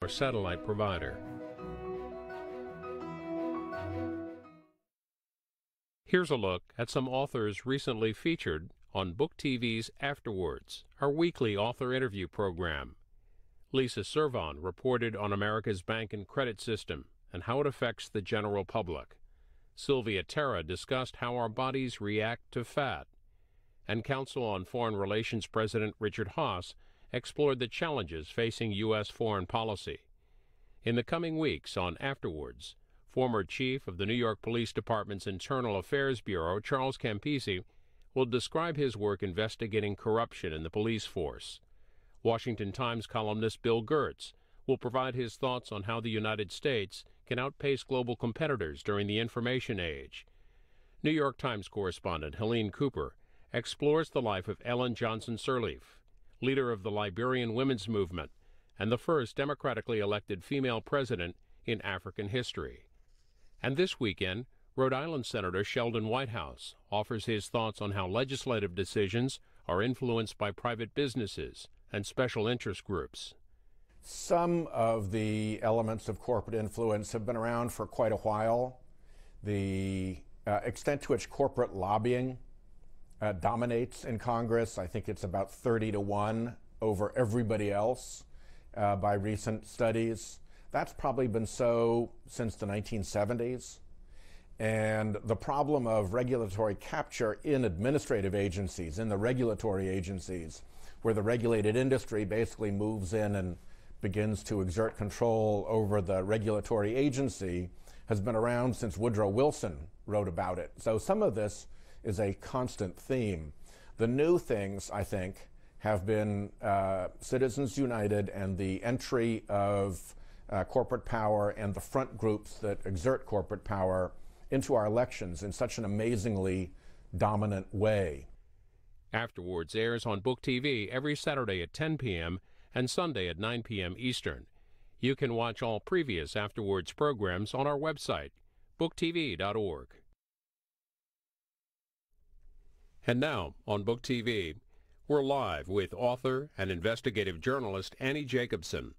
or satellite provider. Here's a look at some authors recently featured on BookTV's Afterwards, our weekly author interview program. Lisa Servon reported on America's bank and credit system and how it affects the general public. Sylvia Terra discussed how our bodies react to fat. And Council on Foreign Relations President Richard Haass explored the challenges facing U.S. foreign policy. In the coming weeks on Afterwards, former chief of the New York Police Department's Internal Affairs Bureau, Charles Campisi, will describe his work investigating corruption in the police force. Washington Times columnist Bill Gertz will provide his thoughts on how the United States can outpace global competitors during the information age. New York Times correspondent Helene Cooper explores the life of Ellen Johnson Sirleaf, leader of the Liberian women's movement and the first democratically elected female president in African history. And this weekend, Rhode Island Senator Sheldon Whitehouse offers his thoughts on how legislative decisions are influenced by private businesses and special interest groups. Some of the elements of corporate influence have been around for quite a while. The extent to which corporate lobbying dominates in Congress, I think it's about 30-1 over everybody else by recent studies. That's probably been so since the 1970s. And the problem of regulatory capture in administrative agencies, in the regulatory agencies, where the regulated industry basically moves in and begins to exert control over the regulatory agency, has been around since Woodrow Wilson wrote about it. So some of this is a constant theme. The new things, I think, have been Citizens United and the entry of corporate power and the front groups that exert corporate power into our elections in such an amazingly dominant way. Afterwards airs on BookTV every Saturday at 10 p.m. and Sunday at 9 p.m. Eastern. You can watch all previous Afterwards programs on our website, booktv.org. And now, on BookTV, we're live with author and investigative journalist Annie Jacobsen.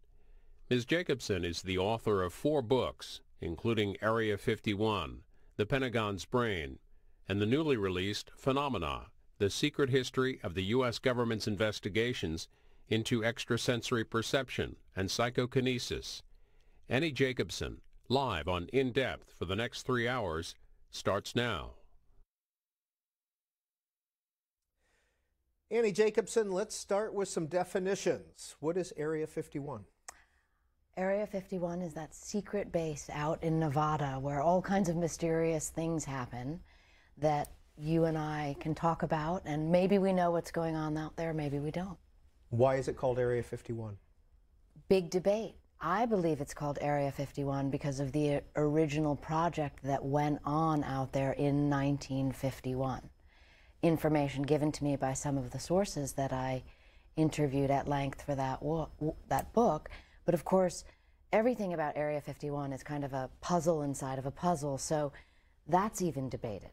Ms. Jacobsen is the author of 4 books, including Area 51, The Pentagon's Brain, and the newly released Phenomena, The Secret History of the U.S. Government's Investigations into Extrasensory Perception and Psychokinesis. Annie Jacobsen, live on In Depth for the next 3 hours, starts now. Annie Jacobsen, let's start with some definitions. What is Area 51? Area 51 is that secret base out in Nevada where all kinds of mysterious things happen that you and I can talk about, and maybe we know what's going on out there, maybe we don't. Why is it called Area 51? Big debate. I believe it's called Area 51 because of the original project that went on out there in 1951. Information given to me by some of the sources that I interviewed at length for that book. But of course, everything about Area 51 is kind of a puzzle inside of a puzzle, so that's even debated.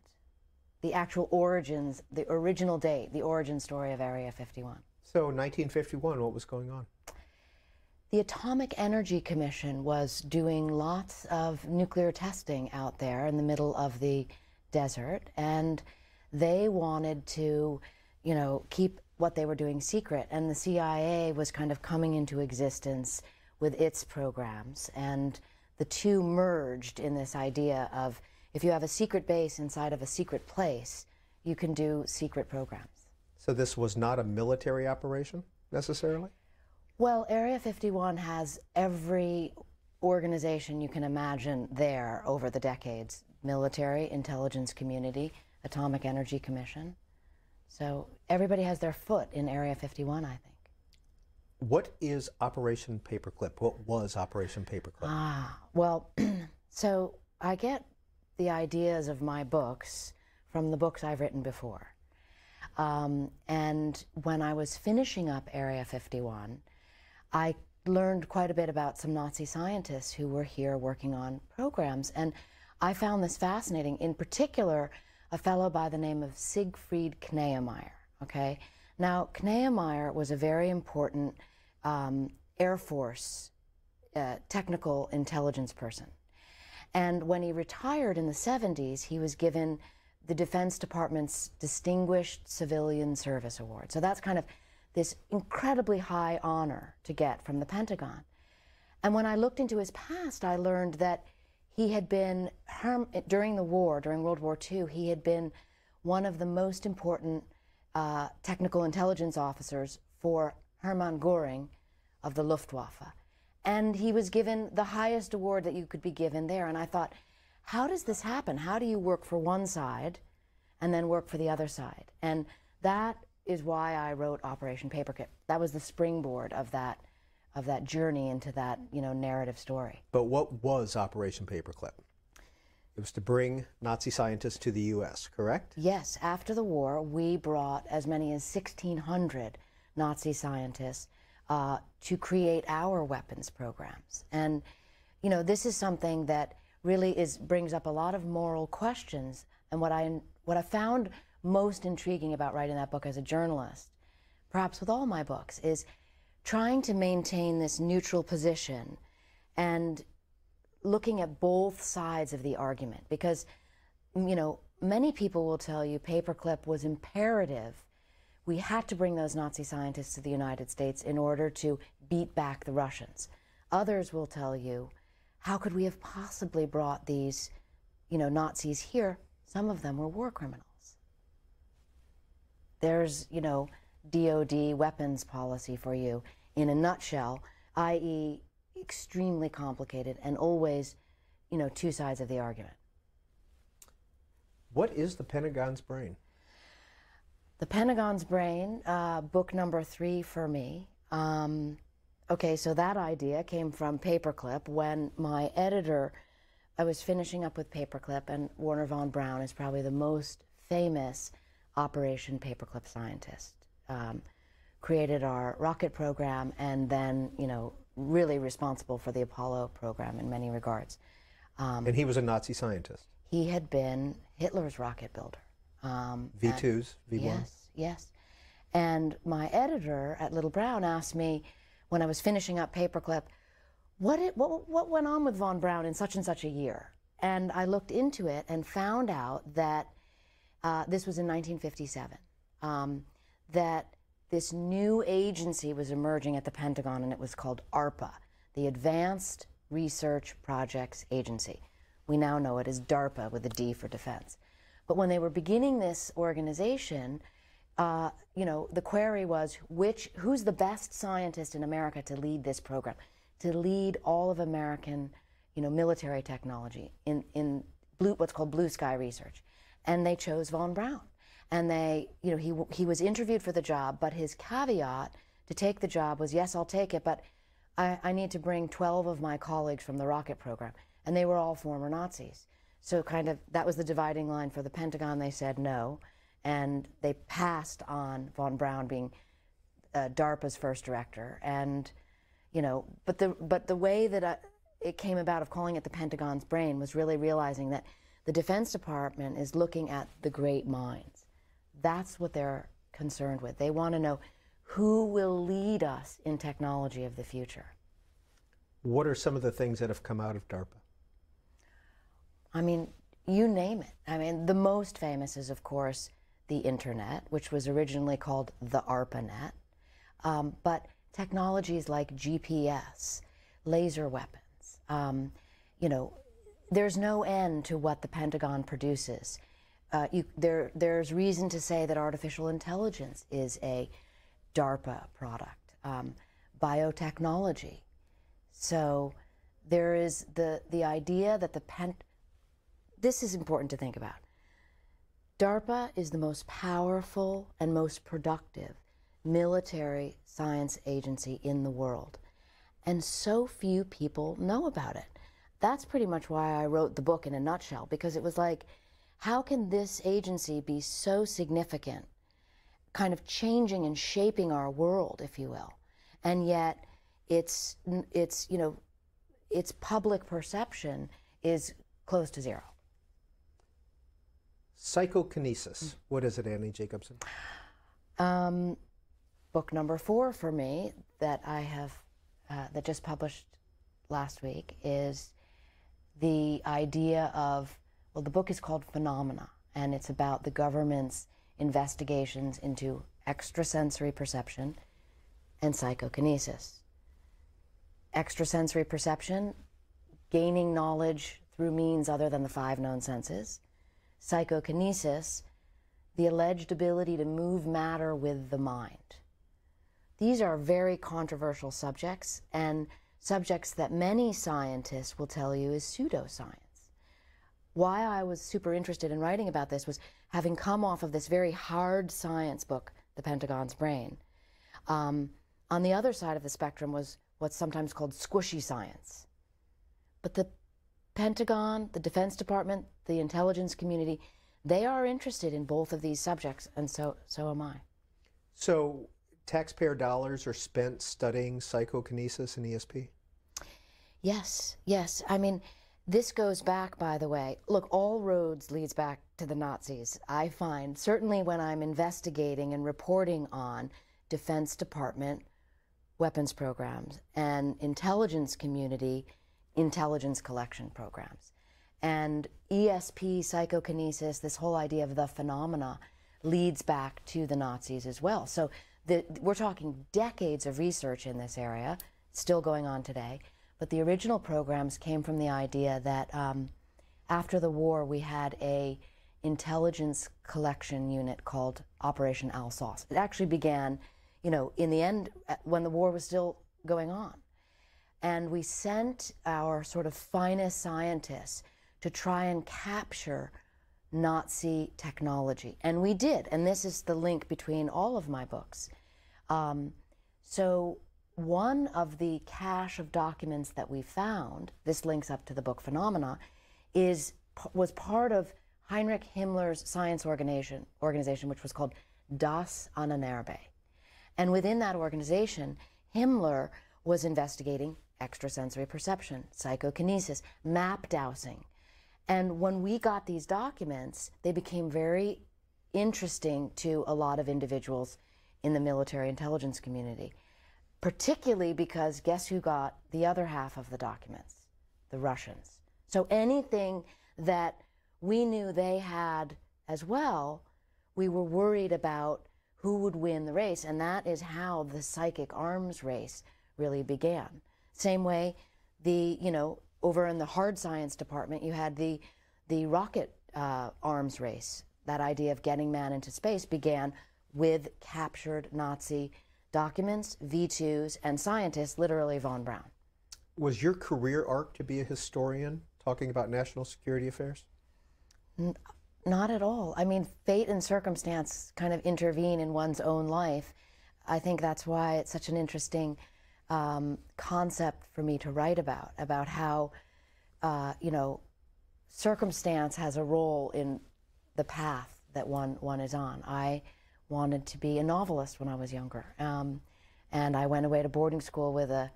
The actual origins, the original date, the origin story of Area 51. So 1951, what was going on? The Atomic Energy Commission was doing lots of nuclear testing out there in the middle of the desert, and they wanted to, keep what they were doing secret, and the CIA was kind of coming into existence with its programs, and the two merged in this idea of if you have a secret base inside of a secret place, you can do secret programs. So this was not a military operation, necessarily? Well, Area 51 has every organization you can imagine there over the decades. Military, intelligence community, Atomic Energy Commission. So everybody has their foot in Area 51, I think. What is Operation Paperclip? What was Operation Paperclip? Well, so I get the ideas of my books from the books I've written before. And when I was finishing up Area 51, I learned quite a bit about some Nazi scientists who were here working on programs. And I found this fascinating, in particular, a fellow by the name of Siegfried Kneemeyer, okay? Now, Kneemeyer was a very important Air Force technical intelligence person. And when he retired in the 70s, he was given the Defense Department's Distinguished Civilian Service Award. So that's kind of this incredibly high honor to get from the Pentagon. And when I looked into his past, I learned that he had been, during the war, during World War II, he had been one of the most important technical intelligence officers for Hermann Göring of the Luftwaffe. And he was given the highest award that you could be given there. And I thought, how does this happen? How do you work for one side and then work for the other side? And that is why I wrote Operation Paperclip. That was the springboard of that journey into that, narrative story. But what was Operation Paperclip? It was to bring Nazi scientists to the U.S., correct? Yes. After the war, we brought as many as 1,600 Nazi scientists to create our weapons programs. And, this is something that really brings up a lot of moral questions. And what I found most intriguing about writing that book as a journalist, perhaps with all my books, is trying to maintain this neutral position and looking at both sides of the argument. Because, many people will tell you Paperclip was imperative. We had to bring those Nazi scientists to the United States in order to beat back the Russians. Others will tell you, how could we have possibly brought these, Nazis here? Some of them were war criminals. There's, DOD weapons policy for you in a nutshell, i.e. extremely complicated and always, two sides of the argument. What is the Pentagon's brain? The Pentagon's brain, book number 3 for me. Okay, so that idea came from Paperclip when my editor, I was finishing up with Paperclip, and Wernher von Braun is probably the most famous Operation Paperclip scientist. Created our rocket program and then, really responsible for the Apollo program in many regards. And he was a Nazi scientist? He had been Hitler's rocket builder. V2s, V1s? Yes, yes. And my editor at Little Brown asked me, when I was finishing up Paperclip, what went on with von Braun in such and such a year? And I looked into it and found out that this was in 1957, that this new agency was emerging at the Pentagon, and it was called ARPA, the Advanced Research Projects Agency. We now know it as DARPA with a D for defense. But when they were beginning this organization, the query was, who's the best scientist in America to lead this program, to lead all of American, military technology in what's called blue sky research. And they chose von Braun. And he was interviewed for the job, but his caveat to take the job was, yes, I'll take it, but I need to bring 12 of my colleagues from the rocket program. And they were all former Nazis. So that was the dividing line for the Pentagon. They said no. And they passed on von Braun being DARPA's first director. And, but the way that it came about of calling it the Pentagon's brain was really realizing that the Defense Department is looking at the great minds. That's what they're concerned with. They want to know who will lead us in technology of the future. What are some of the things that have come out of DARPA? I mean, you name it. I mean, the most famous is, of course, the Internet, which was originally called the ARPANET. But technologies like GPS, laser weapons, there's no end to what the Pentagon produces. There's reason to say that artificial intelligence is a DARPA product, biotechnology. So there is the idea that this is important to think about. DARPA is the most powerful and most productive military science agency in the world. And so few people know about it. That's pretty much why I wrote the book in a nutshell, because it was like, how can this agency be so significant, kind of changing and shaping our world, if you will, and yet its public perception is close to zero. Psychokinesis. What is it, Annie Jacobsen? Book number 4 for me that I have that just published last week is the idea of, well, the book is called Phenomena, and it's about the government's investigations into extrasensory perception and psychokinesis. Extrasensory perception, gaining knowledge through means other than the 5 known senses. Psychokinesis, the alleged ability to move matter with the mind. These are very controversial subjects, and subjects that many scientists will tell you is pseudoscience. Why I was super interested in writing about this was having come off of this very hard science book, The Pentagon's Brain. On the other side of the spectrum was what's sometimes called squishy science. But the Pentagon, the Defense Department, the intelligence community, they are interested in both of these subjects, and so am I. So taxpayer dollars are spent studying psychokinesis and ESP? Yes, yes. I mean, this goes back, by the way. Look, all roads leads back to the Nazis, I find. Certainly when I'm investigating and reporting on Defense Department weapons programs and intelligence community intelligence collection programs. And ESP, psychokinesis, this whole idea of the phenomena leads back to the Nazis as well. So we're talking decades of research in this area, still going on today. But the original programs came from the idea that after the war, we had a intelligence collection unit called Operation Alsace. It actually began, you know, in the end, when the war was still going on. And we sent our sort of finest scientists to try and capture Nazi technology. And we did, and this is the link between all of my books. So one of the cache of documents that we found, this links up to the book Phenomena, was part of Heinrich Himmler's science organization, which was called Das Ahnenerbe. And within that organization, Himmler was investigating extrasensory perception, psychokinesis, map dowsing. And when we got these documents, they became very interesting to a lot of individuals in the military intelligence community, particularly because guess who got the other half of the documents? The Russians. So anything that we knew they had as well, we were worried about who would win the race, and that is how the psychic arms race really began. Same way, over in the hard science department, you had the rocket arms race. That idea of getting man into space began with captured Nazi documents, V2s, and scientists, literally von Braun. Was your career arc to be a historian, talking about national security affairs? Not at all. I mean, fate and circumstance kind of intervene in one's own life. I think that's why it's such an interesting concept for me to write about how, circumstance has a role in the path that one is on. I wanted to be a novelist when I was younger, and I went away to boarding school with a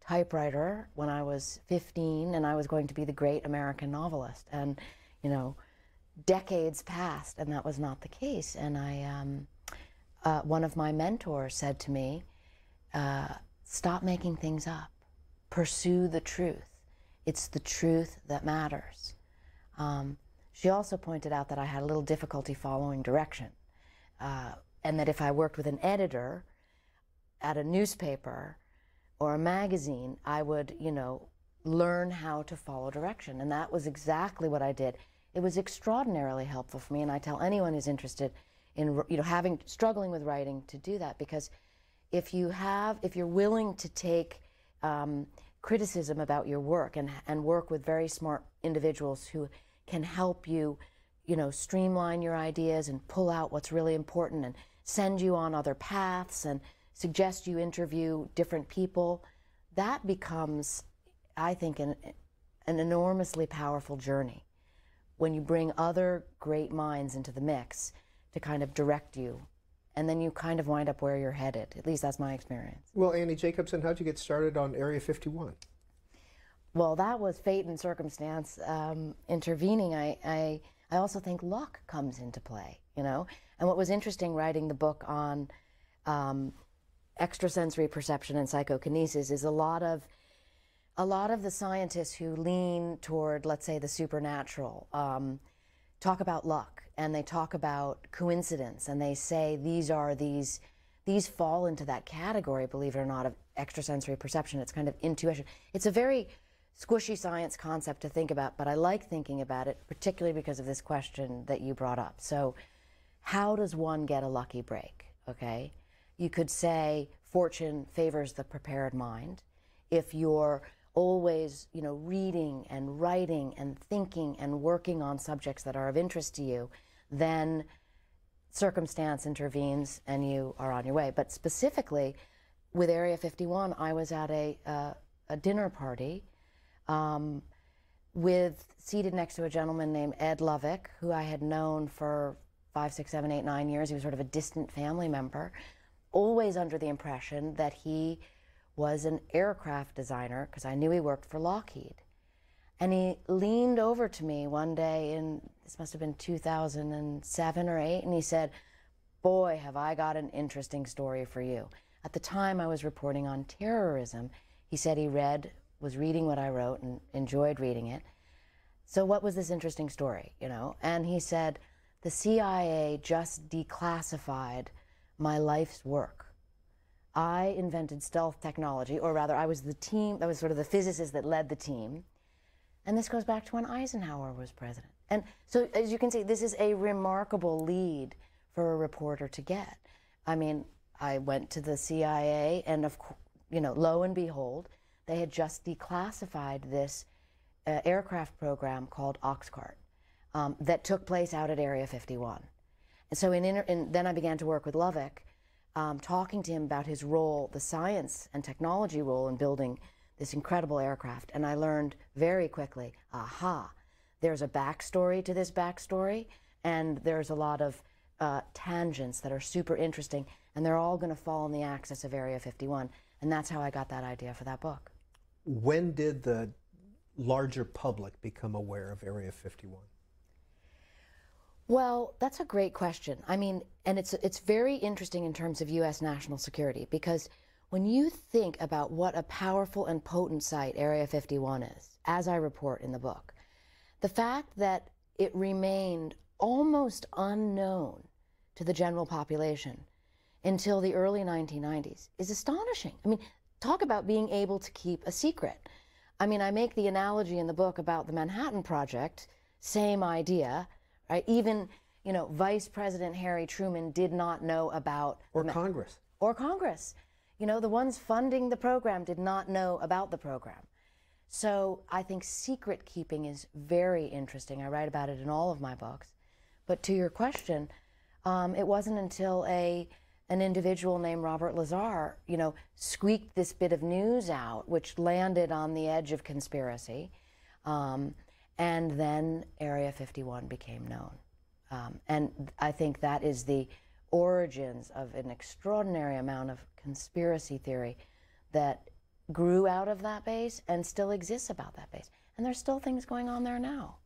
typewriter when I was 15, and I was going to be the great American novelist. And, decades passed, and that was not the case. And one of my mentors said to me, stop making things up. Pursue the truth. It's the truth that matters. She also pointed out that I had a little difficulty following direction, and that if I worked with an editor at a newspaper or a magazine, I would, learn how to follow direction. And that was exactly what I did. It was extraordinarily helpful for me, and I tell anyone who's interested in, struggling with writing to do that, because if you're willing to take criticism about your work and work with very smart individuals who can help you, streamline your ideas and pull out what's really important and send you on other paths and suggest you interview different people, that becomes, I think, an enormously powerful journey when you bring other great minds into the mix to kind of direct you. And then you kind of wind up where you're headed. At least that's my experience. Well, Annie Jacobsen, how'd you get started on Area 51? Well, that was fate and circumstance intervening. I also think luck comes into play, And what was interesting writing the book on extrasensory perception and psychokinesis is a lot of a lot of the scientists who lean toward, let's say, the supernatural, talk about luck, and they talk about coincidence, and they say these fall into that category, believe it or not, of extrasensory perception. It's kind of intuition. It's a very squishy science concept to think about, but I like thinking about it, particularly because of this question that you brought up. So how does one get a lucky break, okay? You could say fortune favors the prepared mind. If you're always, reading and writing and thinking and working on subjects that are of interest to you, then circumstance intervenes and you are on your way. But specifically, with Area 51, I was at a dinner party seated next to a gentleman named Ed Lovick, who I had known for 5, 6, 7, 8, 9 years. He was sort of a distant family member, always under the impression that he was an aircraft designer, because I knew he worked for Lockheed. And he leaned over to me one day, this must have been 2007 or 8, and he said, "Boy, have I got an interesting story for you." At the time, I was reporting on terrorism. He said he was reading what I wrote and enjoyed reading it. So what was this interesting story, And he said, "The CIA just declassified my life's work. I invented stealth technology, or rather, I was the team, I was sort of the physicist that led the team. And this goes back to when Eisenhower was president." And so, as you can see, this is a remarkable lead for a reporter to get. I mean, I went to the CIA, and lo and behold, they had just declassified this aircraft program called Oxcart that took place out at Area 51. And so then I began to work with Lovick, talking to him about his role, the science and technology role in building this incredible aircraft. And I learned very quickly, there's a backstory to this backstory, and there's a lot of tangents that are super interesting, and they're all going to fall on the axis of Area 51. And that's how I got that idea for that book. When did the larger public become aware of Area 51? Well, that's a great question. I mean, and it's very interesting in terms of U.S. national security, because when you think about what a powerful and potent site Area 51 is, as I report in the book, the fact that it remained almost unknown to the general population until the early 1990s is astonishing. I mean, talk about being able to keep a secret. I mean, I make the analogy in the book about the Manhattan Project, same idea, right? Even, Vice President Harry Truman did not know about... Congress. Or Congress. The ones funding the program did not know about the program. So I think secret keeping is very interesting. I write about it in all of my books. But to your question, it wasn't until an individual named Robert Lazar, squeaked this bit of news out, which landed on the edge of conspiracy, and then Area 51 became known. And I think that is the origins of an extraordinary amount of conspiracy theory that grew out of that base and still exists about that base. And there's still things going on there now.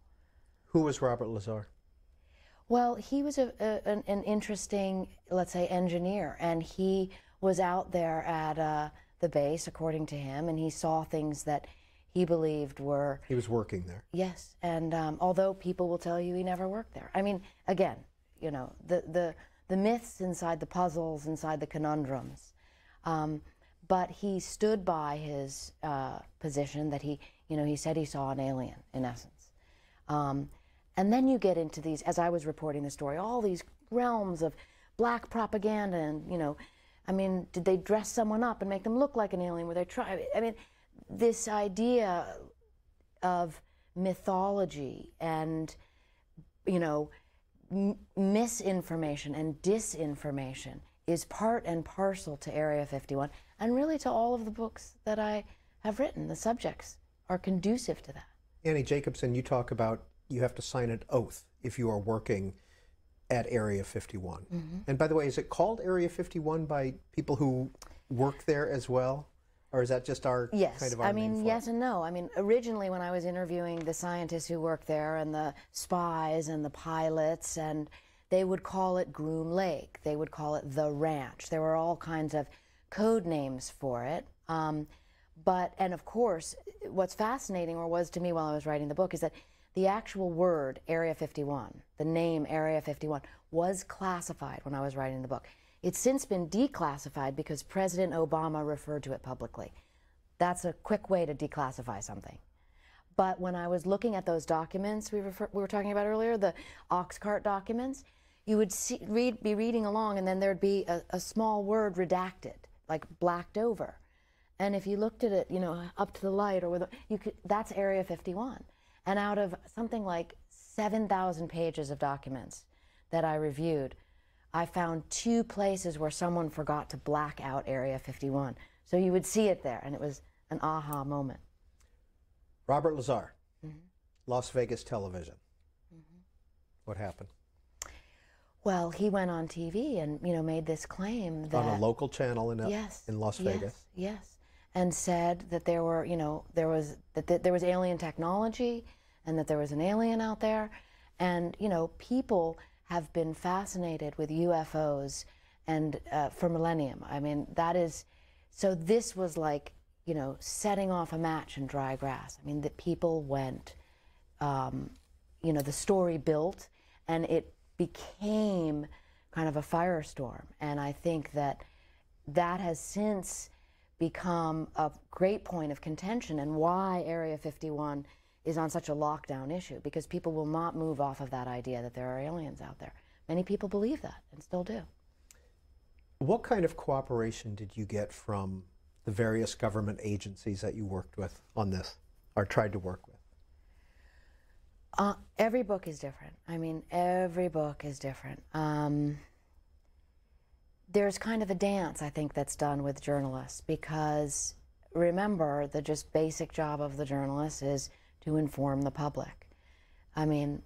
Who was Robert Lazar? Well, he was an interesting, let's say, engineer, and he was out there at the base, according to him, and he saw things that he believed were... He was working there. Yes, and although people will tell you he never worked there. I mean, again, the myths inside the puzzles, inside the conundrums. But he stood by his position that he said he saw an alien, in essence. And then you get into these, as I was reporting the story, all these realms of black propaganda and, I mean, did they dress someone up and make them look like an alien? Were they trying? I mean, this idea of mythology and, misinformation and disinformation is part and parcel to Area 51, and really to all of the books that I have written. The subjects are conducive to that. Annie Jacobsen, you talk about you have to sign an oath if you are working at Area 51. Mm-hmm. And by the way, is it called Area 51 by people who work there as well? Or is that just our kind of our name for it? Yes and no. I mean, originally when I was interviewing the scientists who worked there and the spies and the pilots, and they would call it Groom Lake. They would call it the ranch. There were all kinds of code names for it. But, and of course, what's fascinating, or was to me while I was writing the book, is that the actual word Area 51, the name Area 51, was classified when I was writing the book. It's since been declassified because President Obama referred to it publicly. That's a quick way to declassify something. But when I was looking at those documents we were talking about earlier, the Oxcart documents, you would be reading along, and then there'd be a small word redacted, like blacked over. And if you looked at it, you know, up to the light, or with that's Area 51. And out of something like 7,000 pages of documents that I reviewed, I found 2 places where someone forgot to black out Area 51. So you would see it there, and it was an aha moment. Robert Lazar, Las Vegas television. What happened? Well, he went on TV and, you know, made this claim that on a local channel in Las Vegas. Yes, and said that there were, you know, there was alien technology, and that there was an alien out there, and, you know, people have been fascinated with UFOs and for millennium. I mean, that is, so this was like, you know, setting off a match in dry grass. I mean, the people went, you know, the story built, and it became kind of a firestorm. And I think that that has since become a great point of contention, and why Area 51 is on such a lockdown issue, because people will not move off of that idea that there are aliens out there. Many people believe that and still do. What kind of cooperation did you get from the various government agencies that you worked with on this, or tried to work with? Every book is different. I mean, every book is different. There's kind of a dance, I think, that's done with journalists, because remember, the just basic job of the journalist is to inform the public. I mean,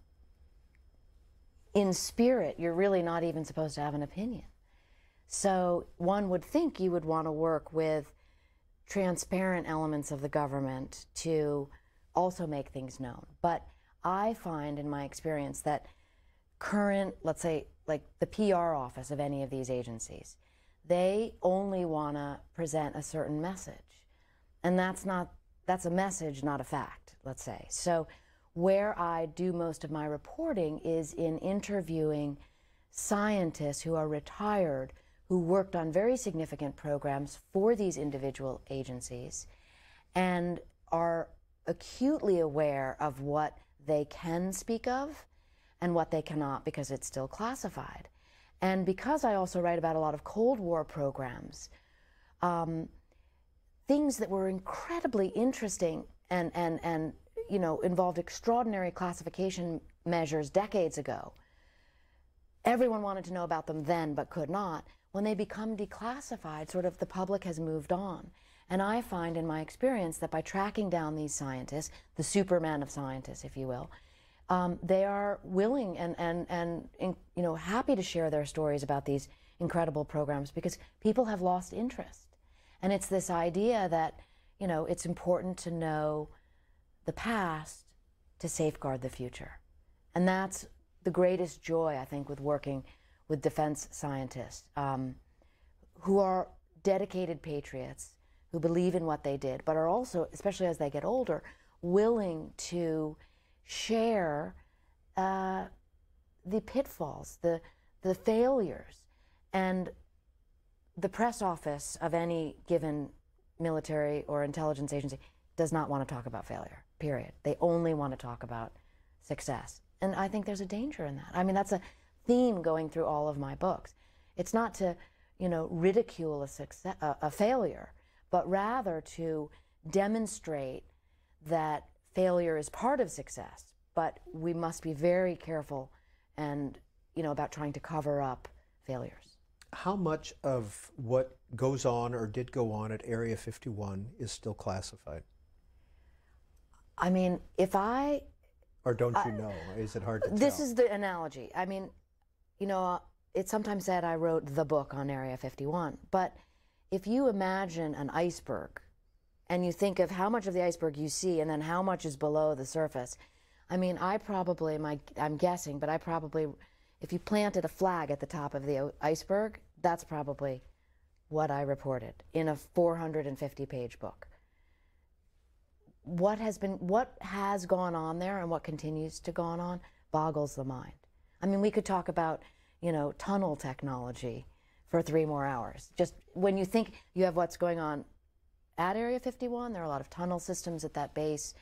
in spirit, you're really not even supposed to have an opinion. So one would think you would want to work with transparent elements of the government to also make things known. But I find in my experience that current, let's say, like the PR office of any of these agencies, they only want to present a certain message. And that's a message, not a fact, let's say. So where I do most of my reporting is in interviewing scientists who are retired, who worked on very significant programs for these individual agencies and are acutely aware of what they can speak of and what they cannot, because it's still classified. And because I also write about a lot of Cold War programs, things that were incredibly interesting and you know, involved extraordinary classification measures decades ago. Everyone wanted to know about them then, but could not. When they become declassified, sort of the public has moved on. And I find in my experience that by tracking down these scientists, the Superman of scientists, if you will, they are willing and you know, happy to share their stories about these incredible programs, because people have lost interest. And it's this idea that, you know, it's important to know the past to safeguard the future. And that's the greatest joy, I think, with working with defense scientists who are dedicated patriots, who believe in what they did, but are also, especially as they get older, willing to share the pitfalls, the failures. And the press office of any given military or intelligence agency does not want to talk about failure, period. They only want to talk about success. And I think there's a danger in that. I mean, that's a theme going through all of my books. It's not to, you know, ridicule a failure, but rather to demonstrate that failure is part of success. But we must be very careful and, you know, about trying to cover up failures. How much of what goes on or did go on at Area 51 is still classified? I mean, if I... Or don't you know? Is it hard to tell? This is the analogy. I mean, you know, it's sometimes said I wrote the book on Area 51, but if you imagine an iceberg and you think of how much of the iceberg you see and then how much is below the surface, I mean, I'm guessing, but I probably, if you planted a flag at the top of the iceberg, that's probably what I reported in a 450-page book. what has gone on there and what continues to go on boggles the mind. I mean, we could talk about, you know, tunnel technology for 3 more hours. Just when you think you have what's going on at Area 51, there are a lot of tunnel systems at that base,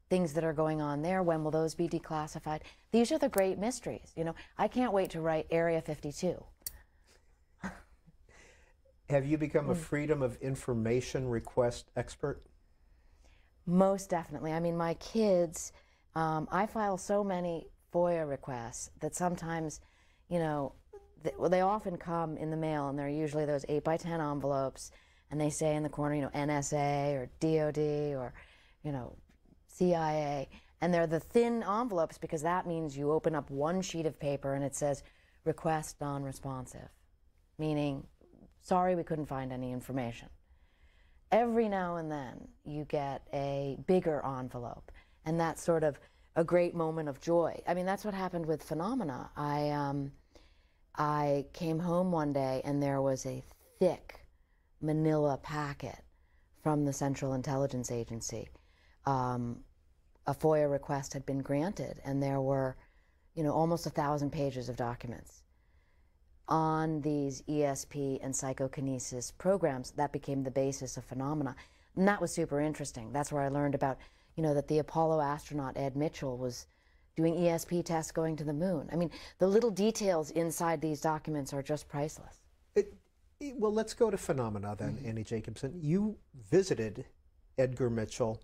things that are going on there. When will those be declassified? These are the great mysteries. You know, I can't wait to write Area 52. Have you become a freedom of information request expert? Most definitely. I mean, my kids, I file so many FOIA requests that sometimes, you know, they often come in the mail, and they're usually those 8x10 envelopes, and they say in the corner, you know, NSA or DOD or, you know, CIA, and they're the thin envelopes because that means you open up one sheet of paper and it says request non-responsive, meaning, sorry, we couldn't find any information. Every now and then you get a bigger envelope, and that's sort of a great moment of joy. I mean, that's what happened with Phenomena. I came home one day and there was a thick manila packet from the Central Intelligence Agency. A FOIA request had been granted, and there were, you know, almost 1,000 pages of documents on these ESP and psychokinesis programs that became the basis of Phenomena. And that was super interesting. That's where I learned about, you know, that the Apollo astronaut Ed Mitchell was doing ESP tests going to the moon. I mean, the little details inside these documents are just priceless. Well, let's go to Phenomena then, Annie Jacobsen. You visited Edgar Mitchell,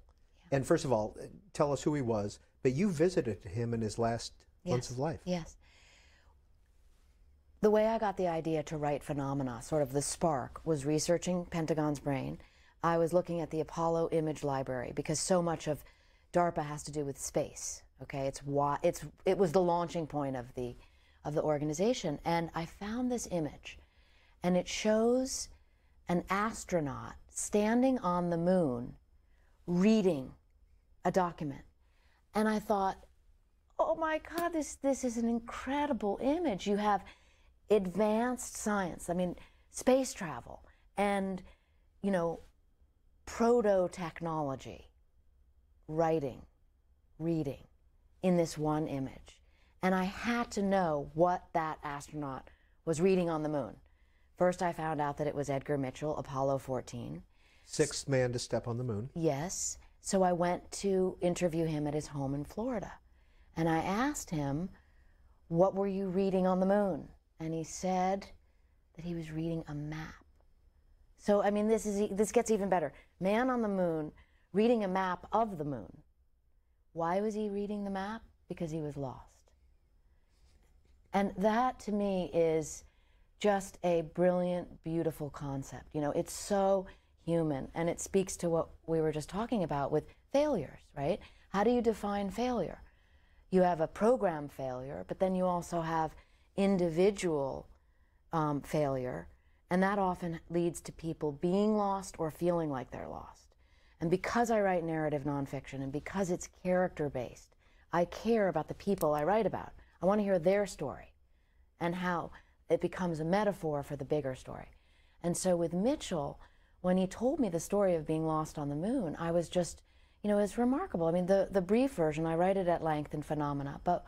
and first of all, tell us who he was, but you visited him in his last months of life. Yes. The way I got the idea to write Phenomena, sort of the spark, was researching Pentagon's brain. I was looking at the Apollo image library because so much of DARPA has to do with space. Okay, it was the launching point of the organization, and I found this image, and it shows an astronaut standing on the moon reading a document, and I thought, oh my God, this is an incredible image. You have advanced science, I mean, space travel, and, you know, proto-technology, writing, reading, in this one image. And I had to know what that astronaut was reading on the moon. First, I found out that it was Edgar Mitchell, Apollo 14. Sixth man to step on the moon. Yes. So I went to interview him at his home in Florida. And I asked him, what were you reading on the moon? And he said that he was reading a map. So, I mean, this gets even better. Man on the moon reading a map of the moon. Why was he reading the map? Because he was lost. And that, to me, is just a brilliant, beautiful concept. You know, it's so human, and it speaks to what we were just talking about with failures, right? How do you define failure? You have a program failure, but then you also have individual failure, and that often leads to people being lost or feeling like they're lost. And because I write narrative nonfiction, and because it's character-based, I care about the people I write about. I want to hear their story and how it becomes a metaphor for the bigger story. And so with Mitchell, when he told me the story of being lost on the moon, I was just, you know, it's remarkable. I mean, the brief version, I write it at length in Phenomena, but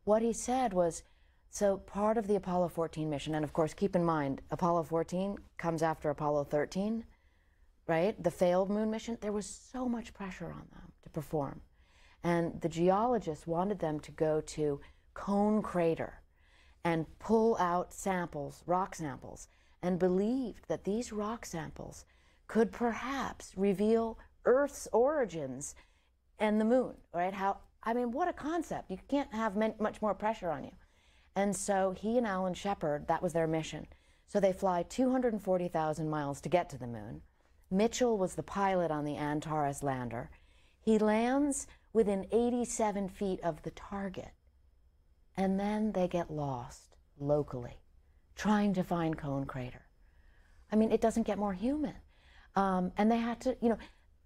what he said was, so part of the Apollo 14 mission, and of course, keep in mind, Apollo 14 comes after Apollo 13, right? The failed moon mission, there was so much pressure on them to perform. And the geologists wanted them to go to Cone Crater and pull out samples, rock samples, and believed that these rock samples could perhaps reveal Earth's origins and the moon, right? I mean, what a concept. You can't have much more pressure on you. And so he and Alan Shepard, that was their mission. So they fly 240,000 miles to get to the moon. Mitchell was the pilot on the Antares lander. He lands within 87 feet of the target. And then they get lost locally, trying to find Cone Crater. I mean, it doesn't get more human. And they had to, you know,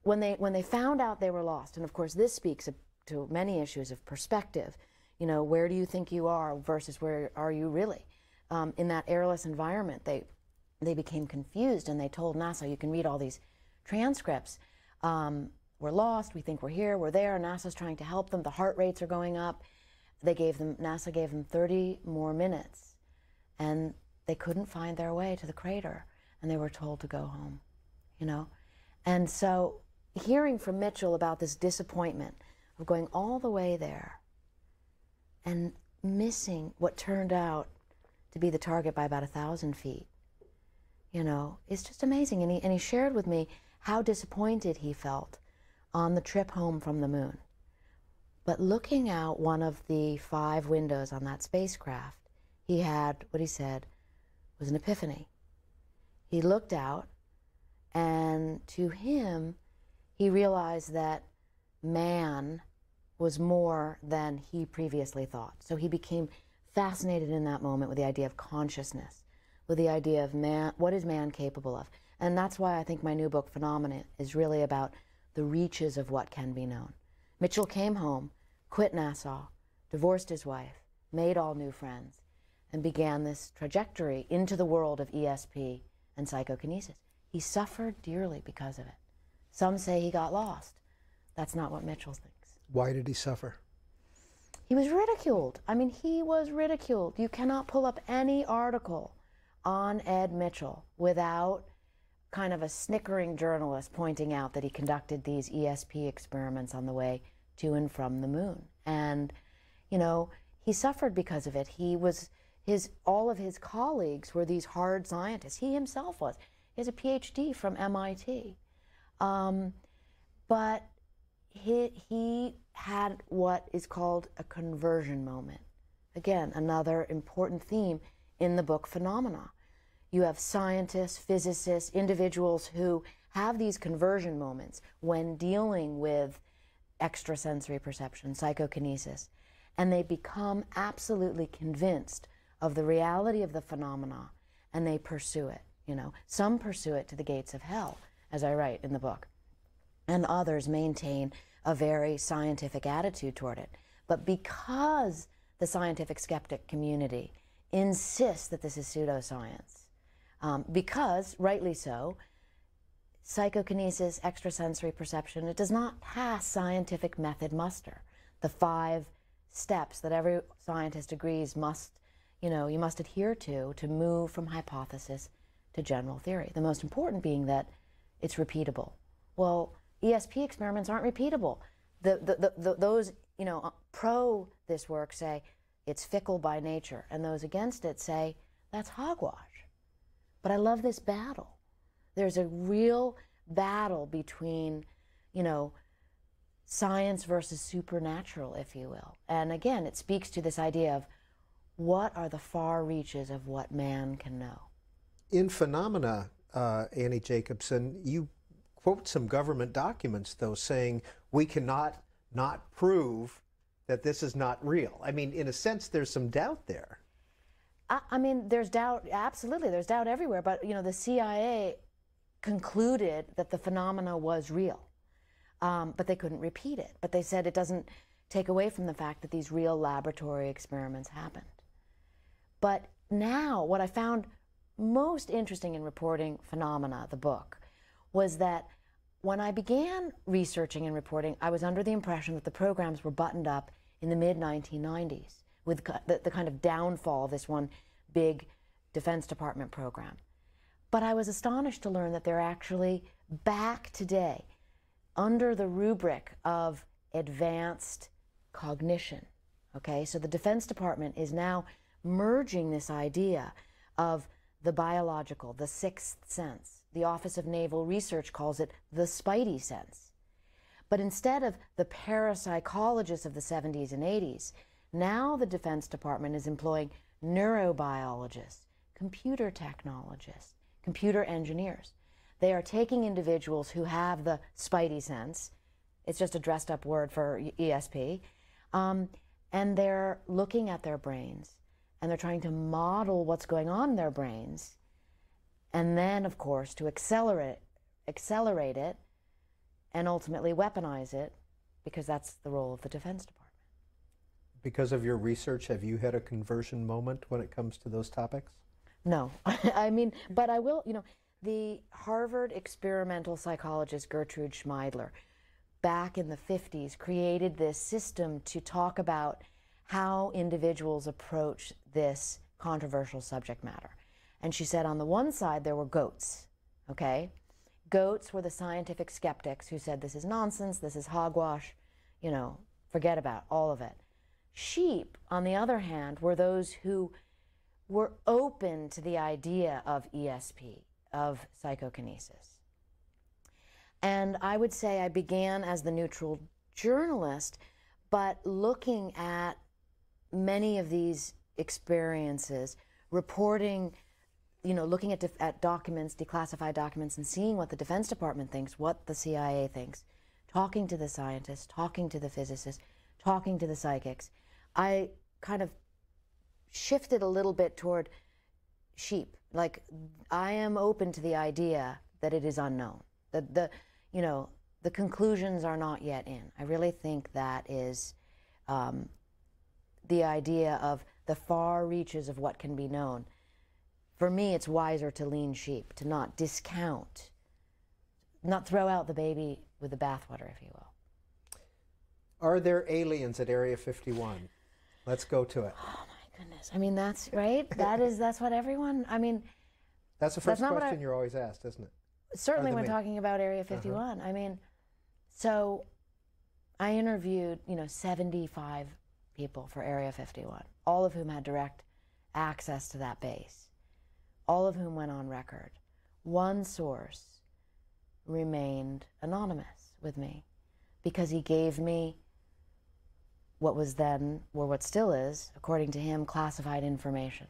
when they found out they were lost, and of course this speaks to many issues of perspective, you know, where do you think you are versus where are you really? In that airless environment, they became confused, and they told NASA, you can read all these transcripts, we're lost, we think we're here, we're there, NASA's trying to help them, the heart rates are going up. NASA gave them 30 more minutes, and they couldn't find their way to the crater, and they were told to go home, you know? And so hearing from Mitchell about this disappointment of going all the way there and missing what turned out to be the target by about 1,000 feet, you know, is just amazing. And he shared with me how disappointed he felt on the trip home from the moon. But looking out one of the 5 windows on that spacecraft, he had what he said was an epiphany. He looked out, and to him, he realized that man was more than he previously thought. So he became fascinated in that moment with the idea of consciousness, with the idea of man, what is man capable of? And that's why I think my new book, Phenomena, is really about the reaches of what can be known. Mitchell came home, quit NASA, divorced his wife, made all new friends, and began this trajectory into the world of ESP and psychokinesis. He suffered dearly because of it. Some say he got lost. That's not what Mitchell thinks. Why did he suffer? He was ridiculed. I mean, he was ridiculed. You cannot pull up any article on Ed Mitchell without kind of a snickering journalist pointing out that he conducted these ESP experiments on the way to and from the moon. And, you know, he suffered because of it. All of his colleagues were these hard scientists. He himself was. He has a PhD from MIT. But he had what is called a conversion moment. Again, another important theme in the book Phenomena. You have scientists, physicists, individuals who have these conversion moments when dealing with extrasensory perception, psychokinesis, and they become absolutely convinced of the reality of the phenomena, and they pursue it. You know, some pursue it to the gates of hell, as I write in the book, and others maintain a very scientific attitude toward it. But because the scientific skeptic community insists that this is pseudoscience, because, rightly so, psychokinesis, extrasensory perception, it does not pass scientific method muster. The 5 steps that every scientist agrees must, you must adhere to move from hypothesis to general theory. The most important being that it's repeatable. Well, ESP experiments aren't repeatable. Those, pro this work say it's fickle by nature, and those against it say that's hogwash. But I love this battle. There's a real battle between, science versus supernatural, if you will. And again, it speaks to this idea of what are the far reaches of what man can know. In Phenomena, Annie Jacobsen, you quote some government documents, though, saying we cannot not prove that this is not real. I mean, in a sense, there's some doubt there. I mean, there's doubt, absolutely, there's doubt everywhere, but, the CIA concluded that the phenomena was real, but they couldn't repeat it. But they said it doesn't take away from the fact that these real laboratory experiments happened. But now, what I found most interesting in reporting Phenomena, the book, was that when I began researching and reporting, I was under the impression that the programs were buttoned up in the mid-1990s with the kind of downfall of this one big Defense Department program. But I was astonished to learn that they're actually back today under the rubric of advanced cognition. Okay, so the Defense Department is now merging this idea of the biological, the sixth sense. The Office of Naval Research calls it the spidey sense. But instead of the parapsychologists of the 70s and 80s, now the Defense Department is employing neurobiologists, computer technologists, computer engineers. They are taking individuals who have the spidey sense, it's just a dressed up word for ESP, and they're looking at their brains, and they're trying to model what's going on in their brains, and then, of course, to accelerate it, and ultimately weaponize it, because that's the role of the Defense Department. Because of your research, have you had a conversion moment when it comes to those topics? No. I mean, but I will, the Harvard experimental psychologist Gertrude Schmeidler back in the 50s, created this system to talk about how individuals approach this controversial subject matter. And she said on the one side there were goats, okay? Goats were the scientific skeptics who said this is nonsense, this is hogwash, you know, forget about all of it. Sheep, on the other hand, were those who were open to the idea of ESP, of psychokinesis. And I would say I began as the neutral journalist, but looking at many of these experiences, reporting, you know, looking at documents, declassified documents, and seeing what the Defense Department thinks, what the CIA thinks, talking to the scientists, talking to the physicists, talking to the psychics, I kind of shifted a little bit toward sheep. Like, I am open to the idea that it is unknown, that you know, the conclusions are not yet in. I really think that is the idea of the far reaches of what can be known. For me, it's wiser to lean sheep, to not discount, not throw out the baby with the bathwater, if you will. Are there aliens at Area 51? Let's go to it. Oh my goodness. I mean, that's right. That's what everyone, I mean. That's the first question you're always asked, isn't it? Certainly when talking about Area 51. I mean, so I interviewed, you know, 75 people for Area 51, all of whom had direct access to that base, all of whom went on record. One source remained anonymous with me because he gave me what was then, or what still is, according to him, classified information.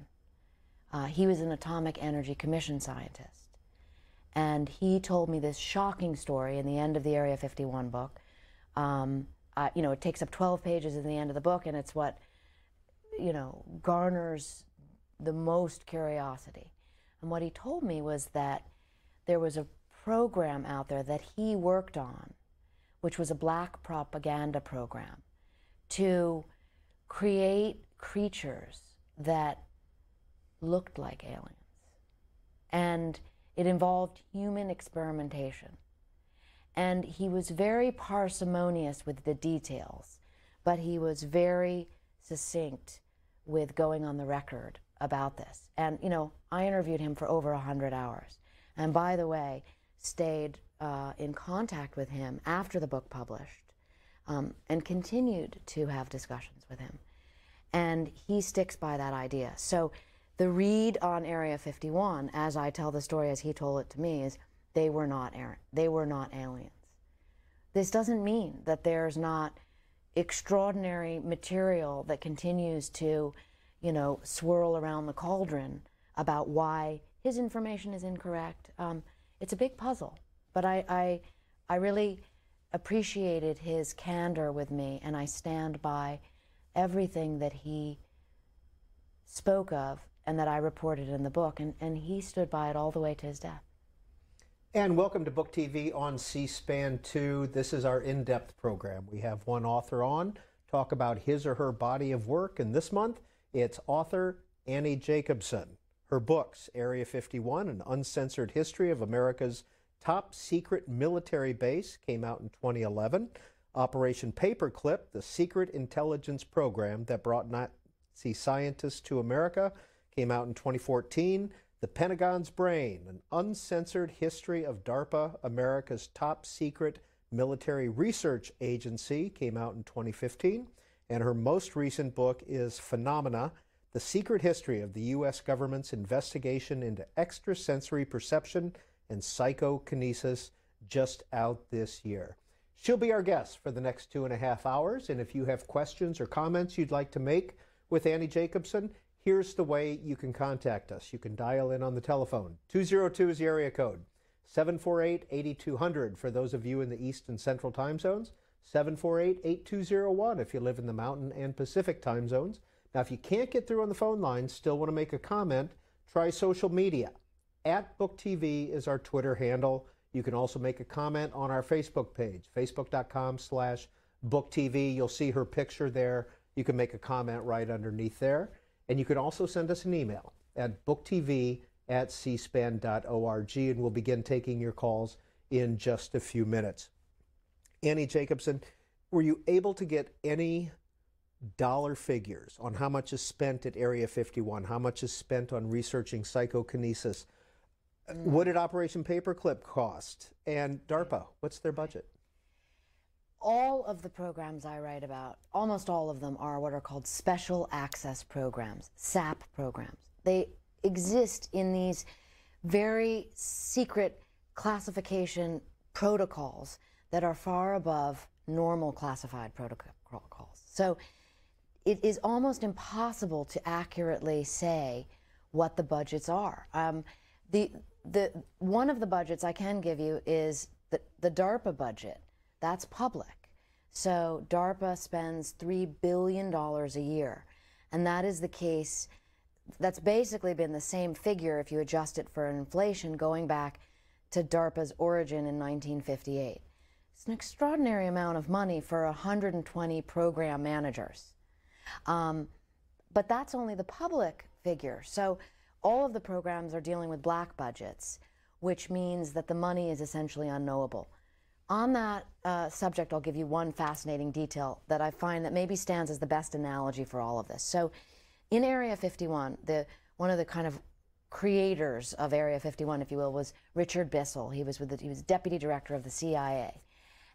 He was an Atomic Energy Commission scientist. And he told me this shocking story in the end of the Area 51 book. You know, it takes up 12 pages at the end of the book, and it's what, you know, garners the most curiosity. And what he told me was that there was a program out there that he worked on, which was a black propaganda program, to create creatures that looked like aliens. And it involved human experimentation. And he was very parsimonious with the details, but he was very succinct with going on the record about this. And, you know, I interviewed him for over 100 hours. And by the way, stayed in contact with him after the book published, and continued to have discussions with him. And he sticks by that idea. So the read on Area 51, as I tell the story as he told it to me, is they were not aliens. This doesn't mean that there's not extraordinary material that continues to, you know, swirl around the cauldron about why his information is incorrect. It's a big puzzle, but I really appreciated his candor with me, and I stand by everything that he spoke of and that I reported in the book, and he stood by it all the way to his death. And welcome to Book TV on C-SPAN 2. This is our in-depth program. We have one author on, talk about his or her body of work, and this month it's author Annie Jacobsen. Her books, Area 51, An Uncensored History of America's Top Secret Military Base, came out in 2011. Operation Paperclip, the secret intelligence program that brought Nazi scientists to America, came out in 2014. The Pentagon's Brain, An Uncensored History of DARPA, America's Top Secret Military Research Agency, came out in 2015. And her most recent book is Phenomena, The Secret History of the U.S. Government's Investigation into Extrasensory Perception and Psychokinesis, just out this year. She'll be our guest for the next 2.5 hours, and if you have questions or comments you'd like to make with Annie Jacobsen, here's the way you can contact us. You can dial in on the telephone. 202 is the area code. 748-8200 for those of you in the East and Central time zones. 748-8201 if you live in the Mountain and Pacific time zones. Now, if you can't get through on the phone line, still want to make a comment, try social media. @BookTV is our Twitter handle. You can also make a comment on our Facebook page, facebook.com/BookTV. You'll see her picture there. You can make a comment right underneath there. And you can also send us an email at booktv@cspan.org, and we'll begin taking your calls in just a few minutes. Annie Jacobsen, were you able to get any dollar figures on how much is spent at Area 51, how much is spent on researching psychokinesis? What did Operation Paperclip cost? And DARPA, what's their budget? All of the programs I write about, almost all of them are what are called special access programs, SAP programs. They exist in these very secret classification protocols that are far above normal classified protocols. So it is almost impossible to accurately say what the budgets are. One of the budgets I can give you is the DARPA budget. That's public. So DARPA spends $3 billion a year. And that is the case, that's basically been the same figure if you adjust it for inflation going back to DARPA's origin in 1958. It's an extraordinary amount of money for 120 program managers. But that's only the public figure. So all of the programs are dealing with black budgets, which means that the money is essentially unknowable. On that subject, I'll give you one fascinating detail that I find that maybe stands as the best analogy for all of this. So in Area 51, one of the kind of creators of Area 51, if you will, was Richard Bissell. He was deputy director of the CIA.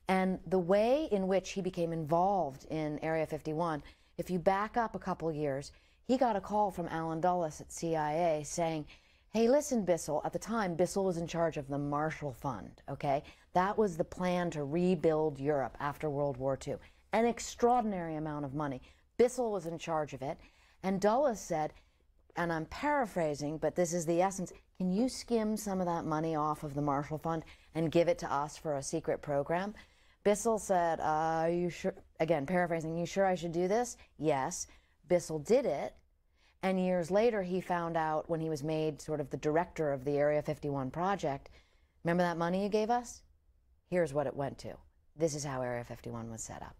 And the way in which he became involved in Area 51, if you back up a couple years, he got a call from Alan Dulles at CIA saying, hey, listen, Bissell. At the time, Bissell was in charge of the Marshall Fund, okay? That was the plan to rebuild Europe after World War II. An extraordinary amount of money. Bissell was in charge of it. And Dulles said, and I'm paraphrasing, but this is the essence, can you skim some of that money off of the Marshall Fund and give it to us for a secret program? Bissell said, are you sure? Again, paraphrasing, you sure I should do this? Yes. Bissell did it. And years later, he found out when he was made sort of the director of the Area 51 project, remember that money you gave us? Here's what it went to. This is how Area 51 was set up.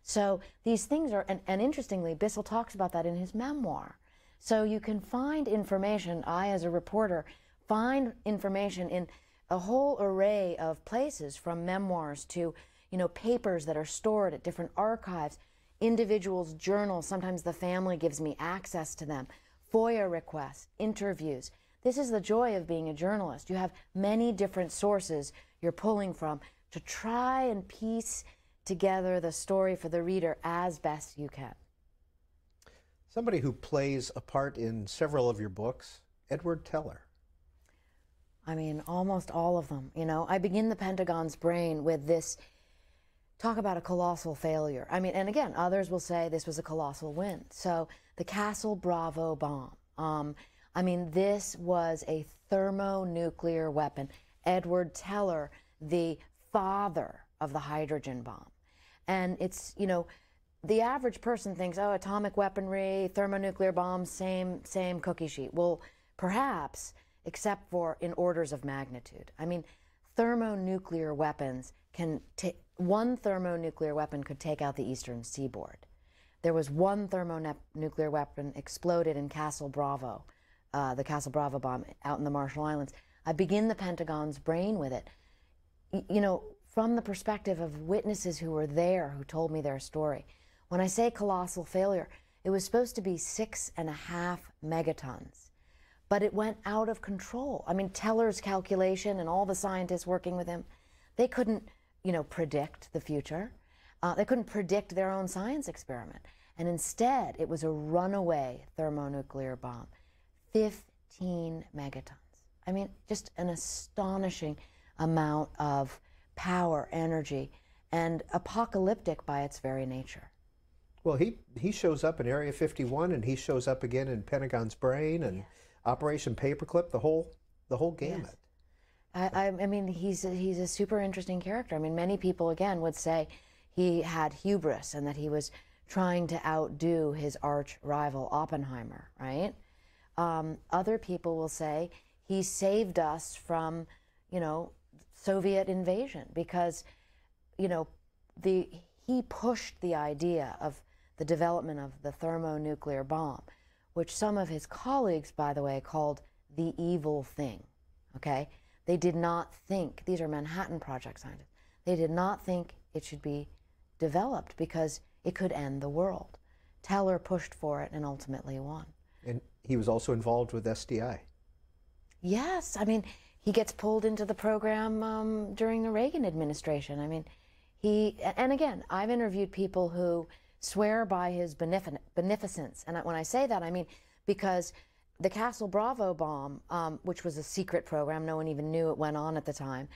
So these things are, and interestingly, Bissell talks about that in his memoir. So you can find information, I as a reporter, find information in a whole array of places, from memoirs to, papers that are stored at different archives, individuals' journals. Sometimes the family gives me access to them, FOIA requests, interviews. This is the joy of being a journalist. You have many different sources you're pulling from to try and piece together the story for the reader as best you can. Somebody who plays a part in several of your books, Edward Teller. I mean, almost all of them. I begin The Pentagon's Brain with this talk about a colossal failure. I mean, and again, others will say this was a colossal win. So the Castle Bravo bomb. This was a thermonuclear weapon. Edward Teller, the father of the hydrogen bomb. And it's, the average person thinks, oh, atomic weaponry, thermonuclear bombs, same cookie sheet. Well, perhaps, except for in orders of magnitude. I mean, thermonuclear weapons one thermonuclear weapon could take out the eastern seaboard. There was one thermonuclear weapon exploded in Castle Bravo, the Castle Bravo bomb out in the Marshall Islands. I begin The Pentagon's Brain with it. From the perspective of witnesses who were there, who told me their story. When I say colossal failure, it was supposed to be 6.5 megatons, but it went out of control. I mean, Teller's calculation and all the scientists working with him, they couldn't, predict the future. They couldn't predict their own science experiment. And instead, it was a runaway thermonuclear bomb, 15 megatons. I mean, just an astonishing amount of power, energy, and apocalyptic by its very nature. Well, he shows up in Area 51, and he shows up again in Pentagon's Brain and Operation Paperclip, the whole gamut. Yes. I mean, he's a super interesting character. I mean, many people, again, would say he had hubris and that he was trying to outdo his arch rival Oppenheimer, right? Other people will say he saved us from, Soviet invasion because, he pushed the idea of the development of the thermonuclear bomb, which some of his colleagues, by the way, called the evil thing, okay? They did not think, these are Manhattan Project scientists, they did not think it should be developed because it could end the world. Teller pushed for it and ultimately won. And he was also involved with SDI. Yes, I mean, he gets pulled into the program during the Reagan administration. I mean, and again, I've interviewed people who swear by his beneficence. And when I say that, I mean, because the Castle Bravo bomb, which was a secret program, no one even knew it went on at the time,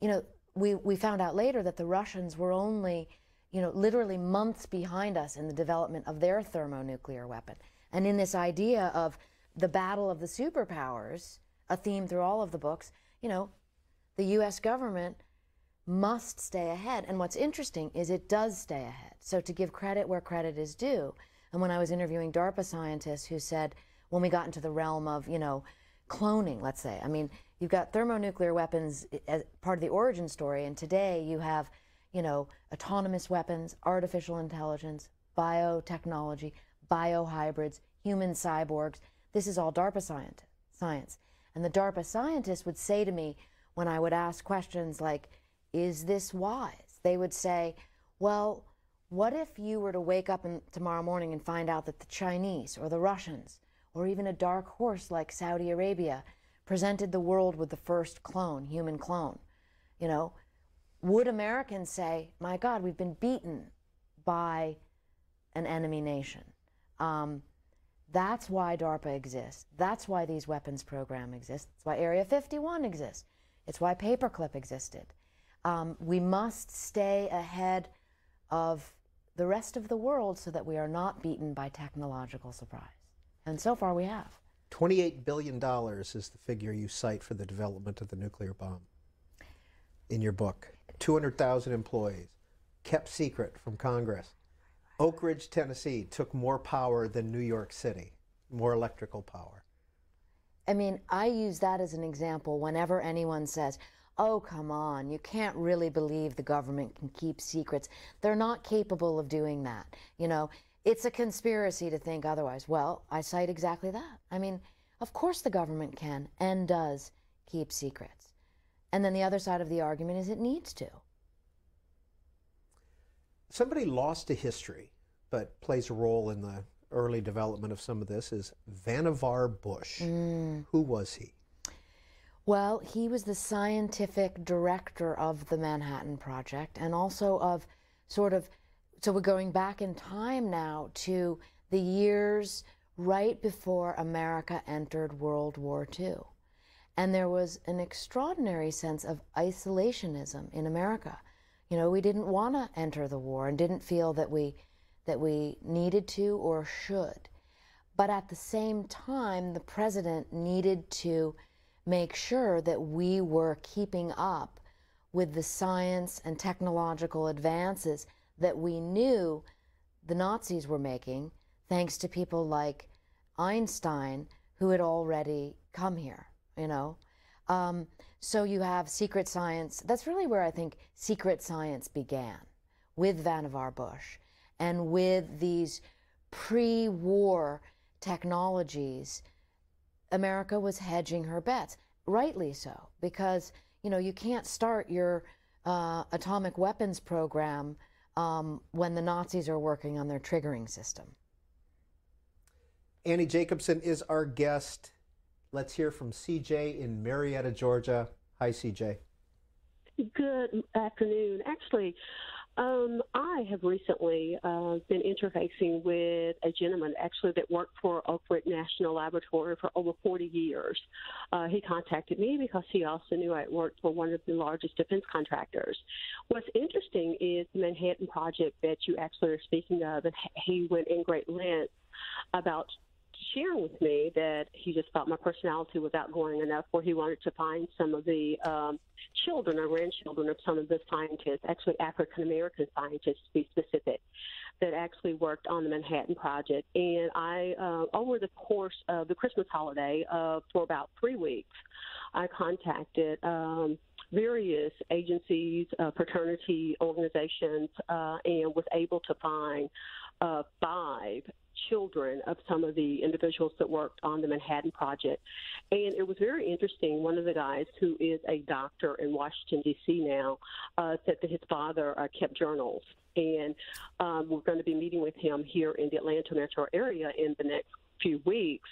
you know, we found out later that the Russians were only, you know, literally months behind us in the development of their thermonuclear weapon. And in this idea of the battle of the superpowers, a theme through all of the books, you know, the U.S. government must stay ahead. And what's interesting is it does stay ahead. So to give credit where credit is due, and when I was interviewing DARPA scientists who said, when we got into the realm of, you know, cloning, let's say, I mean, you've got thermonuclear weapons as part of the origin story, and today you have, you know, autonomous weapons, artificial intelligence, biotechnology, biohybrids, human cyborgs. This is all DARPA science. And the DARPA scientists would say to me when I would ask questions like, is this wise? They would say, well, what if you were to wake up tomorrow morning and find out that the Chinese or the Russians or even a dark horse like Saudi Arabia presented the world with the first clone, human clone? You know, would Americans say, my God, we've been beaten by an enemy nation? That's why DARPA exists. That's why these weapons program exists. That's why Area 51 exists. It's why Paperclip existed. We must stay ahead of the rest of the world so that we are not beaten by technological surprise. And so far we have. $28 billion is the figure you cite for the development of the nuclear bomb in your book. 200,000 employees, kept secret from Congress. Oak Ridge, Tennessee took more power than New York City, more electrical power. I mean, I use that as an example whenever anyone says, oh, come on, you can't really believe the government can keep secrets. They're not capable of doing that. You know, it's a conspiracy to think otherwise. Well, I cite exactly that. I mean, of course the government can and does keep secrets. And then the other side of the argument is it needs to. Somebody lost to history, but plays a role in the early development of some of this, is Vannevar Bush. Who was he? Well, he was the scientific director of the Manhattan Project and also of sort of, so we're going back in time now to the years right before America entered World War II. And there was an extraordinary sense of isolationism in America. You know, we didn't want to enter the war and didn't feel that we needed to or should. But at the same time, the president needed to make sure that we were keeping up with the science and technological advances that we knew the Nazis were making, thanks to people like Einstein, who had already come here, you know. So you have secret science. That's really where I think secret science began, with Vannevar Bush and with these pre-war technologies. America was hedging her bets, rightly so, because, you know, you can't start your atomic weapons program when the Nazis are working on their triggering system. Annie Jacobsen is our guest. Let's hear from CJ in Marietta, Georgia. Hi, CJ. Good afternoon. Actually, I have recently been interfacing with a gentleman actually that worked for Oak Ridge National Laboratory for over 40 years. He contacted me because he also knew I worked for one of the largest defense contractors. What's interesting is the Manhattan Project that you actually are speaking of, and he went in great lengths about sharing with me that he just felt my personality was outgoing enough where he wanted to find some of the children or grandchildren of some of the scientists, actually African-American scientists to be specific, that actually worked on the Manhattan Project. And I, over the course of the Christmas holiday, for about 3 weeks, I contacted various agencies, fraternity organizations, and was able to find 5 children of some of the individuals that worked on the Manhattan Project. And it was very interesting. One of the guys, who is a doctor in Washington, D.C. now, said that his father kept journals. And we're going to be meeting with him here in the Atlanta metro area in the next few weeks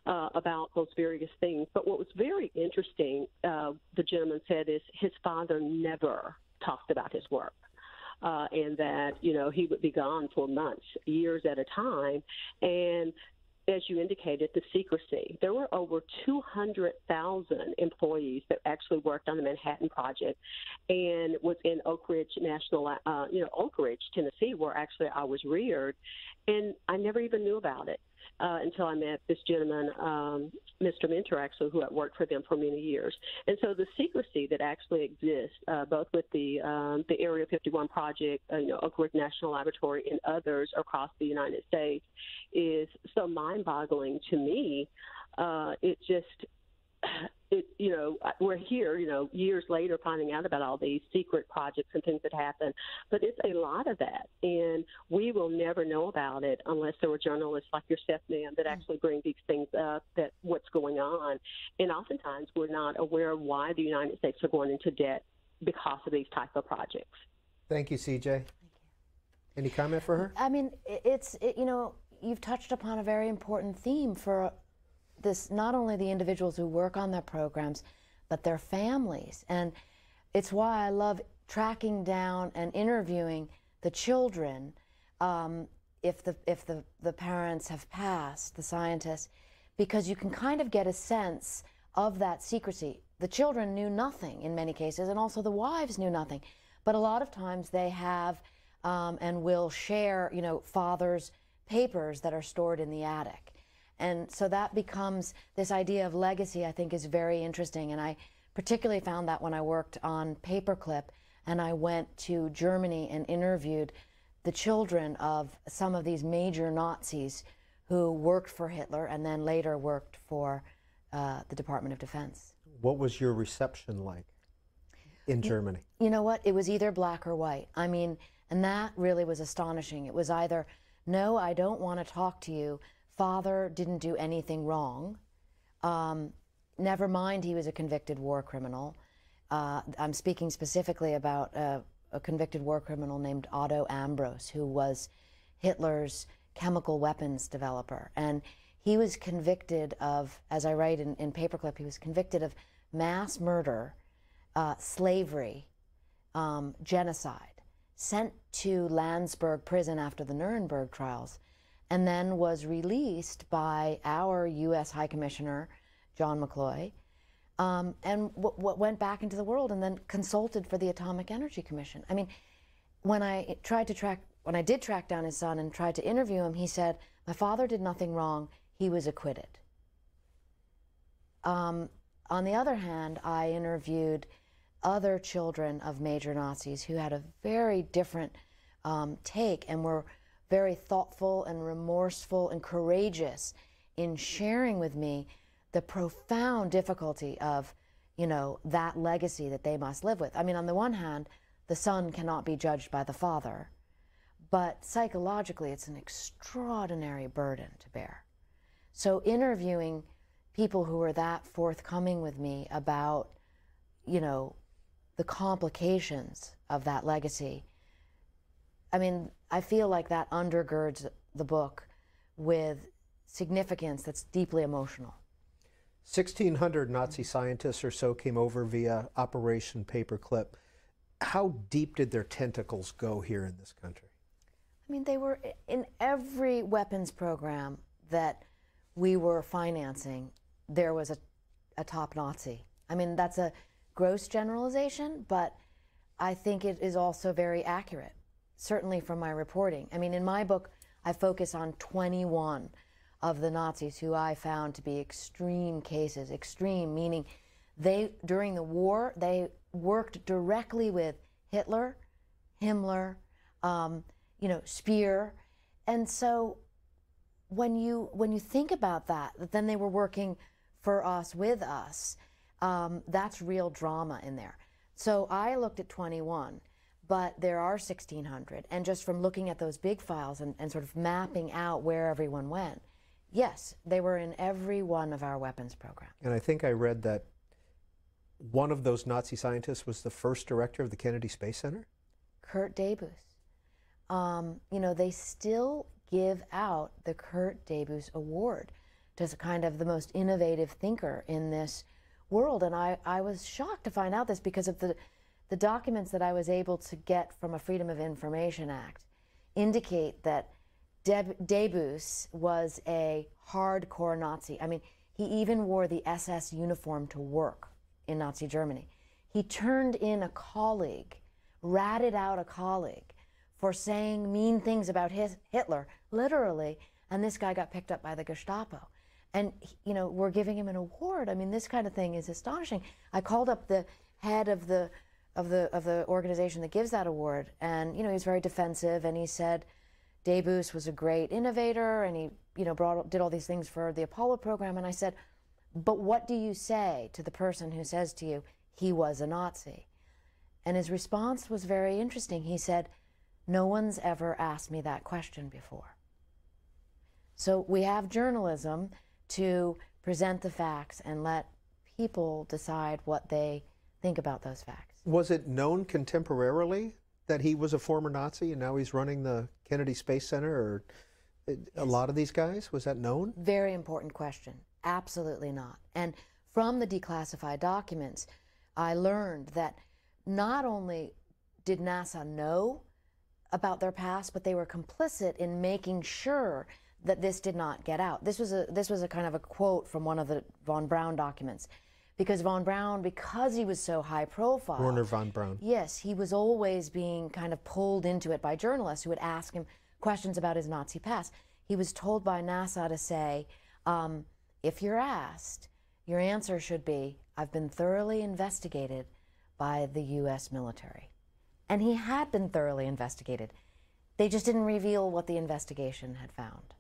about those various things. But what was very interesting, the gentleman said, is his father never talked about his work. And that, he would be gone for months, years at a time. And as you indicated, the secrecy. There were over 200,000 employees that actually worked on the Manhattan Project and was in Oak Ridge Oak Ridge, Tennessee, where actually I was reared. And I never even knew about it until I met this gentleman, Mr. Mentor, actually, who had worked for them for many years. And so the secrecy that actually exists, both with the Area 51 project, Oak Ridge National Laboratory, and others across the United States, is so mind-boggling to me. We're here, years later, finding out about all these secret projects and things that happen. But it's a lot of that, and we will never know about it unless there were journalists like yourself, ma'am, that actually bring these things up, that what's going on. And oftentimes we're not aware of why the United States are going into debt because of these type of projects. Thank you, CJ. Thank you. Any comment for her? I mean, you've touched upon a very important theme for this, not only the individuals who work on their programs, but their families. And it's why I love tracking down and interviewing the children if the parents have passed, the scientists, because you can kind of get a sense of that secrecy. The children knew nothing in many cases, and also the wives knew nothing. But a lot of times they have and will share, father's papers that are stored in the attic. And so that becomes, this idea of legacy, I think, is very interesting. And I particularly found that when I worked on Paperclip, and I went to Germany and interviewed the children of some of these major Nazis who worked for Hitler and then later worked for the Department of Defense. What was your reception like in Germany? You know what? It was either black or white. I mean, and that really was astonishing. It was either, no, I don't want to talk to you. Father didn't do anything wrong. Never mind, he was a convicted war criminal. I'm speaking specifically about a convicted war criminal named Otto Ambros, who was Hitler's chemical weapons developer. And he was convicted of, as I write in Paperclip, he was convicted of mass murder, slavery, genocide, sent to Landsberg prison after the Nuremberg trials, and then was released by our U.S. High Commissioner, John McCloy, and went back into the world and then consulted for the Atomic Energy Commission. I mean, when I did track down his son and tried to interview him, he said, my father did nothing wrong, he was acquitted. On the other hand, I interviewed other children of major Nazis who had a very different take and were very thoughtful and remorseful and courageous in sharing with me the profound difficulty of, that legacy that they must live with. I mean, on the one hand, the son cannot be judged by the father, but psychologically it's an extraordinary burden to bear. So interviewing people who were that forthcoming with me about, the complications of that legacy, I mean, I feel like that undergirds the book with significance that's deeply emotional. 1,600 Nazi scientists or so came over via Operation Paperclip. How deep did their tentacles go here in this country? I mean, they were in every weapons program that we were financing. There was a top Nazi. I mean, that's a gross generalization, but I think it is also very accurate, certainly from my reporting. I mean, in my book, I focus on 21 of the Nazis who I found to be extreme cases. Extreme meaning during the war, they worked directly with Hitler, Himmler, Speer. And so when you think about that then they were working for us, with us, that's real drama in there. So I looked at 21, but there are 1,600. And just from looking at those big files and sort of mapping out where everyone went, yes, they were in every one of our weapons programs. And I think I read that one of those Nazi scientists was the first director of the Kennedy Space Center? Kurt Debus. You know, they still give out the Kurt Debus Award to kind of the most innovative thinker in this world. And I was shocked to find out this because of the documents that I was able to get from a Freedom of Information Act indicate that Debus was a hardcore Nazi. I mean, he even wore the SS uniform to work in Nazi Germany. He turned in a colleague, ratted out a colleague for saying mean things about Hitler, literally, and this guy got picked up by the Gestapo. And, you know, we're giving him an award. I mean, this kind of thing is astonishing. I called up the head of the organization that gives that award, and, you know, he was very defensive, and he said Debus was a great innovator, and he, you know, did all these things for the Apollo program. And I said, but what do you say to the person who says to you, he was a Nazi? And his response was very interesting. He said, no one's ever asked me that question before. So we have journalism to present the facts and let people decide what they think about those facts. Was it known contemporarily that he was a former Nazi and now he's running the Kennedy Space Center, or a lot of these guys? Was that known? Very important question. Absolutely not. And from the declassified documents, I learned that not only did NASA know about their past, but they were complicit in making sure that this did not get out. This was a kind of a quote from one of the von Braun documents, because von Braun, because he was so high profile, Werner von Braun. Yes, he was always being kind of pulled into it by journalists who would ask him questions about his Nazi past. He was told by NASA to say, if you're asked, your answer should be, I've been thoroughly investigated by the U.S. military. And he had been thoroughly investigated. They just didn't reveal what the investigation had found.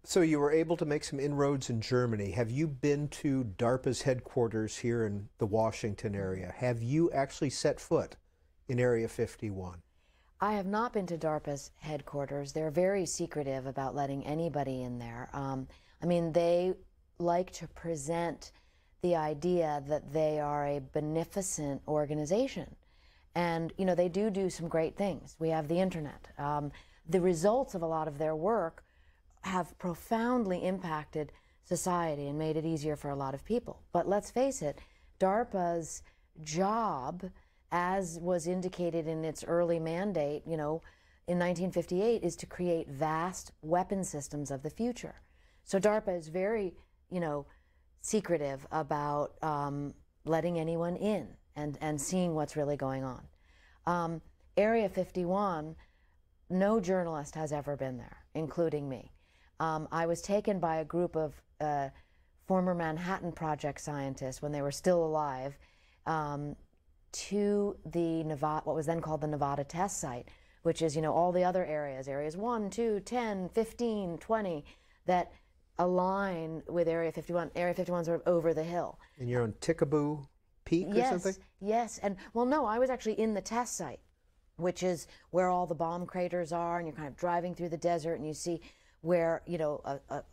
So you were able to make some inroads in Germany. Have you been to DARPA's headquarters here in the Washington area? Have you actually set foot in Area 51? I have not been to DARPA's headquarters. They're very secretive about letting anybody in there. I mean, they like to present the idea that they are a beneficent organization. And, you know, they do some great things. We have the internet. The results of a lot of their work have profoundly impacted society and made it easier for a lot of people. But let's face it, DARPA's job, as was indicated in its early mandate, you know, in 1958, is to create vast weapon systems of the future. So DARPA is very, you know, secretive about letting anyone in and seeing what's really going on. Area 51, no journalist has ever been there, including me. I was taken by a group of former Manhattan Project scientists when they were still alive to the Nevada, what was then called the Nevada test site, which is, you know, all the other areas, areas 1, 2, 10, 15, 20, that align with Area 51. Area 51 is sort of over the hill. And you're on Tickaboo Peak or something? Yes, and well, no, I was actually in the test site, which is where all the bomb craters are, and you're kind of driving through the desert, and you see where, you know,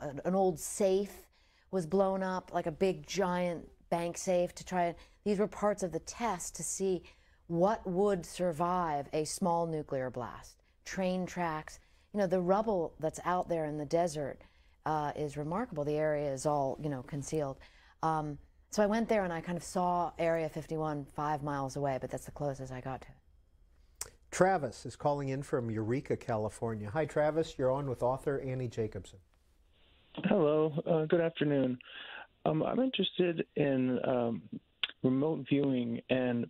an old safe was blown up, like a big giant bank safe, to try and, these were parts of the test to see what would survive a small nuclear blast. Train tracks, you know, the rubble that's out there in the desert is remarkable. The area is all, you know, concealed. So I went there and I kind of saw Area 51 5 miles away, but that's the closest I got to it. Travis is calling in from Eureka, California. Hi, Travis. You're on with author Annie Jacobsen. Hello. Good afternoon. I'm interested in remote viewing and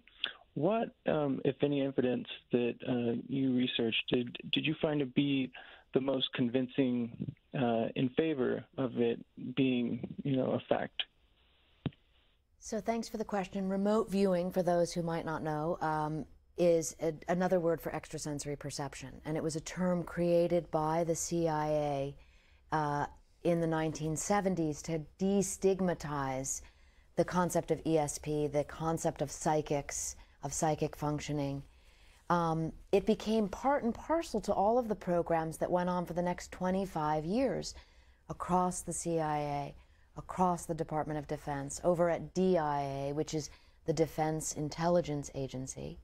what, if any, evidence that you researched did you find to be the most convincing in favor of it being, you know, a fact? So thanks for the question. Remote viewing, for those who might not know, is another word for extrasensory perception. And it was a term created by the CIA in the 1970s to destigmatize the concept of ESP, the concept of psychics, of psychic functioning. It became part and parcel to all of the programs that went on for the next 25 years across the CIA, across the Department of Defense, over at DIA, which is the Defense Intelligence Agency.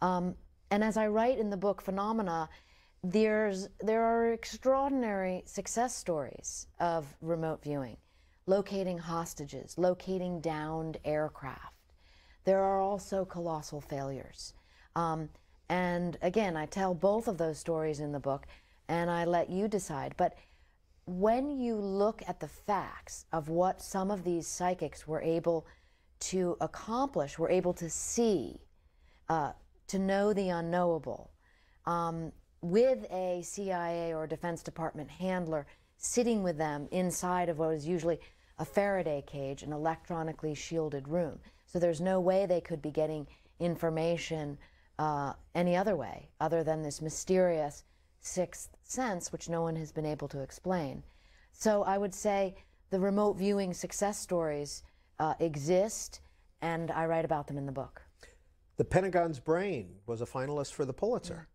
And as I write in the book Phenomena, there are extraordinary success stories of remote viewing, locating hostages, locating downed aircraft. There are also colossal failures. And again, I tell both of those stories in the book, and I let you decide. But when you look at the facts of what some of these psychics were able to accomplish, were able to see, to know the unknowable, with a CIA or Defense Department handler sitting with them inside of what is usually a Faraday cage, an electronically shielded room. So there's no way they could be getting information any other way other than this mysterious sixth sense, which no one has been able to explain. So I would say the remote viewing success stories exist, and I write about them in the book. The Pentagon's brain was a finalist for the Pulitzer.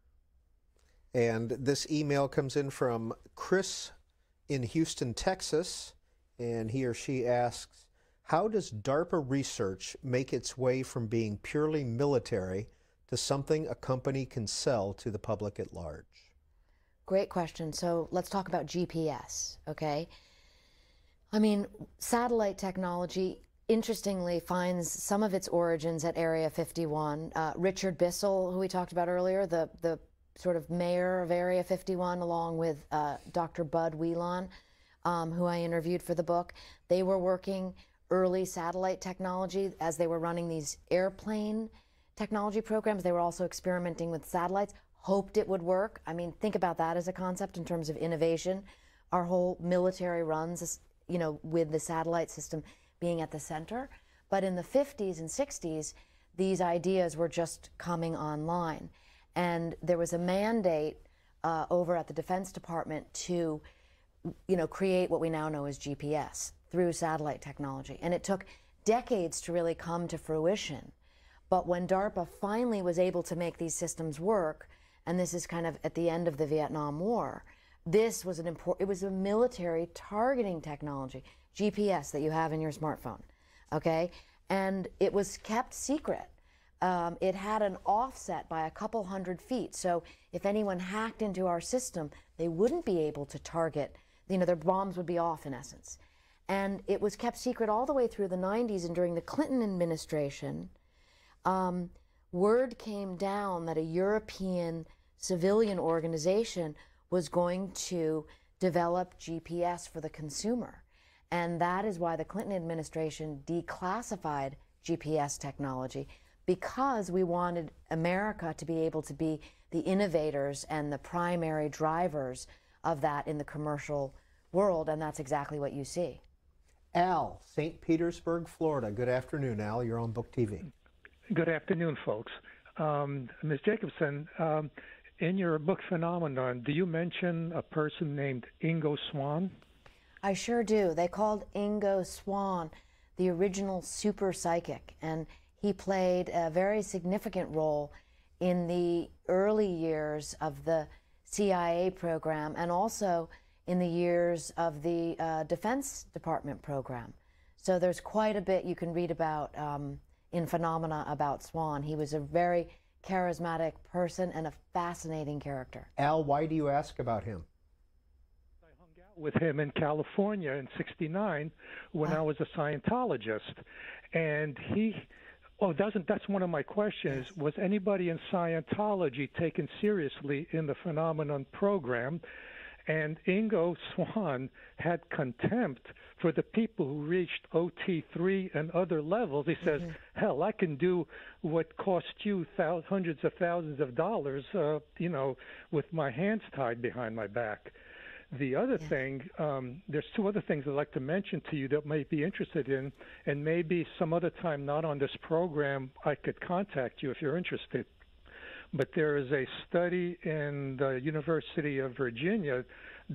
And this email comes in from Chris in Houston, Texas, and he or she asks, how does DARPA research make its way from being purely military to something a company can sell to the public at large? Great question. So let's talk about GPS, okay? I mean, satellite technology, interestingly, finds some of its origins at Area 51. Richard Bissell, who we talked about earlier, the sort of mayor of Area 51, along with Dr. Bud Whelan, who I interviewed for the book, they were working early satellite technology as they were running these airplane technology programs. They were also experimenting with satellites, hoped it would work. I mean, think about that as a concept in terms of innovation. Our whole military runs, you know, with the satellite system being at the center. But in the 50s and 60s, these ideas were just coming online. And there was a mandate over at the Defense Department to, you know, create what we now know as GPS through satellite technology. And it took decades to really come to fruition. But when DARPA finally was able to make these systems work, and this is kind of at the end of the Vietnam War, this was it was a military targeting technology, GPS that you have in your smartphone, okay? And it was kept secret. It had an offset by a couple 100 feet, so if anyone hacked into our system, they wouldn't be able to target, you know, their bombs would be off in essence. And it was kept secret all the way through the 90s, and during the Clinton administration, word came down that a European civilian organization was going to develop GPS for the consumer. And that is why the Clinton administration declassified GPS technology, because we wanted America to be able to be the innovators and the primary drivers of that in the commercial world, and that's exactly what you see. Al, St. Petersburg, Florida. Good afternoon, Al. You're on BookTV. Good afternoon, folks. Ms. Jacobsen, in your book Phenomenon, do you mention a person named Ingo Swann? I sure do. They called Ingo Swann the original super psychic, and he played a very significant role in the early years of the CIA program and also in the years of the Defense Department program. So there's quite a bit you can read about in Phenomena about Swann. He was a very charismatic person and a fascinating character. Al, why do you ask about him? I hung out with him in California in '69 when I was a Scientologist. And that's one of my questions. Was anybody in Scientology taken seriously in the Phenomenon program? And Ingo Swann had contempt for the people who reached OT3 and other levels. He says, hell, I can do what cost you hundreds of thousands of dollars, you know, with my hands tied behind my back. The other thing, there's two other things I'd like to mention to you that might be interested in, and maybe some other time, not on this program, I could contact you if you're interested. But there is a study in the University of Virginia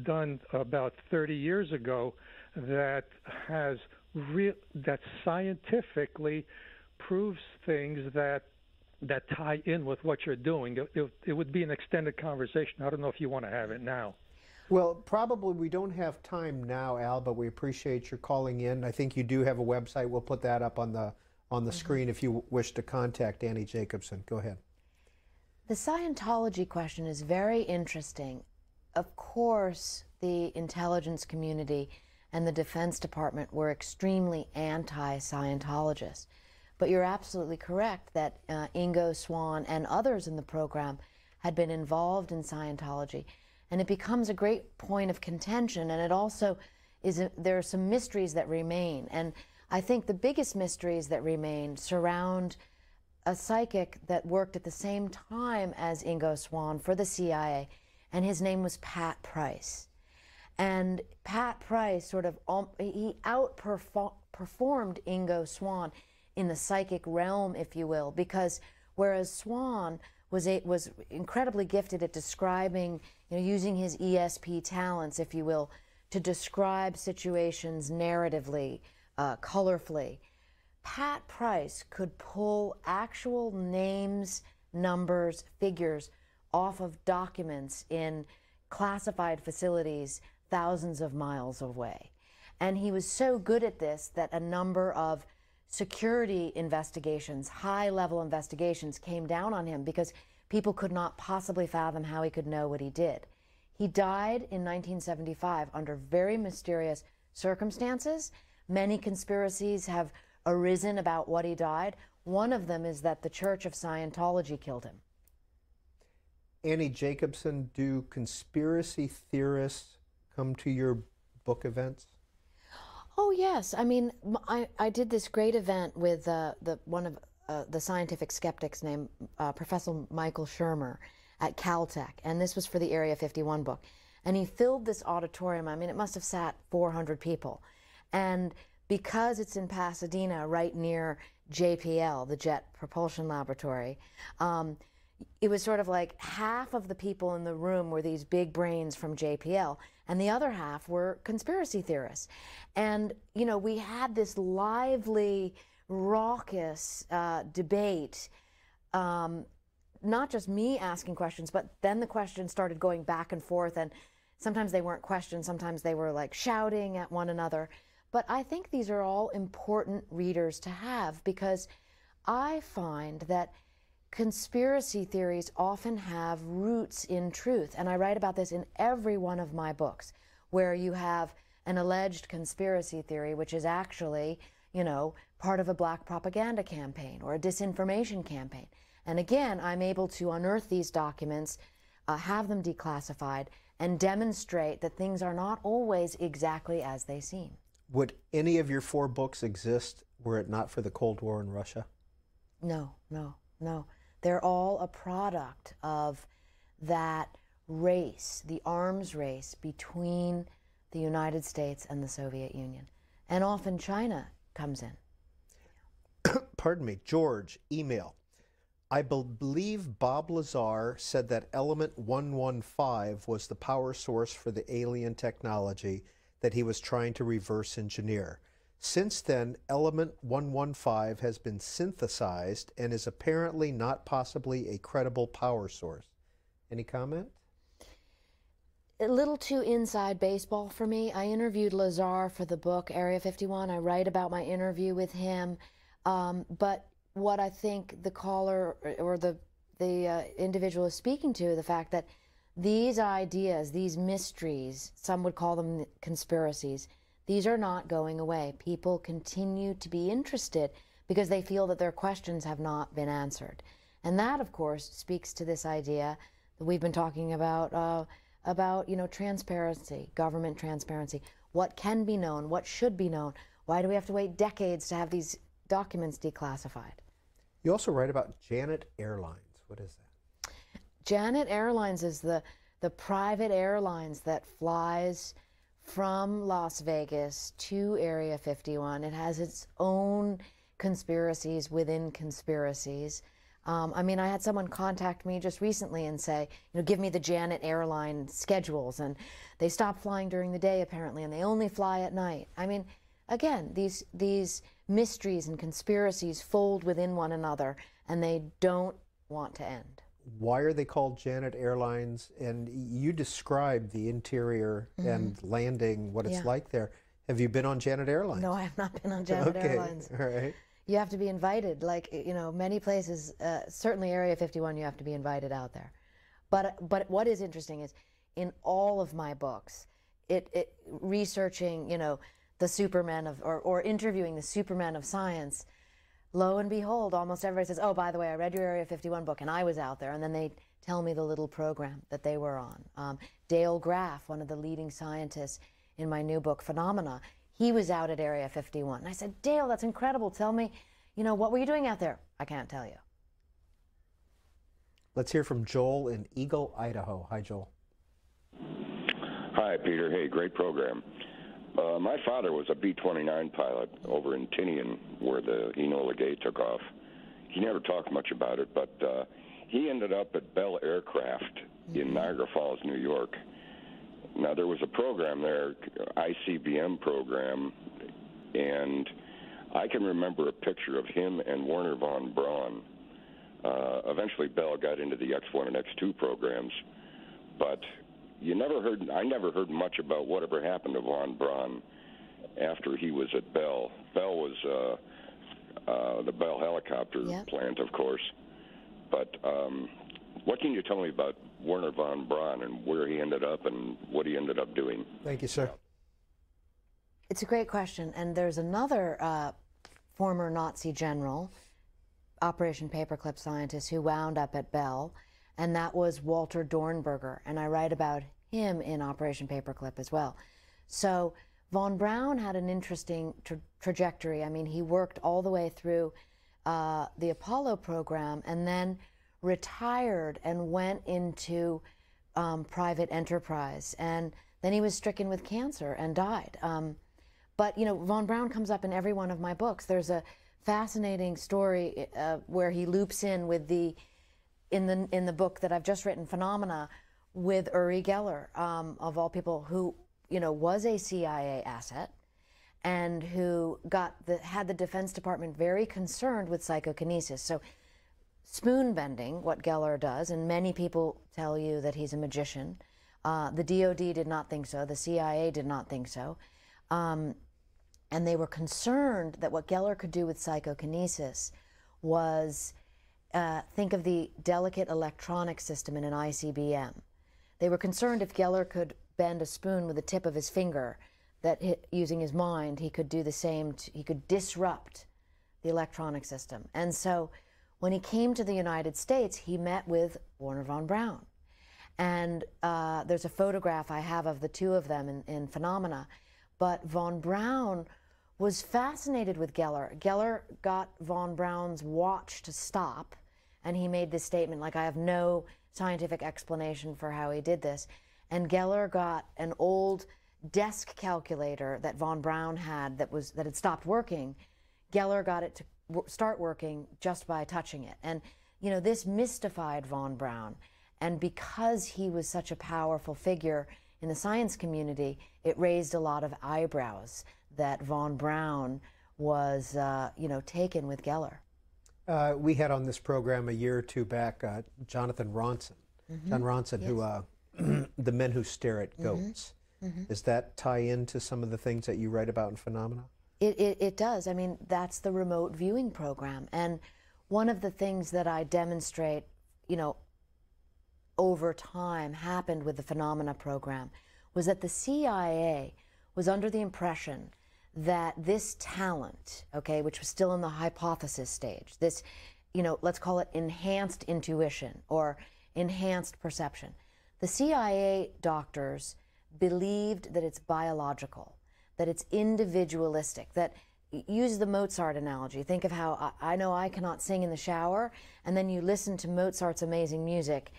done about 30 years ago that that scientifically proves things that that tie in with what you're doing. It would be an extended conversation. I don't know if you want to have it now. Well, probably we don't have time now, Al, but we appreciate your calling in. I think you do have a website. We'll put that up on the screen if you wish to contact Annie Jacobsen. Go ahead. The Scientology question is very interesting. Of course, the intelligence community and the Defense Department were extremely anti-Scientologists. But you're absolutely correct that Ingo Swann and others in the program had been involved in Scientology. And it becomes a great point of contention, and it also there are some mysteries that remain. And I think the biggest mysteries that remain surround a psychic that worked at the same time as Ingo Swann for the CIA, and his name was Pat Price. And Pat Price sort of, he outperformed Ingo Swann in the psychic realm, if you will, because whereas Swann was incredibly gifted at describing, using his ESP talents, if you will, to describe situations narratively, colorfully, Pat Price could pull actual names, numbers, figures off of documents in classified facilities thousands of miles away. And he was so good at this that a number of security investigations, high-level investigations, came down on him because people could not possibly fathom how he could know what he did. He died in 1975 under very mysterious circumstances. Many conspiracies have arisen about what he died. One of them is that the Church of Scientology killed him. Annie Jacobsen, do conspiracy theorists come to your book events? Oh yes, I mean, I did this great event with one of the scientific skeptics named Professor Michael Shermer at Caltech, and this was for the Area 51 book. And he filled this auditorium. I mean, it must have sat 400 people. And because it's in Pasadena, right near JPL, the Jet Propulsion Laboratory, it was sort of like half of the people in the room were these big brains from JPL, and the other half were conspiracy theorists. And, we had this lively, raucous debate, not just me asking questions, but then the questions started going back and forth, and sometimes they weren't questions, sometimes they were like shouting at one another. But I think these are all important readers to have, because I find that conspiracy theories often have roots in truth. And I write about this in every one of my books, where you have an alleged conspiracy theory, which is actually, part of a black propaganda campaign or a disinformation campaign. And again, I'm able to unearth these documents, have them declassified, and demonstrate that things are not always exactly as they seem. Would any of your 4 books exist were it not for the Cold War in Russia? No, no, no. They're all a product of that race, the arms race between the United States and the Soviet Union. And often China comes in. Pardon me, George, email. I believe Bob Lazar said that element 115 was the power source for the alien technology that he was trying to reverse engineer. Since then, element 115 has been synthesized and is apparently not possibly a credible power source. Any comment? A little too inside baseball for me. I interviewed Lazar for the book Area 51. I write about my interview with him. But what I think the caller or the individual is speaking to, the fact that these ideas, these mysteries, some would call them conspiracies, these are not going away. People continue to be interested because they feel that their questions have not been answered. And that, of course, speaks to this idea that we've been talking about transparency, government transparency. What can be known? What should be known? Why do we have to wait decades to have these documents declassified? You also write about Janet Airlines. What is that? Janet Airlines is the private airlines that flies from Las Vegas to Area 51. It has its own conspiracies within conspiracies. I had someone contact me just recently and say, give me the Janet Airline schedules, and they stop flying during the day apparently, and they only fly at night. Again, these mysteries and conspiracies fold within one another, and they don't want to end. Why are they called Janet Airlines? And you described the interior and landing, what it's like there. Have you been on Janet Airlines? No, I have not been on Janet Airlines. All right. You have to be invited. Like, you know, many places, certainly Area 51, you have to be invited out there. But what is interesting is, in all of my books, researching, you know, the supermen of, or interviewing the supermen of science, lo and behold, almost everybody says, oh, by the way, I read your Area 51 book, and I was out there. And then they tell me the little program that they were on. Dale Graff, one of the leading scientists in my new book, Phenomena, he was out at Area 51. And I said, Dale, that's incredible. Tell me, you know, what were you doing out there? I can't tell you. Let's hear from Joel in Eagle, Idaho. Hi, Joel. Hi, Peter. Hey, great program. My father was a B-29 pilot over in Tinian, where the Enola Gay took off. He never talked much about it, but he ended up at Bell Aircraft in Niagara Falls, New York. Now, there was a program there, ICBM program, and I can remember a picture of him and Werner von Braun. Eventually, Bell got into the X-1 and X-2 programs, but I never heard much about whatever happened to von Braun after he was at Bell. Bell was the Bell helicopter plant, of course. But what can you tell me about Werner von Braun and where he ended up and what he ended up doing? Thank you, sir. It's a great question. And there's another former Nazi general, Operation Paperclip scientist, who wound up at Bell, and that was Walter Dornberger. And I write about him in Operation Paperclip as well. So von Braun had an interesting trajectory. I mean, he worked all the way through the Apollo program and then retired and went into private enterprise. And then he was stricken with cancer and died. But, you know, von Braun comes up in every one of my books. There's a fascinating story where he loops in with in the book that I've just written, Phenomena, with Uri Geller, of all people, who, you know, was a CIA asset and who had the Defense Department very concerned with psychokinesis. So spoon bending, what Geller does, and many people tell you that he's a magician. The DOD did not think so. The CIA did not think so. And they were concerned that what Geller could do with psychokinesis was think of the delicate electronic system in an ICBM. They were concerned if Geller could bend a spoon with the tip of his finger, that using his mind, he could do the same, he could disrupt the electronic system. And so when he came to the United States, he met with Werner von Braun. And there's a photograph I have of the two of them in Phenomena. But von Braun was fascinated with Geller. Geller got von Braun's watch to stop, and he made this statement, like, I have no scientific explanation for how he did this. And Geller got an old desk calculator that von Braun had that had stopped working. Geller got it to start working just by touching it. And, you know, this mystified von Braun. And because he was such a powerful figure in the science community, it raised a lot of eyebrows that von Braun was, you know, taken with Geller. We had on this program a year or two back Jonathan Ronson, John Ronson, who The Men Who Stare at Goats. Does that tie into some of the things that you write about in Phenomena? It does. I mean, that's the remote viewing program. And one of the things that I demonstrate, you know, over time happened with the Phenomena program was that the CIA was under the impression that this talent, okay, which was still in the hypothesis stage, this, you know, let's call it enhanced intuition or enhanced perception. The CIA doctors believed that it's biological, that it's individualistic, that, use the Mozart analogy. Think of how I know I cannot sing in the shower, and then you listen to Mozart's amazing music,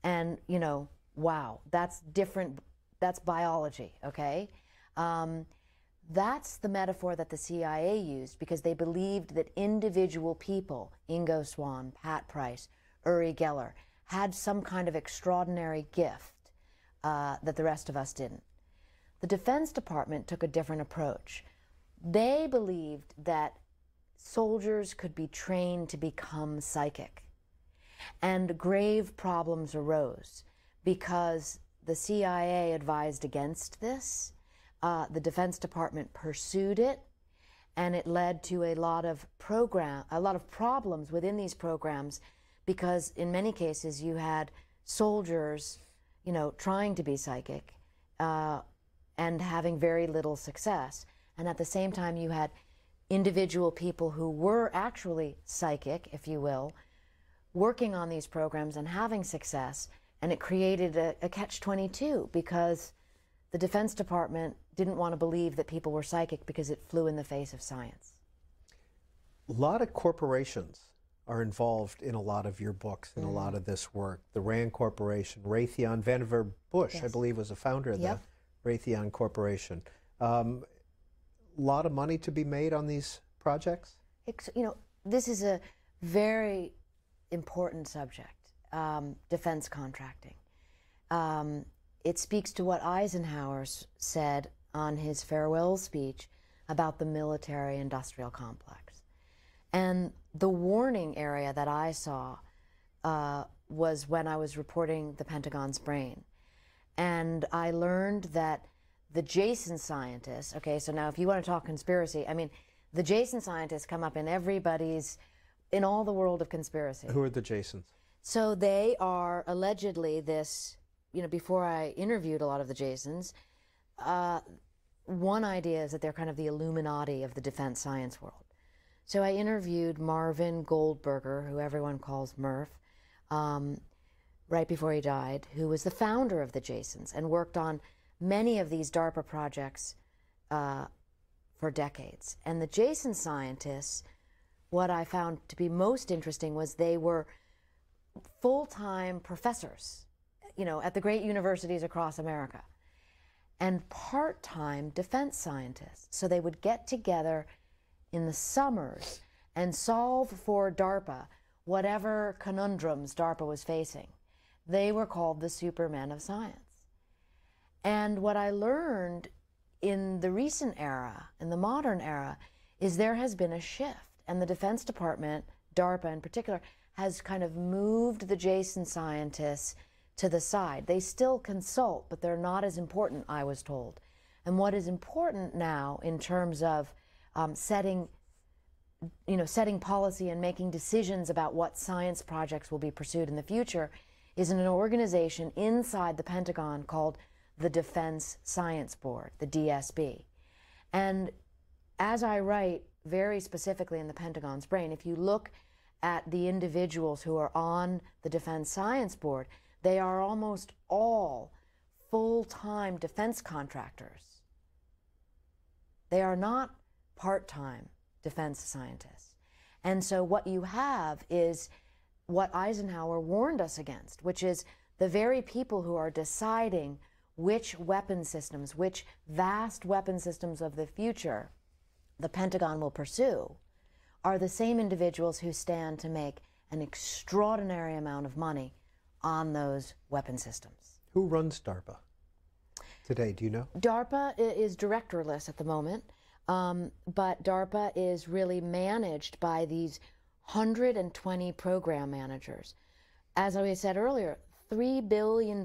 and, you know, wow, that's different, that's biology, okay? That's the metaphor that the CIA used because they believed that individual people, Ingo Swann, Pat Price, Uri Geller, had some kind of extraordinary gift that the rest of us didn't. The Defense Department took a different approach. They believed that soldiers could be trained to become psychic. And grave problems arose because the CIA advised against this. The Defense Department pursued it, and it led to a lot of problems within these programs, because in many cases you had soldiers, trying to be psychic and having very little success. And at the same time, you had individual people who were actually psychic, if you will, working on these programs and having success. And it created a catch-22, because the Defense Department didn't want to believe that people were psychic because it flew in the face of science. A lot of corporations are involved in a lot of your books and a lot of this work. The RAND Corporation, Raytheon, Vannevar Bush, Yes. I believe, was a founder of Yep. the Raytheon Corporation. A lot of money to be made on these projects? This is a very important subject, defense contracting. It speaks to what Eisenhower said on his farewell speech about the military-industrial complex. And the warning area that I saw was when I was reporting the Pentagon's brain. And I learned that the Jason scientists, okay, so now if you want to talk conspiracy, the Jason scientists come up in all the world of conspiracy. Who are the Jasons? So they are allegedly this, before I interviewed a lot of the Jasons, one idea is that they're kind of the Illuminati of the defense science world. So I interviewed Marvin Goldberger, who everyone calls Murph, right before he died, who was the founder of the Jasons and worked on many of these DARPA projects for decades. And the Jason scientists, what I found to be most interesting was they were full-time professors, at the great universities across America, and part-time defense scientists. So they would get together in the summers and solve for DARPA whatever conundrums DARPA was facing. They were called the Supermen of Science. And what I learned in the recent era, in the modern era, is there has been a shift. And the Defense Department, DARPA in particular, has kind of moved the Jason scientists to the side. They still consult, but they're not as important, I was told. And what is important now in terms of setting policy and making decisions about what science projects will be pursued in the future is an organization inside the Pentagon called the Defense Science Board, the DSB. And as I write very specifically in the Pentagon's brain, if you look at the individuals who are on the Defense Science Board, they are almost all full-time defense contractors. They are not part-time defense scientists. And so what you have is what Eisenhower warned us against, which is the very people who are deciding which weapon systems, which vast weapon systems of the future the Pentagon will pursue, are the same individuals who stand to make an extraordinary amount of money on those weapon systems. Who runs DARPA today, do you know? DARPA is directorless at the moment, but DARPA is really managed by these 120 program managers. As I said earlier, $3 billion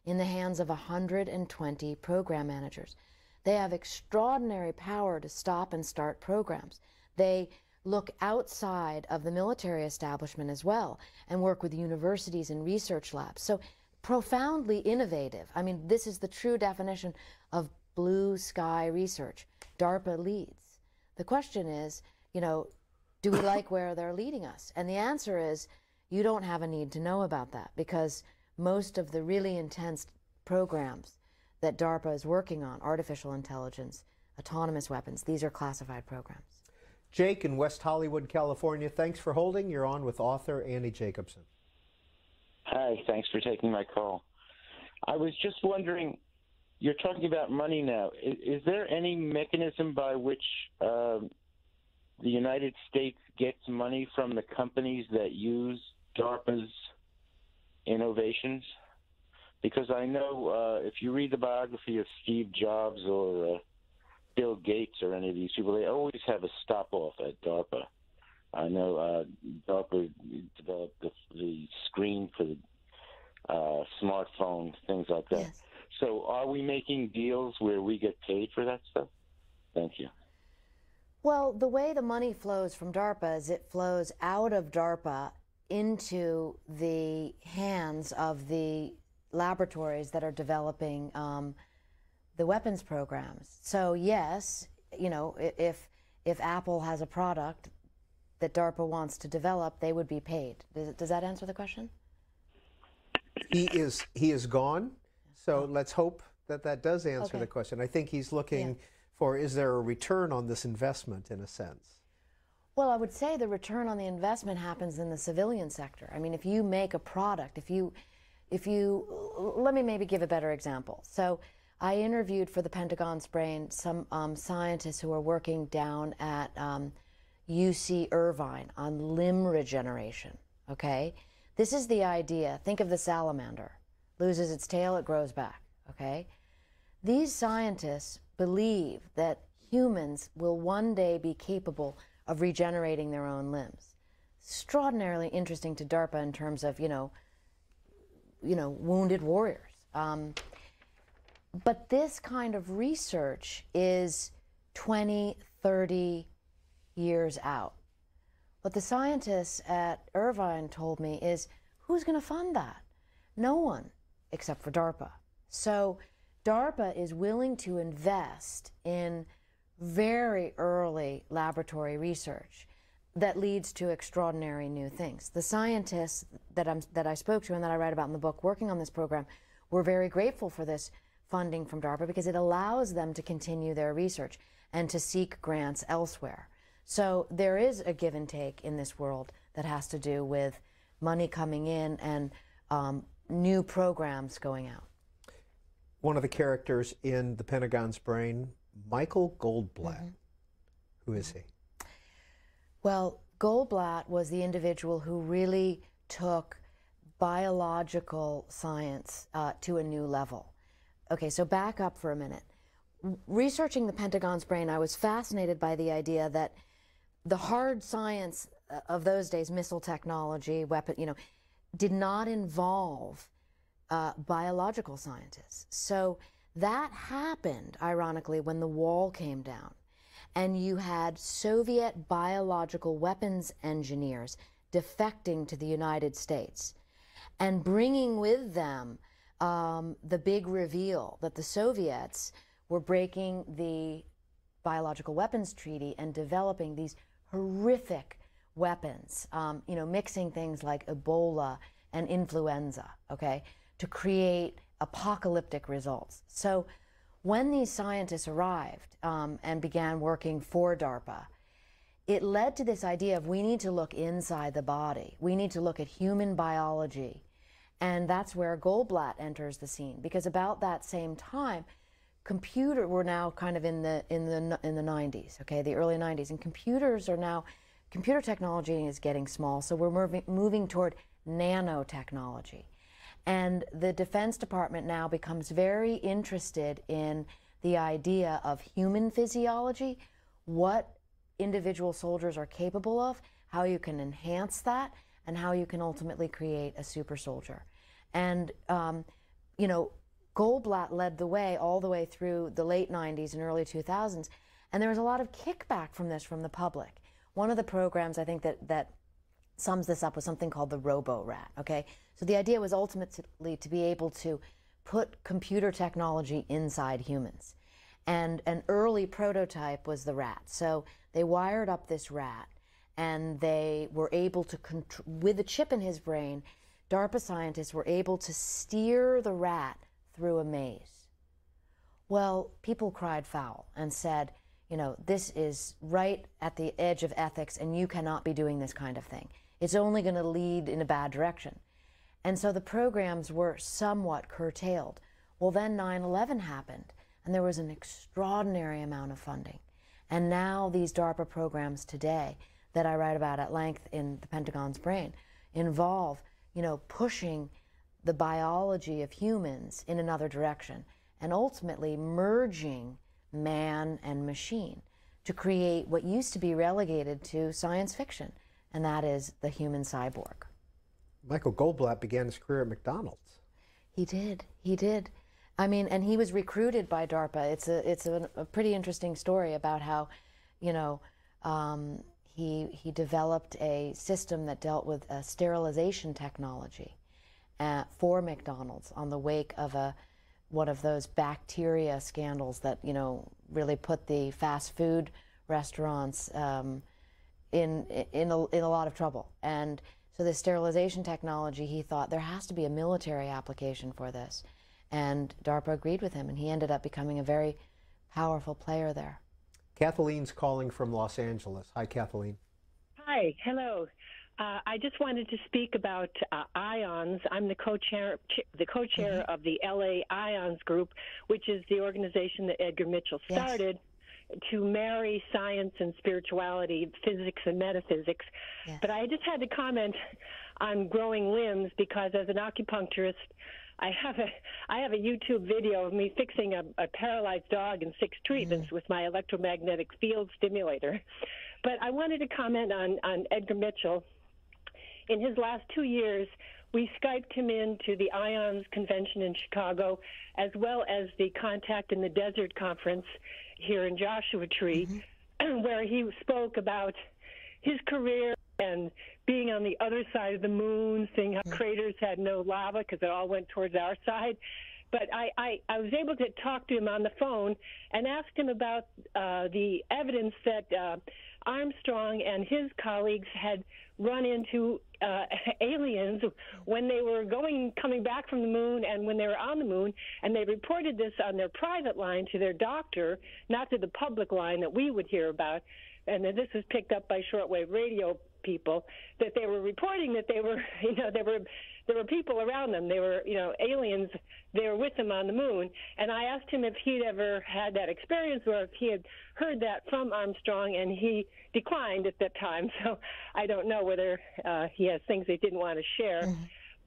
in the hands of 120 program managers. They have extraordinary power to stop and start programs. They look outside of the military establishment as well and work with universities and research labs. So profoundly innovative. This is the true definition of blue sky research. DARPA leads. The question is, do we like where they're leading us? And the answer is, you don't have a need to know about that, because most of the really intense programs that DARPA is working on, artificial intelligence, autonomous weapons, these are classified programs. Jake in West Hollywood, California, thanks for holding. You're on with author Annie Jacobsen. Hi, thanks for taking my call. I was just wondering, you're talking about money now. Is there any mechanism by which the United States gets money from the companies that use DARPA's innovations? Because I know if you read the biography of Steve Jobs or Bill Gates or any of these people, they always have a stop-off at DARPA. I know DARPA developed the screen for the smartphones, things like that. Yes. So are we making deals where we get paid for that stuff? Thank you. Well, the way the money flows from DARPA is it flows out of DARPA into the hands of the laboratories that are developing the weapons programs. So yes, you know, if Apple has a product that DARPA wants to develop, they would be paid. Does that answer the question? He is gone, so let's hope that that does answer Okay. the question. I think he's looking for, is there a return on this investment in a sense? Well, I would say the return on the investment happens in the civilian sector. I mean, if you make a product, if you, let me maybe give a better example. So I interviewed for the Pentagon's Brain some scientists who are working down at UC Irvine on limb regeneration, okay? This is the idea. Think of the salamander. Loses its tail, it grows back, okay? These scientists believe that humans will one day be capable of regenerating their own limbs. Extraordinarily interesting to DARPA in terms of, you know, wounded warriors. But this kind of research is 20, 30 years out. What the scientists at Irvine told me is, who's going to fund that? No one, except for DARPA. So DARPA is willing to invest in very early laboratory research that leads to extraordinary new things. The scientists that I spoke to and that I write about in the book working on this program were very grateful for this funding from DARPA because it allows them to continue their research and to seek grants elsewhere. So there is a give and take in this world that has to do with money coming in and new programs going out. One of the characters in The Pentagon's Brain, Michael Goldblatt. Mm-hmm. Who is he? Well, Goldblatt was the individual who really took biological science to a new level. Okay, so back up for a minute. Researching the Pentagon's Brain, I was fascinated by the idea that the hard science of those days, missile technology, weapon, you know, did not involve biological scientists. So that happened, ironically, when the wall came down. And you had Soviet biological weapons engineers defecting to the United States and bringing with them the big reveal that the Soviets were breaking the biological weapons treaty and developing these horrific weapons, you know, mixing things like Ebola and influenza, okay, to create apocalyptic results. So when these scientists arrived and began working for DARPA, it led to this idea of we need to look inside the body. We need to look at human biology. And that's where Goldblatt enters the scene, because about that same time, we're now kind of in the 90s, okay, the early 90s, and computer technology is getting small, so we're moving toward nanotechnology. And the Defense Department now becomes very interested in the idea of human physiology, what individual soldiers are capable of, how you can enhance that, and how you can ultimately create a super soldier. And, you know, Goldblatt led the way all the way through the late 90s and early 2000s, and there was a lot of kickback from this from the public. One of the programs I think that sums this up was something called the Robo-Rat, okay? So the idea was ultimately to be able to put computer technology inside humans. And an early prototype was the rat. So they wired up this rat, and they were able to, with a chip in his brain, DARPA scientists were able to steer the rat through a maze. Well, people cried foul and said, you know, this is right at the edge of ethics, and you cannot be doing this kind of thing. It's only going to lead in a bad direction. And so the programs were somewhat curtailed. Well, then 9/11 happened, and there was an extraordinary amount of funding. And now these DARPA programs today that I write about at length in The Pentagon's Brain involve, you know, pushing the biology of humans in another direction and ultimately merging man and machine to create what used to be relegated to science fiction, and that is the human cyborg. Michael Goldblatt began his career at McDonald's. He did. I mean, and he was recruited by DARPA. It's a pretty interesting story about how, you know, he developed a system that dealt with sterilization technology for McDonald's on the wake of one of those bacteria scandals that, you know, really put the fast food restaurants in a lot of trouble. And so the sterilization technology, he thought there has to be a military application for this. And DARPA agreed with him, and he ended up becoming a very powerful player there. Kathleen's calling from Los Angeles. Hi, Kathleen. Hi, hello. I just wanted to speak about IONS. I'm the co-chair of the LA IONS group, which is the organization that Edgar Mitchell started to marry science and spirituality, physics and metaphysics. Yes. But I just had to comment on growing limbs because as an acupuncturist, I have a YouTube video of me fixing a paralyzed dog in 6 treatments with my electromagnetic field stimulator. But I wanted to comment on Edgar Mitchell. In his last 2 years, we Skyped him into the IONS convention in Chicago, as well as the Contact in the Desert conference here in Joshua Tree, where he spoke about his career and being on the other side of the moon, seeing how craters had no lava because it all went towards our side. But I was able to talk to him on the phone and asked him about the evidence that Armstrong and his colleagues had run into aliens when they were coming back from the moon and when they were on the moon, and they reported this on their private line to their doctor, not to the public line that we would hear about. And then this was picked up by shortwave radio people, that they were reporting that they were, you know, there were people around them. They were, you know, aliens. They were with them on the moon. And I asked him if he'd ever had that experience or if he had heard that from Armstrong, and he declined at that time. So I don't know whether he has things he didn't want to share.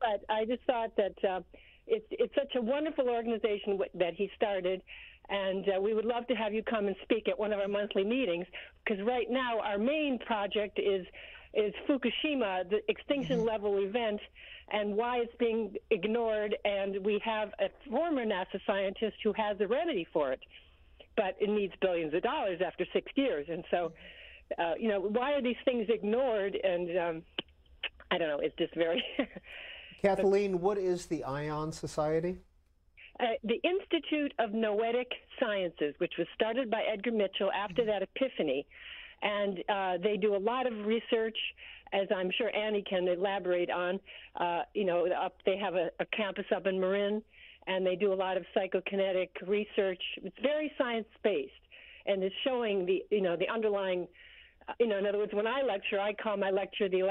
But I just thought that it's such a wonderful organization that he started. And we would love to have you come and speak at one of our monthly meetings, because right now our main project is Fukushima, the extinction level event, and why it's being ignored. And we have a former NASA scientist who has a remedy for it, but it needs billions of dollars after 6 years. And so, you know, why are these things ignored? And I don't know, it's just very... Kathleen, what is the ION Society? The Institute of Noetic Sciences, which was started by Edgar Mitchell after that epiphany. And they do a lot of research, as I'm sure Annie can elaborate on. You know, they have a campus up in Marin, and they do a lot of psychokinetic research. It's very science-based, and it's showing the underlying. You know, in other words, when I lecture, I call my lecture the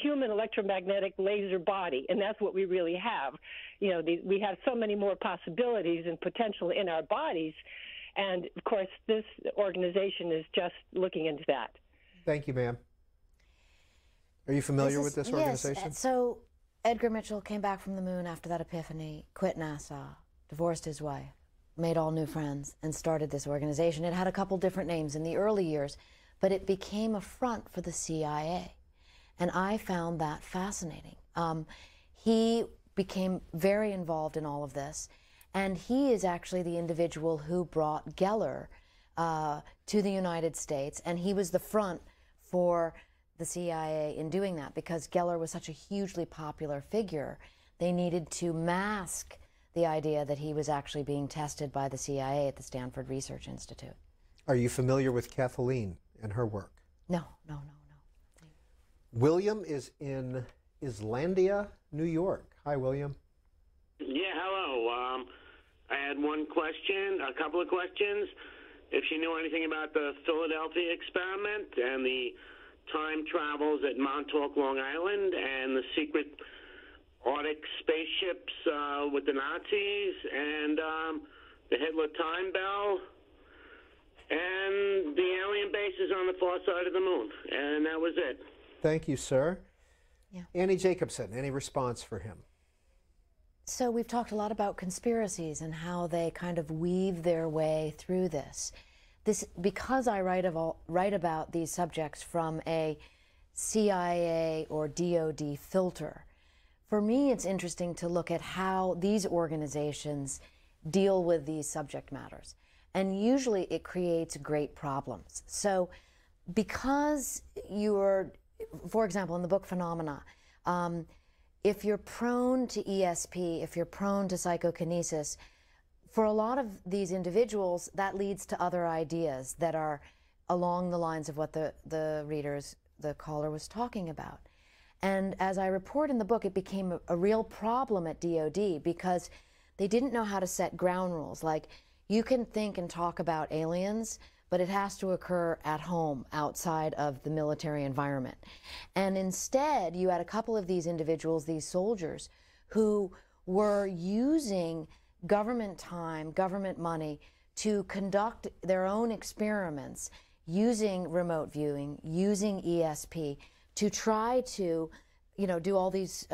human electromagnetic laser body, and that's what we really have. You know, we have so many more possibilities and potential in our bodies, and of course, this organization is just looking into that. Thank you, ma'am. Are you familiar with this organization? Yes. So Edgar Mitchell came back from the moon after that epiphany, quit NASA, divorced his wife, made all new friends, and started this organization. It had a couple different names in the early years, but it became a front for the CIA. And I found that fascinating. He became very involved in all of this, and he is actually the individual who brought Geller to the United States, and he was the front for the CIA in doing that because Geller was such a hugely popular figure. They needed to mask the idea that he was actually being tested by the CIA at the Stanford Research Institute. Are you familiar with Kathleen and her work? No. William is in Islandia, New York. Hi, William. Yeah, hello. I had a couple of questions. If you knew anything about the Philadelphia experiment and the time travels at Montauk, Long Island, and the secret Arctic spaceships with the Nazis, and the Hitler time bell, and the alien bases on the far side of the moon. And that was it. Thank you, sir. Yeah. Annie Jacobsen, any response for him? So we've talked a lot about conspiracies and how they kind of weave their way through this. Because I write about these subjects from a CIA or DoD filter, for me it's interesting to look at how these organizations deal with these subject matters. And usually it creates great problems. So because for example, in the book Phenomena, if you're prone to ESP, if you're prone to psychokinesis, for a lot of these individuals, that leads to other ideas that are along the lines of what the caller was talking about. And as I report in the book, it became a real problem at DoD because they didn't know how to set ground rules. Like, you can think and talk about aliens, but it has to occur at home, outside of the military environment. And instead, you had a couple of these individuals, these soldiers, who were using government time, government money, to conduct their own experiments using remote viewing, using ESP, to try to, do all these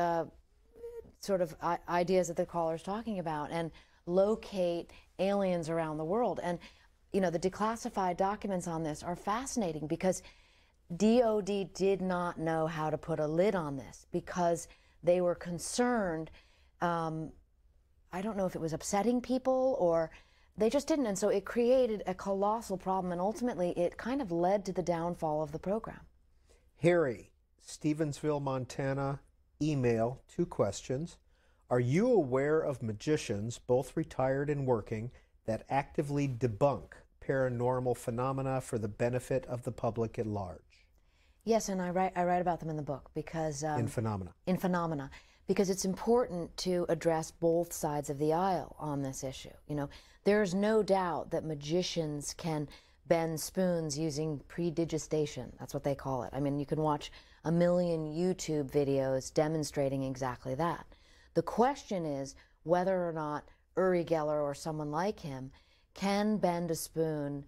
sort of ideas that the caller's talking about and locate aliens around the world. And the declassified documents on this are fascinating because DoD did not know how to put a lid on this because they were concerned, I don't know if it was upsetting people or they just didn't. And so it created a colossal problem, and ultimately it kind of led to the downfall of the program. Harry, Stevensville, Montana, email, 2 questions. Are you aware of magicians, both retired and working, that actively debunk paranormal phenomena for the benefit of the public at large? Yes, and I write about them in the book because in Phenomena. In Phenomena, because it's important to address both sides of the aisle on this issue. There's no doubt that magicians can bend spoons using predigitation. That's what they call it. I mean, you can watch 1 million YouTube videos demonstrating exactly that. The question is whether or not Uri Geller or someone like him can bend a spoon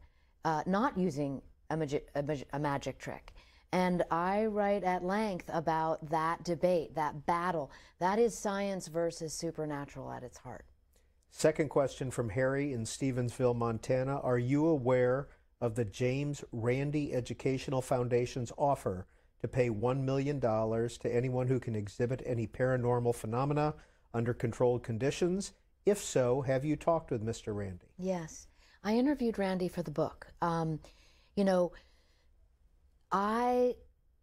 not using a magic trick. And I write at length about that debate, that battle. That is science versus supernatural at its heart. Second question from Harry in Stevensville, Montana. Are you aware of the James Randi Educational Foundation's offer to pay $1 million to anyone who can exhibit any paranormal phenomena under controlled conditions? If so, have you talked with Mr. Randi? Yes. I interviewed Randi for the book. I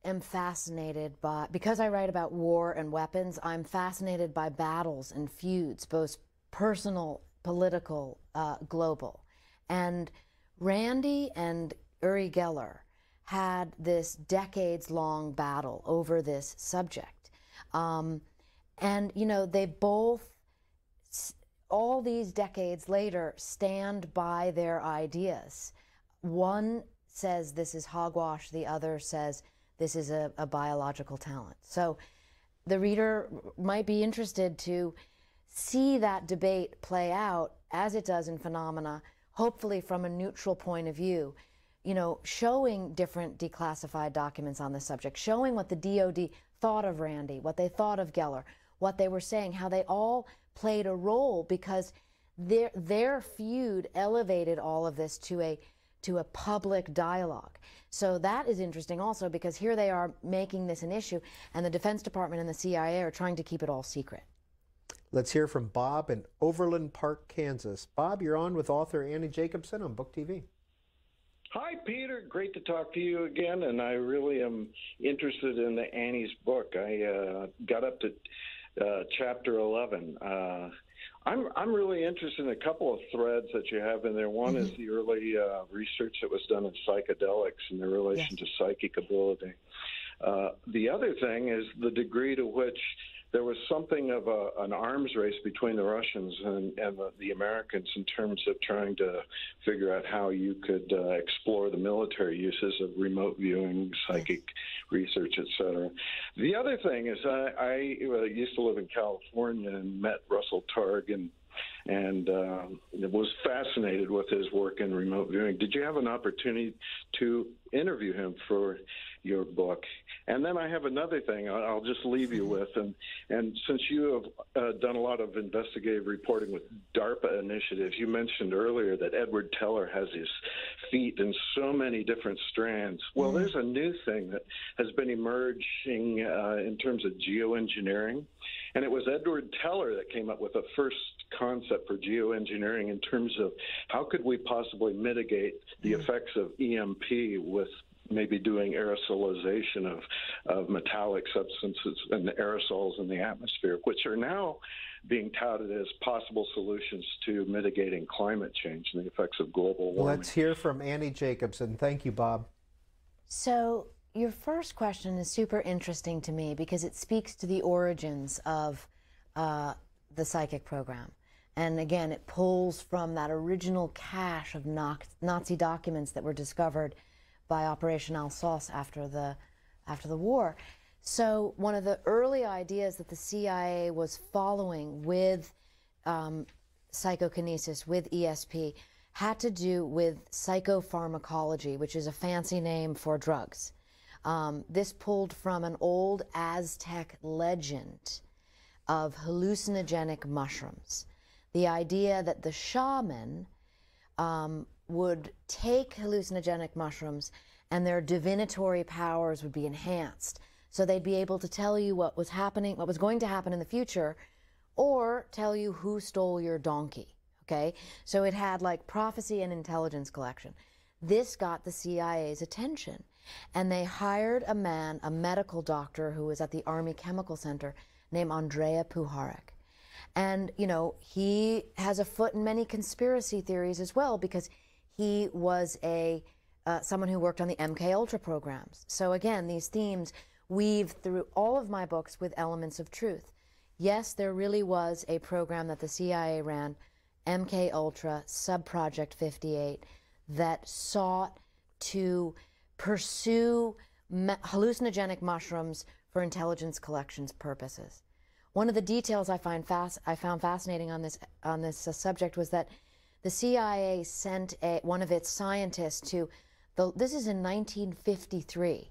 am fascinated by, because I write about war and weapons, I'm fascinated by battles and feuds, both personal, political, global. And Randi and Uri Geller had this decades-long battle over this subject. And, they both, all these decades later, stand by their ideas. One says this is hogwash, the other says this is a biological talent. So the reader might be interested to see that debate play out as it does in Phenomena, hopefully from a neutral point of view, showing different declassified documents on the subject, showing what the DoD thought of Randi, what they thought of Geller, what they were saying, how they all played a role because their feud elevated all of this to a public dialogue. So that is interesting also because here they are making this an issue and the Defense Department and the CIA are trying to keep it all secret. Let's hear from Bob in Overland Park, Kansas. Bob, you're on with author Annie Jacobsen on BookTV. Hi, Peter. Great to talk to you again, and I really am interested in Annie's book. I got up to chapter 11. I'm really interested in a couple of threads that you have in there. One is the early research that was done in psychedelics and their relation to psychic ability. The other thing is the degree to which there was something of an arms race between the Russians and the Americans in terms of trying to figure out how you could explore the military uses of remote viewing, psychic research, etc. The other thing is I used to live in California and met Russell Targ and was fascinated with his work in remote viewing. Did you have an opportunity to interview him for your book. And then I have another thing I'll just leave you with. And since you have done a lot of investigative reporting with DARPA initiatives, you mentioned earlier that Edward Teller has his feet in so many different strands. Well, there's a new thing that has been emerging in terms of geoengineering. And it was Edward Teller that came up with the first concept for geoengineering in terms of how could we possibly mitigate the effects of EMP with maybe doing aerosolization of metallic substances and the aerosols in the atmosphere, which are now being touted as possible solutions to mitigating climate change and the effects of global warming. Let's hear from Annie Jacobsen. Thank you, Bob. So your first question is super interesting to me because it speaks to the origins of the psychic program. And again, it pulls from that original cache of Nazi documents that were discovered by Operation Alsos after the war. So one of the early ideas that the CIA was following with psychokinesis, with ESP, had to do with psychopharmacology, which is a fancy name for drugs. This pulled from an old Aztec legend of hallucinogenic mushrooms. The idea that the shaman would take hallucinogenic mushrooms and their divinatory powers would be enhanced. So they'd be able to tell you what was happening, what was going to happen in the future, or tell you who stole your donkey, okay? So it had like prophecy and intelligence collection. This got the CIA's attention, and they hired a man, a medical doctor who was at the Army Chemical Center named Andrea Puharich. And, you know, he has a foot in many conspiracy theories as well because he was someone who worked on the MK Ultra programs. So again, these themes weave through all of my books with elements of truth. Yes, there really was a program that the CIA ran, MK Ultra, Subproject 58, that sought to pursue hallucinogenic mushrooms for intelligence collections purposes. One of the details I found fascinating on this subject was that the CIA sent one of its scientists to this is in 1953,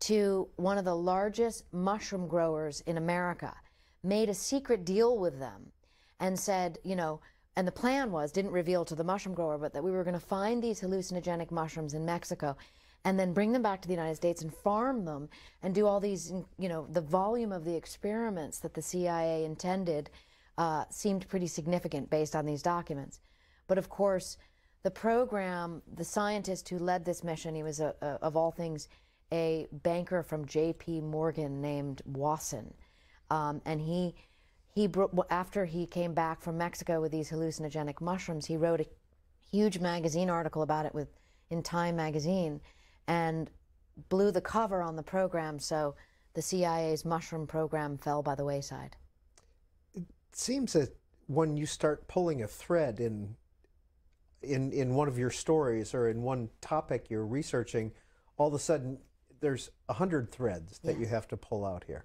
to one of the largest mushroom growers in America, made a secret deal with them, and said, you know, and the plan was, didn't reveal to the mushroom grower, but that we were going to find these hallucinogenic mushrooms in Mexico and then bring them back to the United States and farm them and do all these, you know, the volume of the experiments that the CIA intended seemed pretty significant based on these documents. But of course, the program, the scientist who led this mission, he was, of all things, a banker from J.P. Morgan named Wasson. And after he came back from Mexico with these hallucinogenic mushrooms, he wrote a huge magazine article about it in Time magazine, and blew the cover on the program, so the CIA's mushroom program fell by the wayside. It seems that when you start pulling a thread in one of your stories or in one topic you're researching, all of a sudden there's 100 threads that you have to pull out here.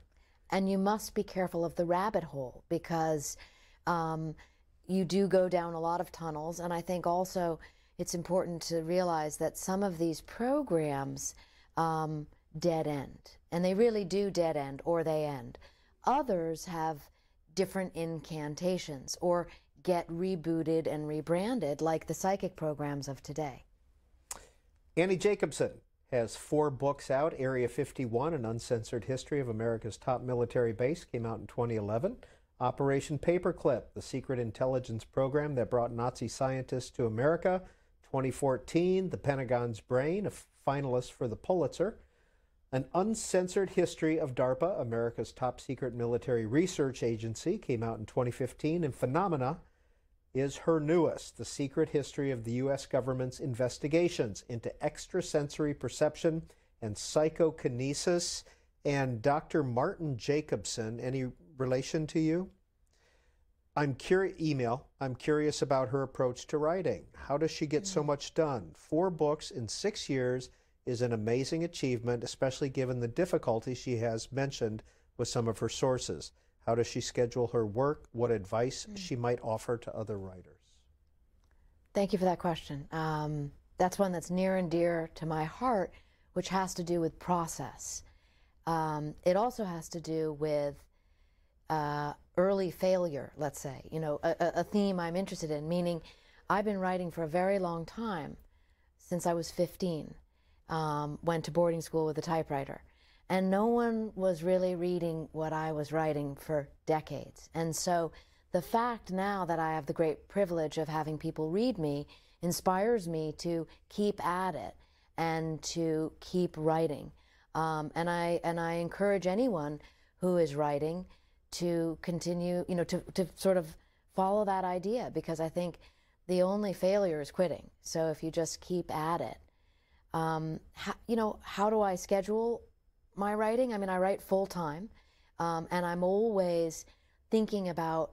And you must be careful of the rabbit hole because you do go down a lot of tunnels, and I think also it's important to realize that some of these programs dead end, and they really do dead end, or they end. Others have different incantations or get rebooted and rebranded like the psychic programs of today. Annie Jacobsen has 4 books out. Area 51, An Uncensored History of America's Top Military Base, came out in 2011. Operation Paperclip, the secret intelligence program that brought Nazi scientists to America, 2014. The Pentagon's Brain, a finalist for the Pulitzer. An Uncensored History of DARPA, America's top secret military research agency, came out in 2015. And Phenomena is her newest, The Secret History of the U.S. Government's Investigations into Extrasensory Perception and Psychokinesis. And Dr. Martin Jacobsen, any relation to you? I'm curious about her approach to writing. How does she get so much done? 4 books in 6 years is an amazing achievement, especially given the difficulties she has mentioned with some of her sources. How does she schedule her work? What advice she might offer to other writers? Thank you for that question. That's one that's near and dear to my heart, which has to do with process. It also has to do with early failure, let's say, you know, a theme I'm interested in, meaning I've been writing for a very long time, since I was 15, went to boarding school with a typewriter, and no one was really reading what I was writing for decades. And so the fact now that I have the great privilege of having people read me inspires me to keep at it and to keep writing. And I encourage anyone who is writing to continue, you know, to sort of follow that idea, because I think the only failure is quitting. So if you just keep at it, you know, how do I schedule my writing? I mean, I write full time, and I'm always thinking about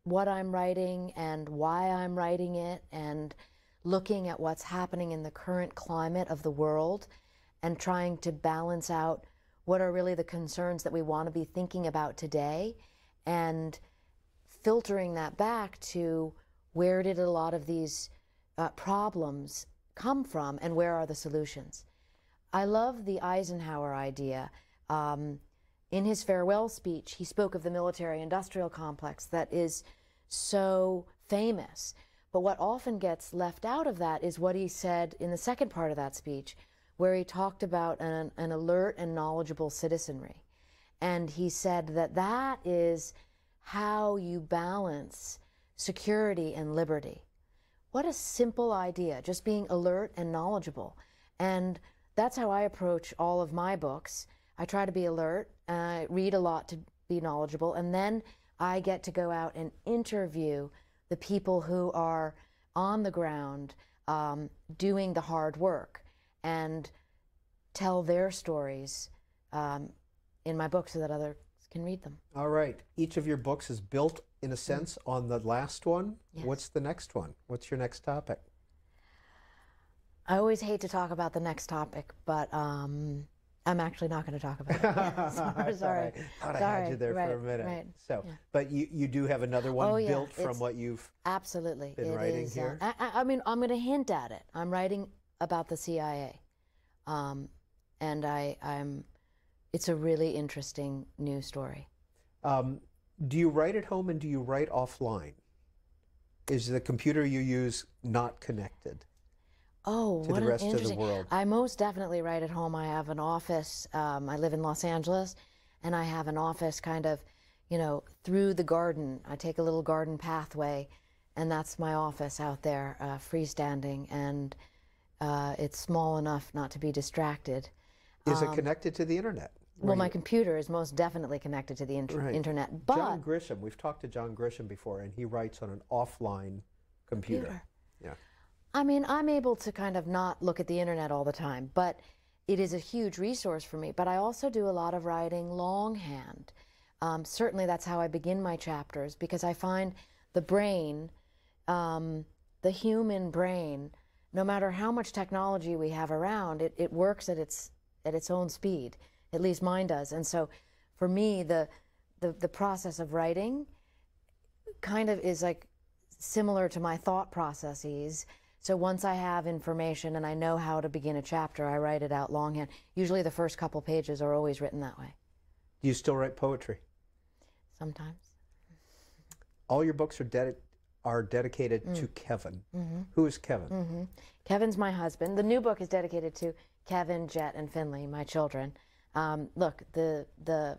what I'm writing and why I'm writing it, and looking at what's happening in the current climate of the world, and trying to balance out what are really the concerns that we want to be thinking about today, and filtering that back to where did a lot of these problems come from and where are the solutions. I love the Eisenhower idea. In his farewell speech, he spoke of the military-industrial complex that is so famous. But what often gets left out of that is what he said in the second part of that speech, where he talked about an alert and knowledgeable citizenry. And he said that that is how you balance security and liberty. What a simple idea, just being alert and knowledgeable. And that's how I approach all of my books. I try to be alert, and I read a lot to be knowledgeable, and then I get to go out and interview the people who are on the ground doing the hard work, and tell their stories in my book so that others can read them. All right. Each of your books is built, in a sense, on the last one. Yes. What's the next one? What's your next topic? I always hate to talk about the next topic, but I'm actually not going to talk about it. Yeah, sorry. I had you there for a minute. Right. So, Yeah. but you do have another one built from what you've absolutely been writing here? I mean, I'm going to hint at it. I'm writing about the CIA. And it's a really interesting new story. Do you write at home and do you write offline? Is the computer you use not connected to the rest of the world? I most definitely write at home. I have an office. I live in Los Angeles, and I have an office kind of, you know, through the garden. I take a little garden pathway, and that's my office out there, freestanding, and it's small enough not to be distracted. Is it connected to the internet? Well, my computer is most definitely connected to the internet. But John Grisham, we've talked to John Grisham before, and he writes on an offline computer. Yeah. I mean, I'm able to kind of not look at the internet all the time, but it is a huge resource for me. But I also do a lot of writing longhand. Certainly that's how I begin my chapters, because I find the brain, the human brain, no matter how much technology we have around, it works at its own speed. At least mine does. And so for me, the process of writing kind of is like similar to my thought processes. So once I have information and I know how to begin a chapter, I write it out longhand. Usually the first couple pages are always written that way. Do you still write poetry? Sometimes. All your books are dedicated to Kevin. Who is Kevin? Kevin's my husband. The new book is dedicated to Kevin, Jet, and Finley, my children. Look, the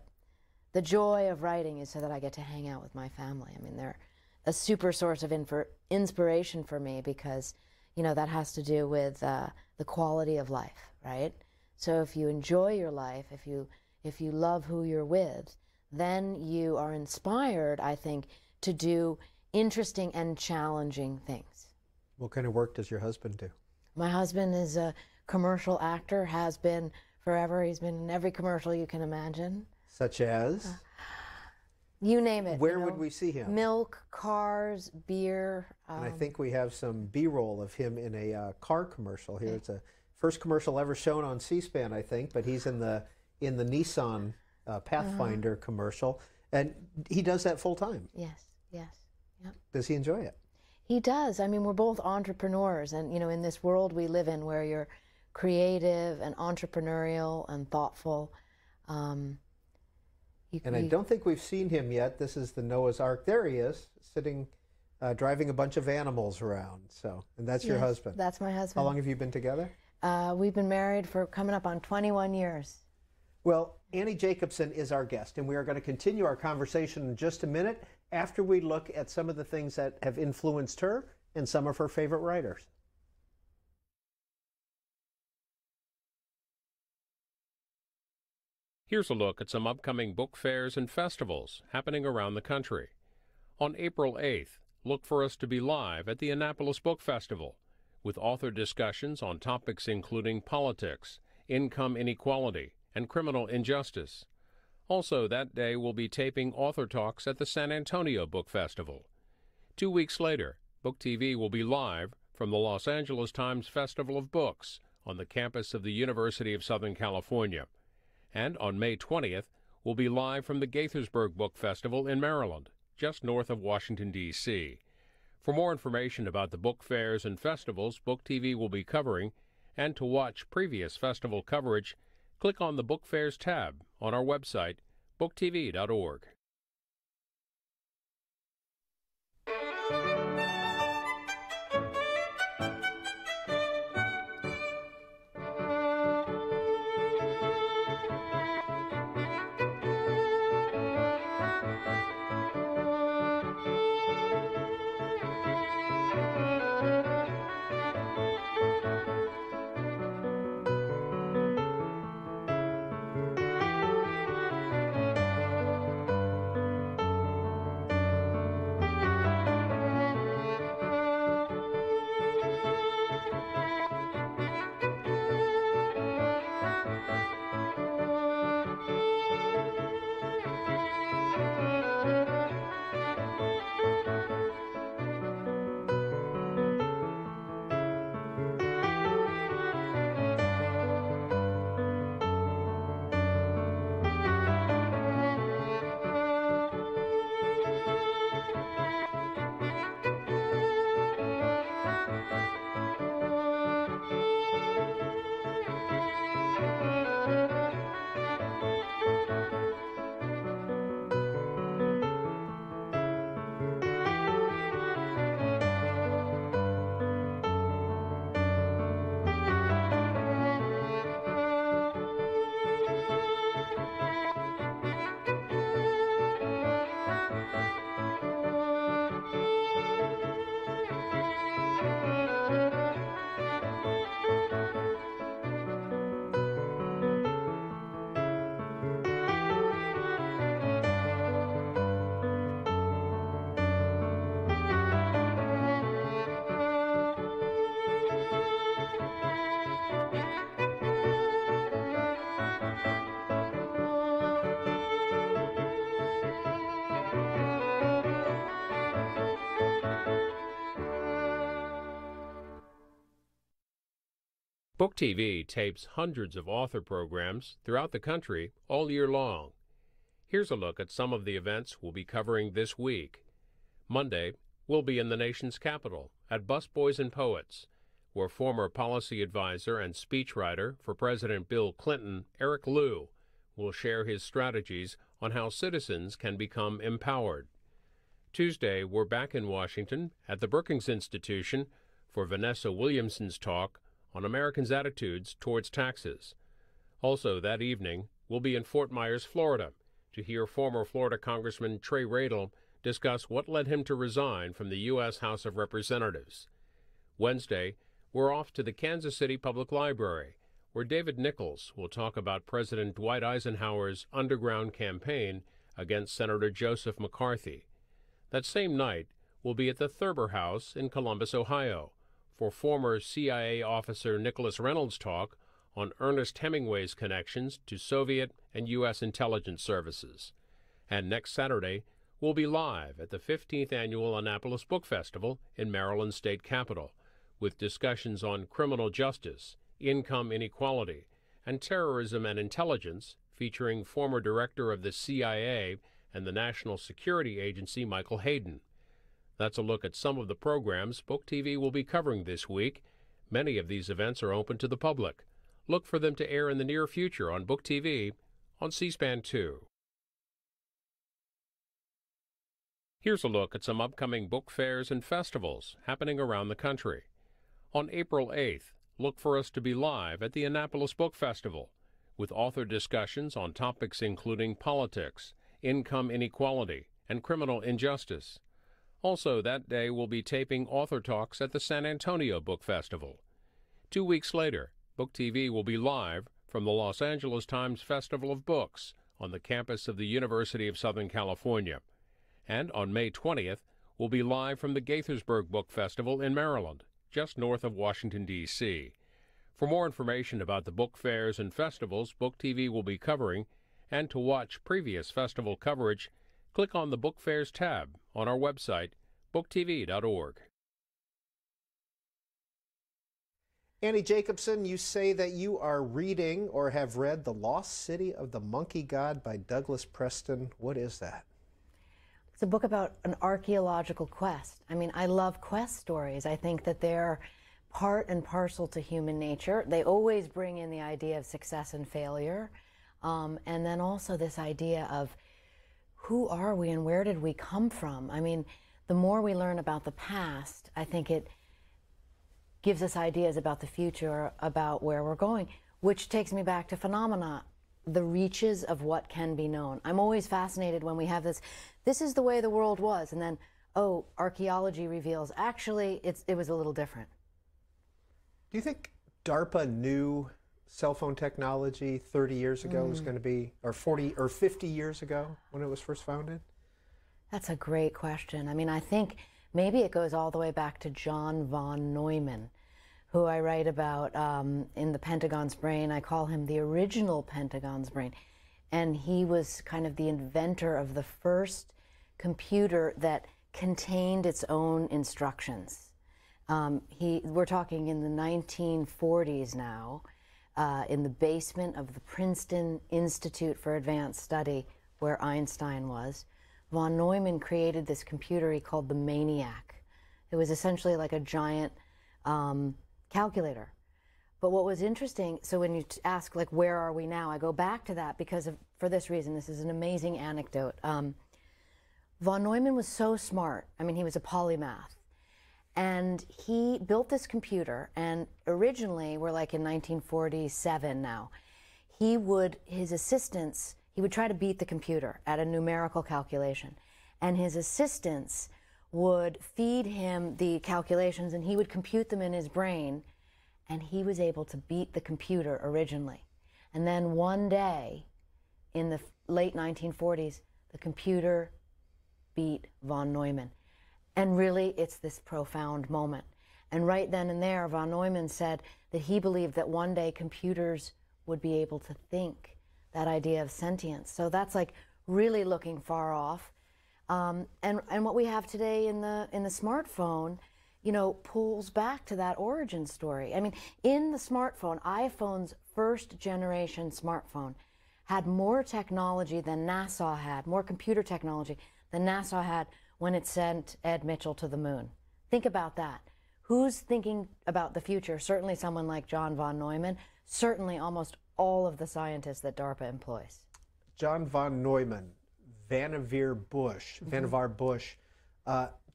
joy of writing is so that I get to hang out with my family. I mean, they're a super source of inspiration for me, because, you know, that has to do with the quality of life, right? So if you enjoy your life, if you love who you're with, then you are inspired, I think, to do interesting and challenging things. What kind of work does your husband do? My husband is a commercial actor, has been forever. He's been in every commercial you can imagine. Such as? You name it. Where would we see him? Milk, cars, beer. And I think we have some B-roll of him in a car commercial here. It's a first commercial ever shown on C-SPAN, I think, but he's in the Nissan Pathfinder commercial, and he does that full time. Yes, yes. Yep. Does he enjoy it? He does. I mean, we're both entrepreneurs, and, you know, in this world we live in where you're creative and entrepreneurial and thoughtful. And I don't think we've seen him yet. This is the Noah's Ark. There he is, sitting, driving a bunch of animals around. So, and that's your husband. That's my husband. How long have you been together? We've been married for coming up on 21 years. Well, Annie Jacobsen is our guest, and we are going to continue our conversation in just a minute after we look at some of the things that have influenced her and some of her favorite writers. Here's a look at some upcoming book fairs and festivals happening around the country. On April 8th, look for us to be live at the Annapolis Book Festival with author discussions on topics including politics, income inequality, and criminal injustice. Also, that day we'll be taping author talks at the San Antonio Book Festival. 2 weeks later, BookTV will be live from the Los Angeles Times Festival of Books on the campus of the University of Southern California. And on May 20th, we'll be live from the Gaithersburg Book Festival in Maryland, just north of Washington, D.C. For more information about the book fairs and festivals BookTV will be covering, and to watch previous festival coverage, click on the Book Fairs tab on our website, booktv.org. BookTV tapes hundreds of author programs throughout the country all year long. Here's a look at some of the events we'll be covering this week. Monday, we'll be in the nation's capital at Busboys and Poets, where former policy advisor and speechwriter for President Bill Clinton, Eric Liu, will share his strategies on how citizens can become empowered. Tuesday, we're back in Washington at the Brookings Institution for Vanessa Williamson's talk on Americans' attitudes towards taxes. Also that evening, we'll be in Fort Myers, Florida, to hear former Florida Congressman Trey Radel discuss what led him to resign from the U.S. House of Representatives. Wednesday, we're off to the Kansas City Public Library, where David Nichols will talk about President Dwight Eisenhower's underground campaign against Senator Joseph McCarthy. That same night, we'll be at the Thurber House in Columbus, Ohio, for former CIA officer Nicholas Reynolds' talk on Ernest Hemingway's connections to Soviet and U.S. intelligence services. And next Saturday, we'll be live at the 15th Annual Annapolis Book Festival in Maryland's state capital, with discussions on criminal justice, income inequality, and terrorism and intelligence, featuring former director of the CIA and the National Security Agency, Michael Hayden. That's a look at some of the programs BookTV will be covering this week. Many of these events are open to the public. Look for them to air in the near future on BookTV on C-SPAN 2. Here's a look at some upcoming book fairs and festivals happening around the country. On April 8th, look for us to be live at the Annapolis Book Festival with author discussions on topics including politics, income inequality, and criminal injustice. Also, that day we'll be taping author talks at the San Antonio Book Festival. 2 weeks later, BookTV will be live from the Los Angeles Times Festival of Books on the campus of the University of Southern California. And on May 20th, we'll be live from the Gaithersburg Book Festival in Maryland, just north of Washington, D.C. For more information about the book fairs and festivals BookTV will be covering, and to watch previous festival coverage, click on the Book Fairs tab on our website, booktv.org. Annie Jacobsen, you say that you are reading or have read The Lost City of the Monkey God by Douglas Preston. What is that? It's a book about an archaeological quest. I mean, I love quest stories. I think that they're part and parcel to human nature. They always bring in the idea of success and failure, and then also this idea of who are we and where did we come from? I mean, the more we learn about the past, I think it gives us ideas about the future, about where we're going, which takes me back to phenomena, the reaches of what can be known. I'm always fascinated when we have this is the way the world was, and then, oh, archaeology reveals, actually, it was a little different. Do you think DARPA knew cell phone technology 30 years ago was going to be, or 40 or 50 years ago when it was first founded? That's a great question. I mean, I think maybe it goes all the way back to John von Neumann, who I write about in The Pentagon's Brain. I call him the original Pentagon's Brain. And he was kind of the inventor of the first computer that contained its own instructions. We're talking in the 1940s now, in the basement of the Princeton Institute for Advanced Study, where Einstein was. Von Neumann created this computer he called the Maniac. It was essentially like a giant calculator. But what was interesting, so when you ask, like, where are we now, I go back to that because for this reason. This is an amazing anecdote. Von Neumann was so smart. I mean, he was a polymath. And he built this computer, and originally, we're like in 1947 now, his assistants, he would try to beat the computer at a numerical calculation. And his assistants would feed him the calculations, and he would compute them in his brain, and he was able to beat the computer originally. And then one day, in the late 1940s, the computer beat von Neumann. And really, it's this profound moment. And right then and there, von Neumann said that he believed that one day computers would be able to think, that idea of sentience. So that's like really looking far off. And what we have today in the smartphone, you know, pulls back to that origin story. I mean, in the smartphone, iPhone's first generation smartphone had more technology than NASA had, more computer technology than NASA had when it sent Ed Mitchell to the moon. Think about that. Who's thinking about the future? Certainly someone like John von Neumann, certainly almost all of the scientists that DARPA employs. John von Neumann, Vannevar Bush,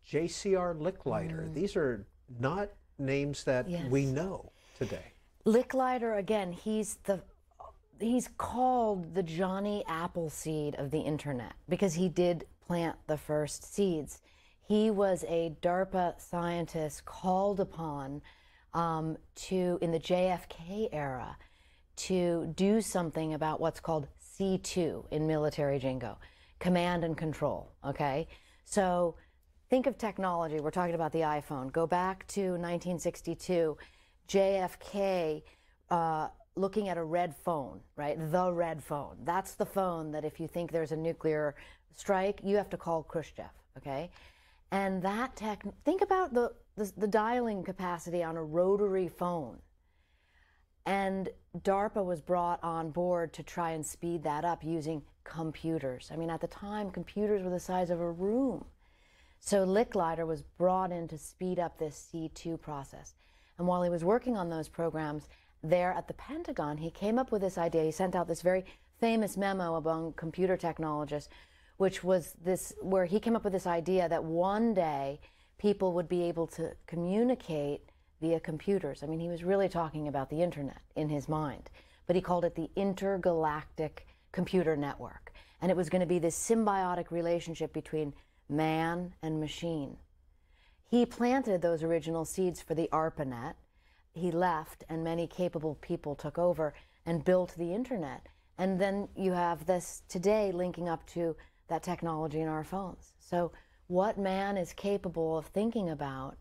J.C.R. Licklider. These are not names that we know today. Licklider, again, he's called the Johnny Appleseed of the internet because he did plant the first seeds. He was a DARPA scientist called upon in the JFK era, to do something about what's called C2 in military jingo, command and control, okay? So think of technology. We're talking about the iPhone. Go back to 1962, JFK looking at a red phone, right? The red phone. That's the phone that if you think there's a nuclear strike, you have to call Khrushchev, okay? And that think about the dialing capacity on a rotary phone. And DARPA was brought on board to try and speed that up using computers. I mean, at the time, computers were the size of a room. So Licklider was brought in to speed up this C2 process. And while he was working on those programs there at the Pentagon, he came up with this idea. He sent out this very famous memo among computer technologists, which was this, where he came up with this idea that one day people would be able to communicate via computers. I mean, he was really talking about the internet in his mind, but he called it the intergalactic computer network. And it was going to be this symbiotic relationship between man and machine. He planted those original seeds for the ARPANET. He left, and many capable people took over and built the internet. And then you have this today linking up to that technology in our phones. So what man is capable of thinking about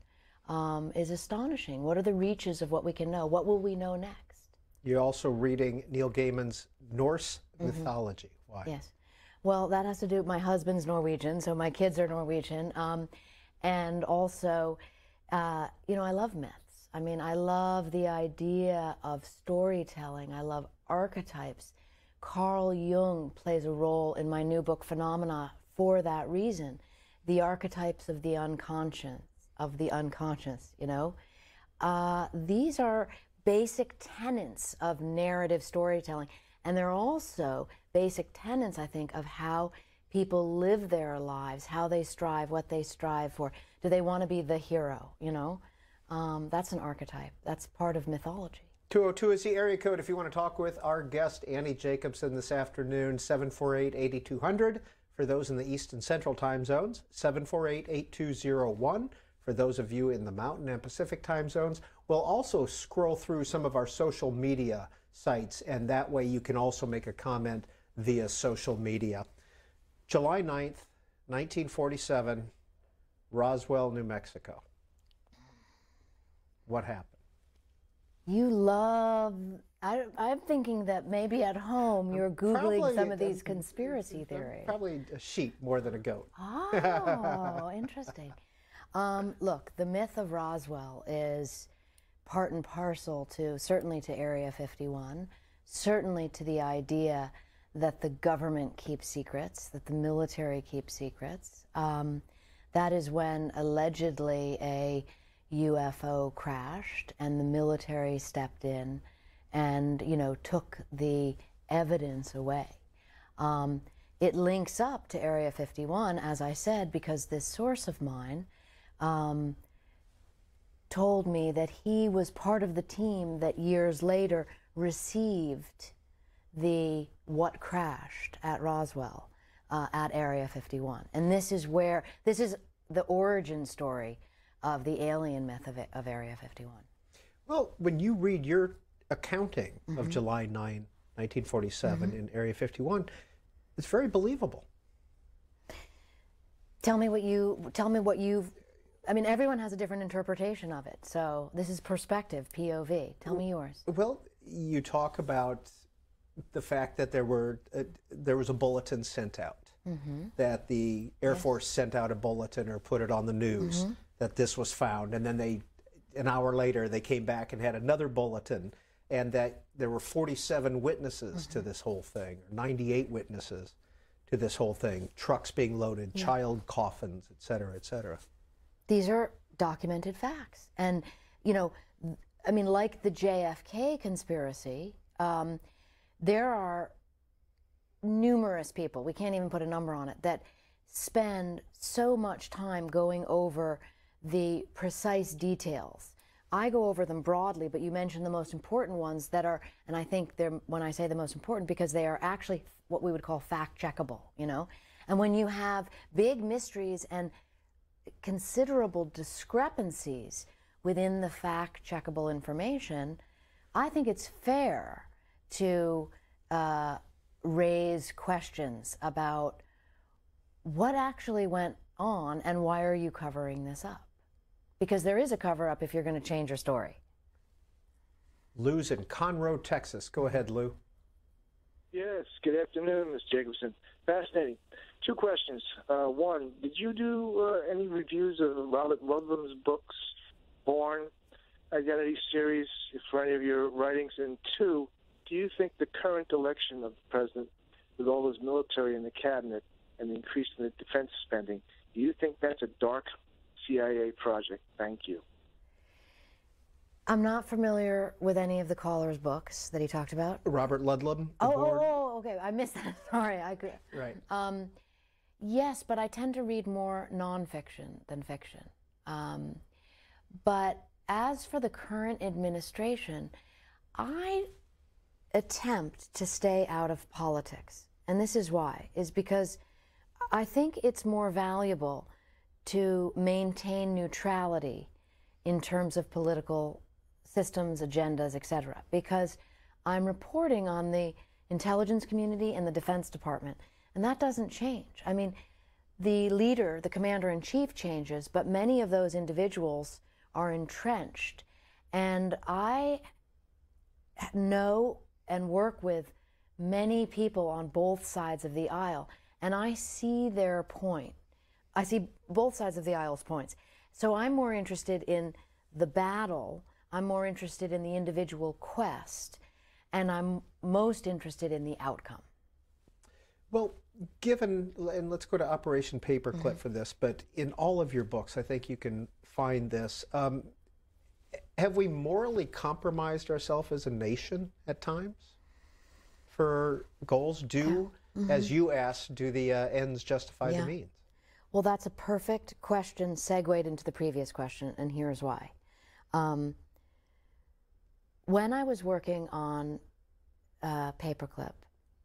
is astonishing. What are the reaches of what we can know? What will we know next? You're also reading Neil Gaiman's Norse mythology. Why? Yes. Well, that has to do with my husband's Norwegian, so my kids are Norwegian. And also, you know, I love myths. I mean, I love the idea of storytelling. I love archetypes. Carl Jung plays a role in my new book, Phenomena, for that reason. The archetypes of the unconscious, you know. These are basic tenets of narrative storytelling. And they're also basic tenets, I think, of how people live their lives, how they strive, what they strive for. Do they want to be the hero, you know? That's an archetype. That's part of mythology. 202 is the area code if you want to talk with our guest, Annie Jacobsen, this afternoon, 748-8200 for those in the East and Central time zones, 748-8201 for those of you in the Mountain and Pacific time zones. We'll also scroll through some of our social media sites, and that way you can also make a comment via social media. July 9th, 1947, Roswell, New Mexico. What happened? You love, I'm thinking that maybe at home you're Googling some of these conspiracy theories. Probably a sheep more than a goat. Oh, interesting. Look, the myth of Roswell is part and parcel to, certainly to Area 51, certainly to the idea that the government keeps secrets, that the military keeps secrets. That is when allegedly a UFO crashed and the military stepped in and, you know, took the evidence away. It links up to Area 51, as I said, because this source of mine told me that he was part of the team that years later received the what crashed at Roswell at Area 51. And this is the origin story of the alien myth of Area 51. Well, when you read your accounting of July 9, 1947 in Area 51, it's very believable. Tell me what you've, I mean, everyone has a different interpretation of it. So this is perspective, POV. Tell me yours. Well, you talk about the fact that there was a bulletin sent out, that the Air Force sent out a bulletin or put it on the news that this was found, and then an hour later they came back and had another bulletin, and that there were 47 witnesses to this whole thing, or 98 witnesses to this whole thing, trucks being loaded, child coffins, et cetera, et cetera. These are documented facts. And, you know, I mean, like the JFK conspiracy, there are numerous people, we can't even put a number on it, that spend so much time going over the precise details. I go over them broadly, but you mentioned the most important ones that are, and I think they're, when I say the most important, because they are actually what we would call fact-checkable, you know? And when you have big mysteries and considerable discrepancies within the fact-checkable information, I think it's fair to raise questions about what actually went on and why are you covering this up? Because there is a cover-up if you're going to change your story. Lou's in Conroe, Texas. Go ahead, Lou. Yes, good afternoon, Ms. Jacobsen. Fascinating. Two questions. One, did you do any reviews of Robert Ludlum's books, Born, Identity series, for any of your writings? And two, do you think the current election of the president, with all his military in the cabinet and the increase in the defense spending, do you think that's a dark CIA project? Thank you. I'm not familiar with any of the caller's books that he talked about. Robert Ludlum. Okay. I missed that. Sorry, I could. Right. Yes, but I tend to read more nonfiction than fiction. But as for the current administration, I attempt to stay out of politics. And this is why, is because I think it's more valuable to maintain neutrality in terms of political systems, agendas, etc. Because I'm reporting on the intelligence community and the Defense Department, and that doesn't change. I mean, the leader, the commander-in-chief changes, but many of those individuals are entrenched. And I know and work with many people on both sides of the aisle, and I see their point. I see both sides of the aisle's points. So I'm more interested in the battle, I'm more interested in the individual quest, and I'm most interested in the outcome. Well, given, and let's go to Operation Paperclip for this, but in all of your books, I think you can find this. Have we morally compromised ourselves as a nation at times for goals? As you asked, do the ends justify the means? Well, that's a perfect question segued into the previous question, and here's why. When I was working on Paperclip,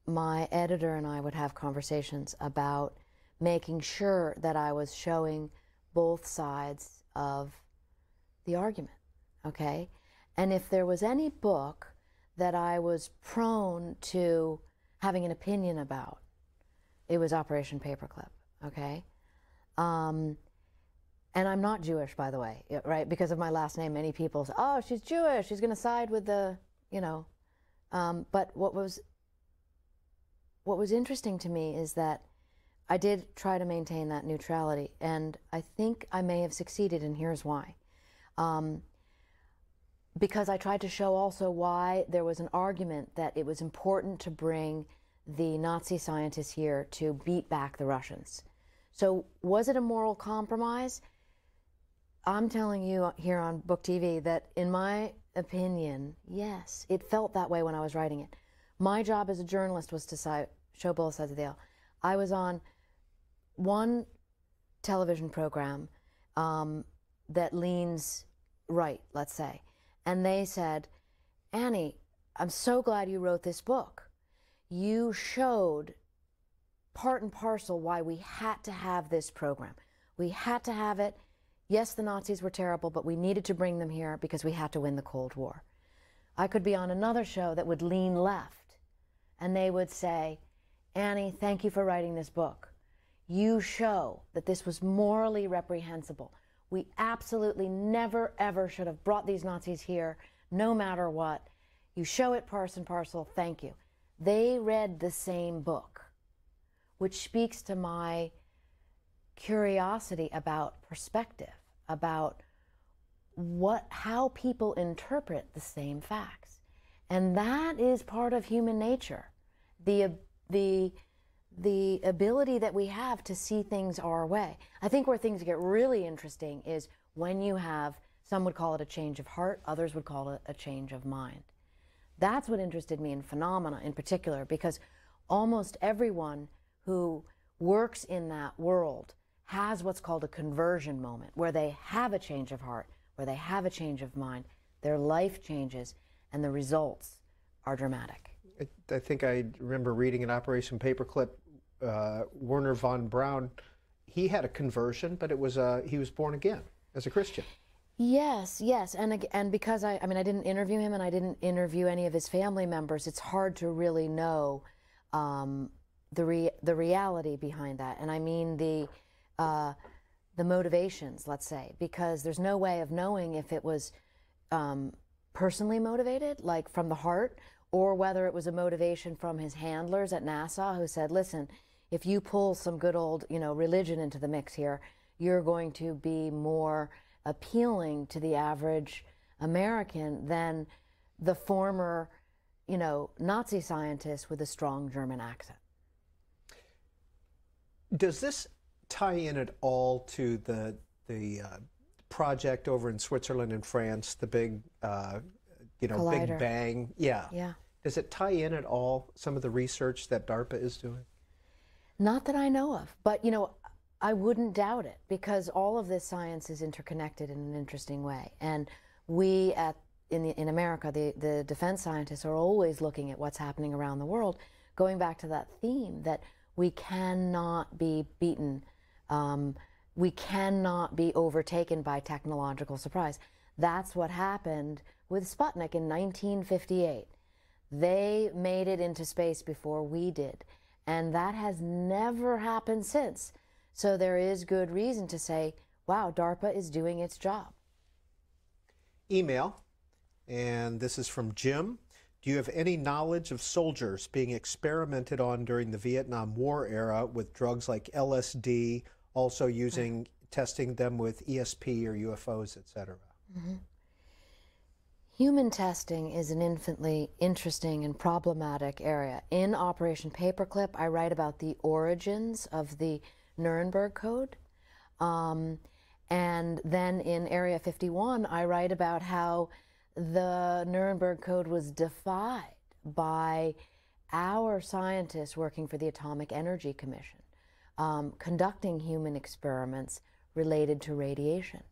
my editor and I would have conversations about making sure that I was showing both sides of the argument, okay? And if there was any book that I was prone to having an opinion about, it was Operation Paperclip, okay? And I'm not Jewish, by the way, right? Because of my last name, many people say, oh, she's Jewish, she's going to side with the, you know. But what was interesting to me is that I did try to maintain that neutrality, and I think I may have succeeded, and here's why. Because I tried to show also why there was an argument that it was important to bring the Nazi scientists here to beat back the Russians. So was it a moral compromise? I'm telling you here on BookTV that in my opinion, yes, it felt that way when I was writing it. My job as a journalist was to show both sides of the aisle. I was on one television program that leans right, let's say, and they said, Annie, I'm so glad you wrote this book. You showed part and parcel why we had to have this program. We had to have it. Yes, the Nazis were terrible, but we needed to bring them here because we had to win the Cold War. I could be on another show that would lean left, and they would say, Annie, thank you for writing this book. You show that this was morally reprehensible. We absolutely never, ever should have brought these Nazis here, no matter what. You show it part and parcel, thank you. They read the same book, which speaks to my curiosity about perspective, about how people interpret the same facts. And that is part of human nature, the ability that we have to see things our way. I think where things get really interesting is when you have, some would call it a change of heart, others would call it a change of mind. That's what interested me in phenomena in particular, because almost everyone who works in that world has what's called a conversion moment, where they have a change of heart, where they have a change of mind, their life changes, and the results are dramatic. I think I remember reading in Operation Paperclip, Werner von Braun, he had a conversion, but it was he was born again as a Christian. Yes, yes, and because I mean I didn't interview him and I didn't interview any of his family members, it's hard to really know the reality behind that, and I mean the motivations, let's say, because there's no way of knowing if it was personally motivated, like from the heart, or whether it was a motivation from his handlers at NASA who said, listen, if you pull some good old, religion into the mix here, you're going to be more appealing to the average American than the former, Nazi scientist with a strong German accent. Does this tie in at all to the project over in Switzerland and France, the big, Big Collider. Bang. Yeah. Yeah. Does it tie in at all, some of the research that DARPA is doing? Not that I know of, but I wouldn't doubt it, because all of this science is interconnected in an interesting way. And we in America, the defense scientists are always looking at what's happening around the world, going back to that theme that we cannot be beaten, we cannot be overtaken by technological surprise. That's what happened with Sputnik in 1958. They made it into space before we did, and that has never happened since. So there is good reason to say, wow, DARPA is doing its job. Email, and this is from Jim. Do you have any knowledge of soldiers being experimented on during the Vietnam War era with drugs like LSD, also testing them with ESP or UFOs, etc.? Mm-hmm. Human testing is an infinitely interesting and problematic area. In Operation Paperclip, I write about the origins of the Nuremberg Code. And then in Area 51, I write about how the Nuremberg Code was defied by our scientists working for the Atomic Energy Commission, conducting human experiments related to radiation.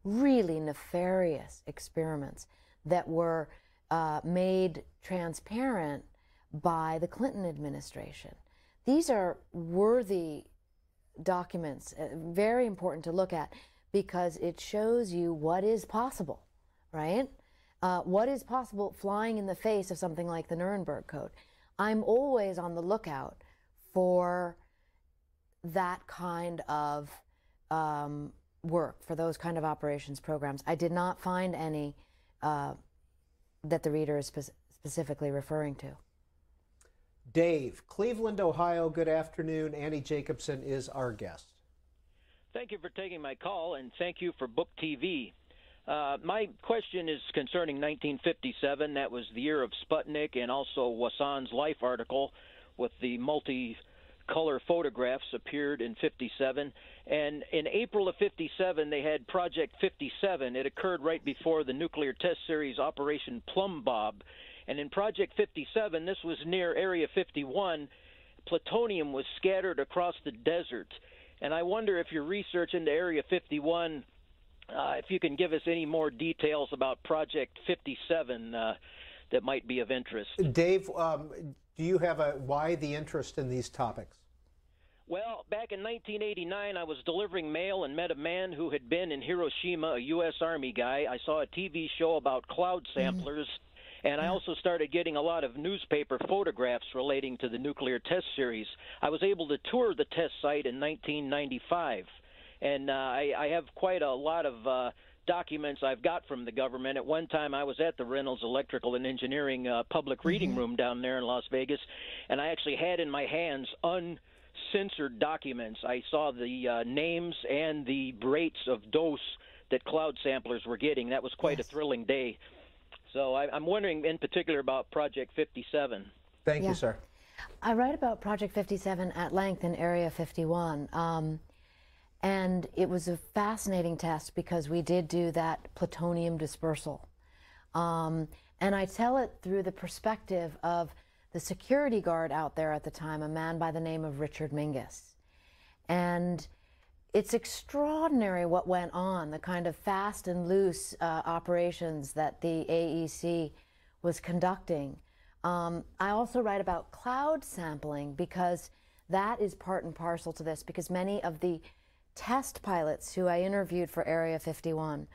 Really nefarious experiments that were made transparent by the Clinton administration. These are worthy documents, very important to look at, because it shows you what is possible, right? What is possible flying in the face of something like the Nuremberg Code. I'm always on the lookout for that kind of work, for those kind of operations programs. I did not find any that the reader is specifically referring to. Dave, Cleveland, Ohio, good afternoon. Annie Jacobsen is our guest. Thank you for taking my call, and thank you for BookTV. My question is concerning 1957. That was the year of Sputnik, and also Wassan's Life article with the multi-color photographs appeared in 57. And in April of 57, they had Project 57. It occurred right before the nuclear test series Operation Plum Bob. And in Project 57, this was near Area 51, plutonium was scattered across the desert. And I wonder if your research into Area 51, if you can give us any more details about Project 57 that might be of interest. Dave, do you have why the interest in these topics? Well, back in 1989, I was delivering mail and met a man who had been in Hiroshima, a U.S. Army guy. I saw a TV show about cloud samplers, and I also started getting a lot of newspaper photographs relating to the nuclear test series. I was able to tour the test site in 1995, and I have quite a lot of documents I've got from the government. At one time, I was at the Reynolds Electrical and Engineering public reading room down there in Las Vegas, and I actually had in my hands uncensored documents. I saw the names and the rates of dose that cloud samplers were getting. That was quite a thrilling day. So I'm wondering in particular about Project 57. Thank you, sir. I write about Project 57 at length in Area 51. And it was a fascinating test because we did do that plutonium dispersal. And I tell it through the perspective of the security guard out there at the time, a man by the name of Richard Mingus. And it's extraordinary what went on, the kind of fast and loose operations that the AEC was conducting. I also write about cloud sampling because that is part and parcel to this, because many of the test pilots who I interviewed for Area 51,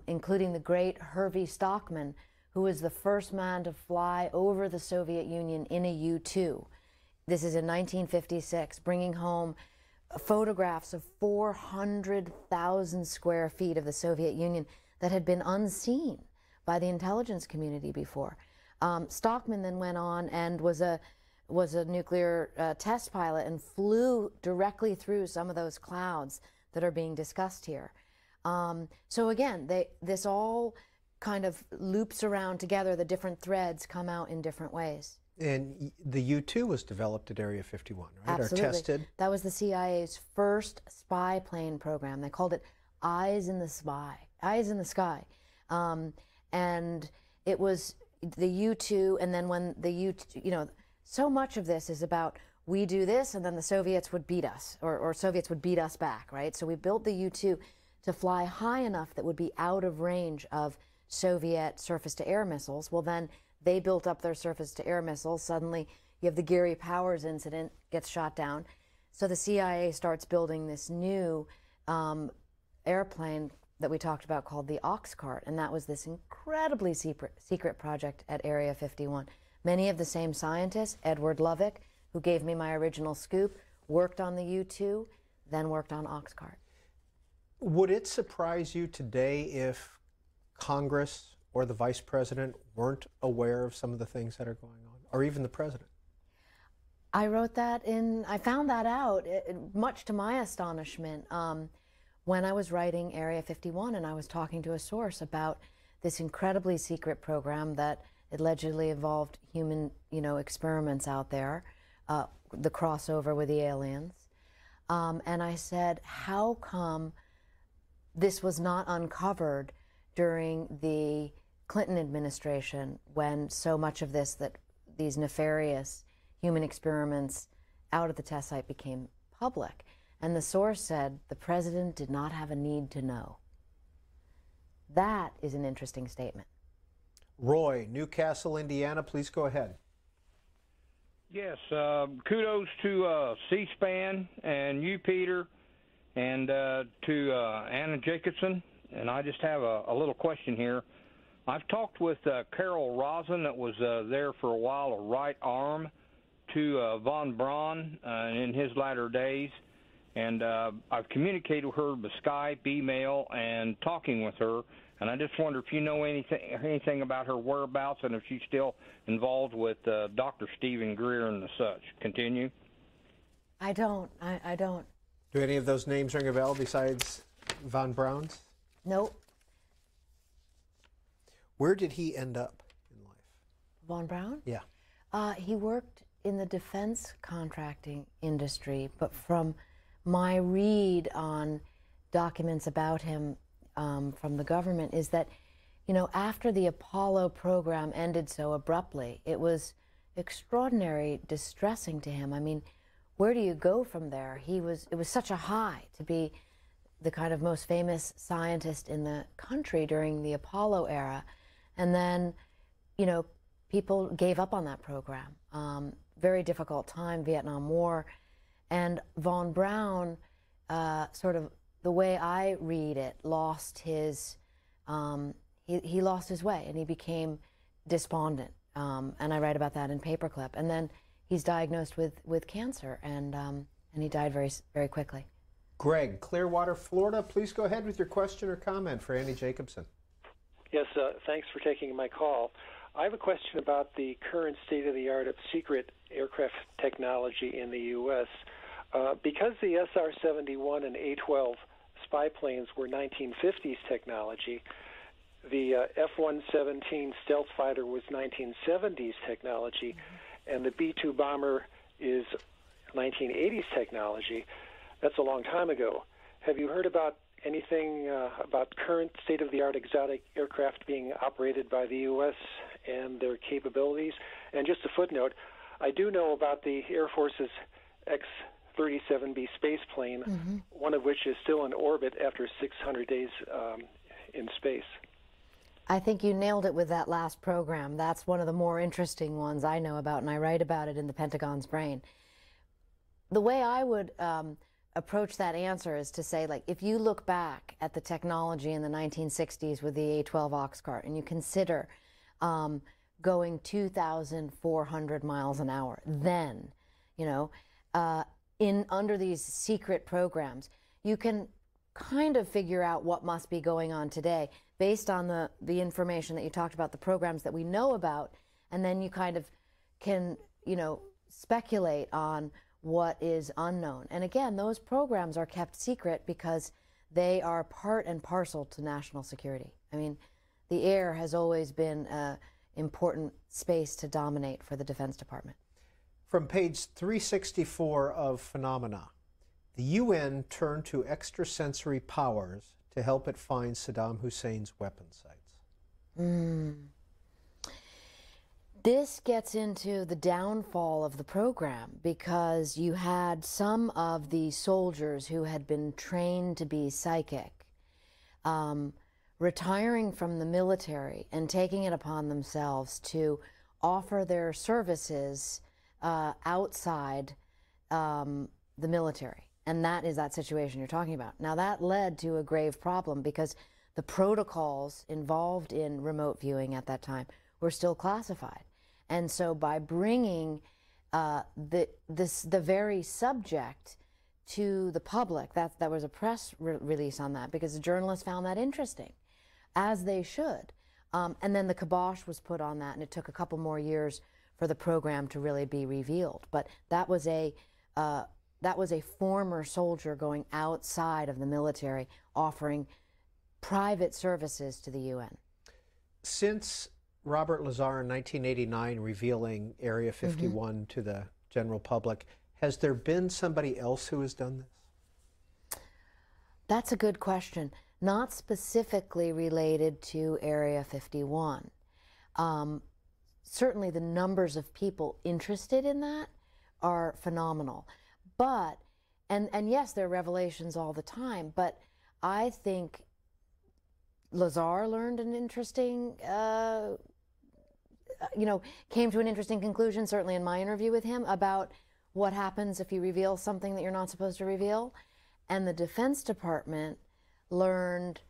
including the great Hervey Stockman, who was the first man to fly over the Soviet Union in a U-2. This is in 1956, bringing home photographs of 400,000 square feet of the Soviet Union that had been unseen by the intelligence community before. Stockman then went on and was a nuclear test pilot and flew directly through some of those clouds that are being discussed here. So again, this all kind of loops around together. The different threads come out in different ways. And the U-2 was developed at Area 51, right? Absolutely. Or tested? That was the CIA's first spy plane program. They called it eyes in the sky. And it was the U-2, and then when the U-2, you know, so much of this is about we do this and then the Soviets would beat us, or Soviets would beat us back, right? So we built the U-2 to fly high enough that would be out of range of Soviet surface-to-air missiles. Well, then they built up their surface-to-air missiles. Suddenly you have the Gary Powers incident, gets shot down. So the CIA starts building this new airplane that we talked about called the Ox Cart, and that was this incredibly secret project at Area 51. Many of the same scientists, Edward Lovick, who gave me my original scoop, worked on the U-2, then worked on Ox Cart. Would it surprise you today if Congress or the Vice President weren't aware of some of the things that are going on, or even the President? I wrote that I found that out, much to my astonishment, when I was writing Area 51, and I was talking to a source about this incredibly secret program that allegedly involved human, experiments out there, the crossover with the aliens. And I said, how come this was not uncovered during the Clinton administration, when so much of these nefarious human experiments out at the test site became public? And the source said the president did not have a need to know. That is an interesting statement. Roy, Newcastle, Indiana, please go ahead. Yes, kudos to C-SPAN and you, Peter, and to Anna Jacobsen. And I just have a little question here. I've talked with Carol Rosen, that was there for a while, a right arm to von Braun in his latter days. And I've communicated with her by Skype, email, and talking with her. And I just wonder if you know anything about her whereabouts, and if she's still involved with Dr. Stephen Greer and the such. Continue. I don't. I don't. Do any of those names ring a bell besides von Braun's? Nope. Where did he end up in life? Von Braun? Yeah. He worked in the defense contracting industry, but from my read on documents about him from the government is that, after the Apollo program ended so abruptly, it was extraordinarily distressing to him. I mean, where do you go from there? It was such a high to be the kind of most famous scientist in the country during the Apollo era. And then, people gave up on that program. Very difficult time, Vietnam War. And von Braun, sort of the way I read it, lost his, he lost his way, and he became despondent. And I write about that in Paperclip. And then he's diagnosed with cancer, and he died very, very quickly. Greg, Clearwater, Florida, please go ahead with your question or comment for Annie Jacobsen. Yes, thanks for taking my call. I have a question about the current state-of-the-art of secret aircraft technology in the U.S. Because the SR-71 and A-12 spy planes were 1950s technology, the F-117 stealth fighter was 1970s technology, and the B-2 bomber is 1980s technology. That's a long time ago. Have you heard about anything about current state-of-the-art exotic aircraft being operated by the U.S. and their capabilities? And just a footnote, I do know about the Air Force's X-37B space plane, one of which is still in orbit after 600 days in space. I think you nailed it with that last program. That's one of the more interesting ones I know about, and I write about it in the Pentagon's Brain. The way I would approach that answer is to say, like, if you look back at the technology in the 1960s with the A-12 Ox Cart, and you consider going 2,400 miles an hour, then, under these secret programs, you can kind of figure out what must be going on today based on the information that you talked about, the programs that we know about, and then you kind of can, speculate on what is unknown. And again, those programs are kept secret because they are part and parcel to national security. I mean, the air has always been an important space to dominate for the Defense Department. From page 364 of Phenomena, the UN turned to extrasensory powers to help it find Saddam Hussein's weapon sites? This gets into the downfall of the program because you had some of the soldiers who had been trained to be psychic retiring from the military and taking it upon themselves to offer their services outside the military. And that is that situation you're talking about. Now, that led to a grave problem because the protocols involved in remote viewing at that time were still classified. And so by bringing the very subject to the public, that was a press release on that because the journalists found that interesting, as they should. And then the kibosh was put on that, and it took a couple more years for the program to really be revealed. But that was a former soldier going outside of the military, offering private services to the UN. Since Robert Lazar in 1989 revealing Area 51 to the general public, has there been somebody else who has done this? That's a good question. Not specifically related to Area 51. Certainly the numbers of people interested in that are phenomenal. But, and yes, there are revelations all the time, but I think Lazar learned an interesting, came to an interesting conclusion, certainly in my interview with him, about what happens if you reveal something that you're not supposed to reveal. And the Defense Department learned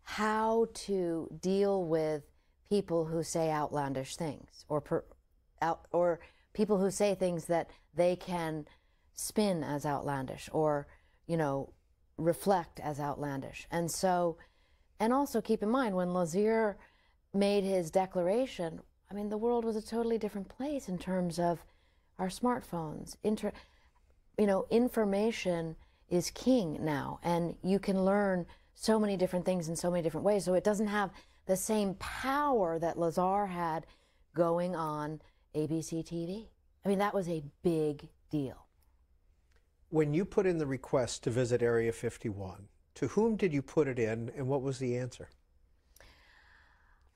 how to deal with people who say outlandish things, or people who say things that they can spin as outlandish, or, reflect as outlandish. And so, and also keep in mind, when Lazar made his declaration, I mean, the world was a totally different place in terms of our smartphones. Information is king now, and you can learn so many different things in so many different ways. So it doesn't have the same power that Lazar had going on ABC TV. I mean, that was a big deal. When you put in the request to visit Area 51, to whom did you put it in, and what was the answer?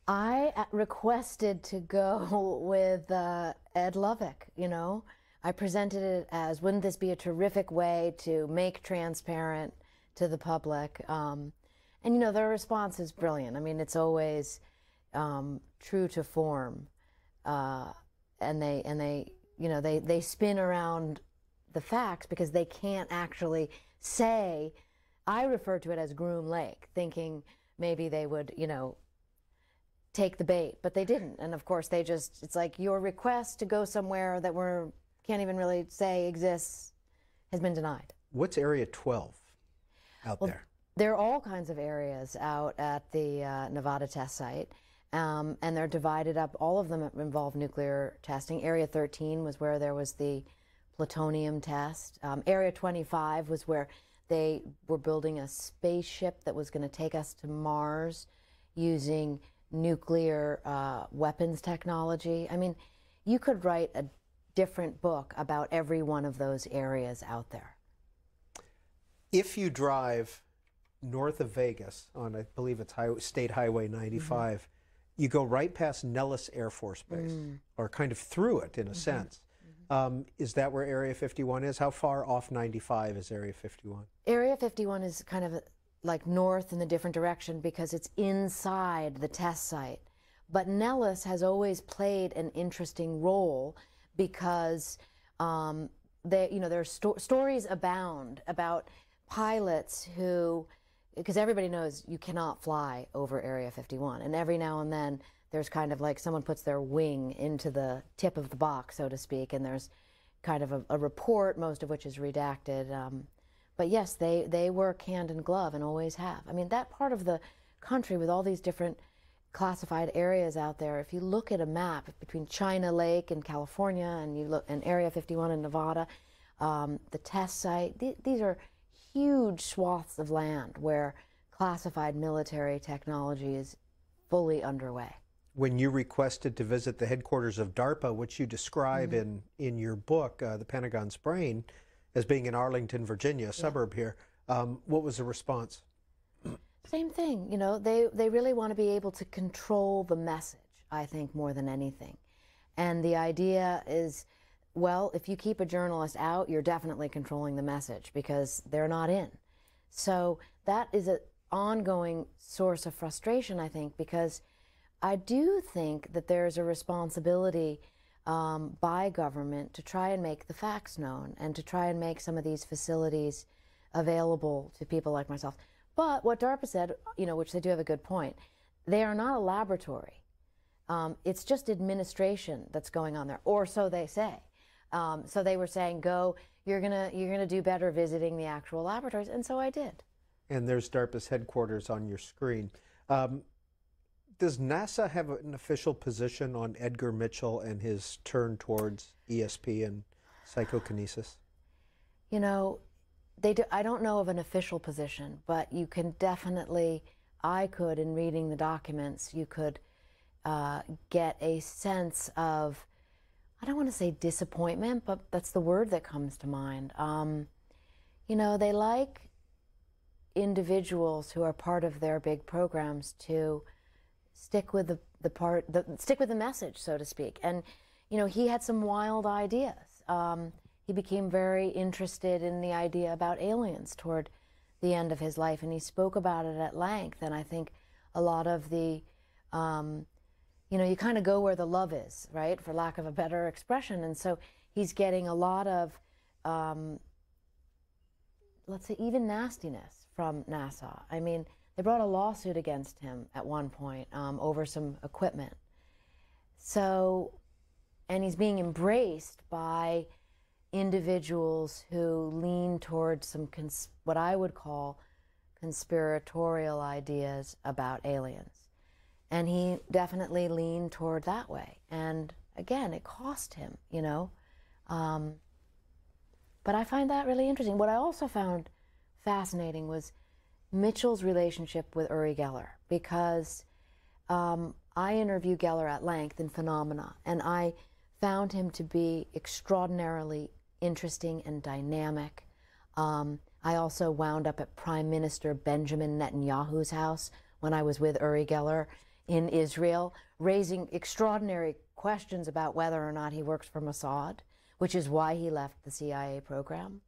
I requested to go with Ed Lovick, I presented it as, wouldn't this be a terrific way to make transparent to the public? And their response is brilliant. I mean, it's always true to form. And they spin around the facts because they can't actually say. I refer to it as Groom Lake, thinking maybe they would, take the bait, but they didn't. And of course, it's like your request to go somewhere that can't even really say exists has been denied. What's Area 12 out there? There are all kinds of areas out at the Nevada test site, and they're divided up. All of them involve nuclear testing. Area 13 was where there was the plutonium test. Area 25 was where they were building a spaceship that was going to take us to Mars using nuclear weapons technology. I mean, you could write a different book about every one of those areas out there. If you drive north of Vegas on, I believe it's State Highway 95, you go right past Nellis Air Force Base, or kind of through it in a sense. Is that where Area 51 is? How far off 95 is Area 51? Area 51 is kind of like north in a different direction because it's inside the test site. But Nellis has always played an interesting role because stories abound about pilots who, because everybody knows you cannot fly over Area 51, and every now and then there's kind of like someone puts their wing into the tip of the box, so to speak, and there's kind of a report, most of which is redacted. But yes, they work hand in glove and always have. I mean, that part of the country with all these different classified areas out there, if you look at a map between China Lake in California and you look in Area 51 in Nevada, the test site, these are huge swaths of land where classified military technology is fully underway. When you requested to visit the headquarters of DARPA, which you describe in your book, The Pentagon's Brain, as being in Arlington, Virginia, a suburb here, what was the response? Same thing, you know, they really want to be able to control the message, I think, more than anything. And the idea is, well, if you keep a journalist out, you're definitely controlling the message because they're not in. So that is an ongoing source of frustration, I think, because I do think that there's a responsibility by government to try and make the facts known and to try and make some of these facilities available to people like myself. But what DARPA said, you know, which they do have a good point, they are not a laboratory. It's just administration that's going on there, or so they say. So they were saying, go, you're gonna do better visiting the actual laboratories, and so I did. And there's DARPA's headquarters on your screen. Does NASA have an official position on Edgar Mitchell and his turn towards ESP and psychokinesis? You know, they do, I don't know of an official position, but you can definitely, I could, in reading the documents, you could get a sense of, I don't want to say disappointment, but that's the word that comes to mind. You know, they like individuals who are part of their big programs to stick with stick with the message, so to speak. And you know, he had some wild ideas. He became very interested in the idea about aliens toward the end of his life, and he spoke about it at length. And I think a lot of the, you know, you kind of go where the love is, right, for lack of a better expression. And so he's getting a lot of, let's say, even nastiness from NASA. I mean, they brought a lawsuit against him at one point over some equipment. So, and he's being embraced by individuals who lean towards some what I would call conspiratorial ideas about aliens. And he definitely leaned toward that way. And again, it cost him, you know. But I find that really interesting. What I also found fascinating was Mitchell's relationship with Uri Geller, because I interviewed Geller at length in Phenomena, and I found him to be extraordinarily interesting and dynamic. I also wound up at Prime Minister Benjamin Netanyahu's house when I was with Uri Geller in Israel, raising extraordinary questions about whether or not he works for Mossad, which is why he left the CIA program.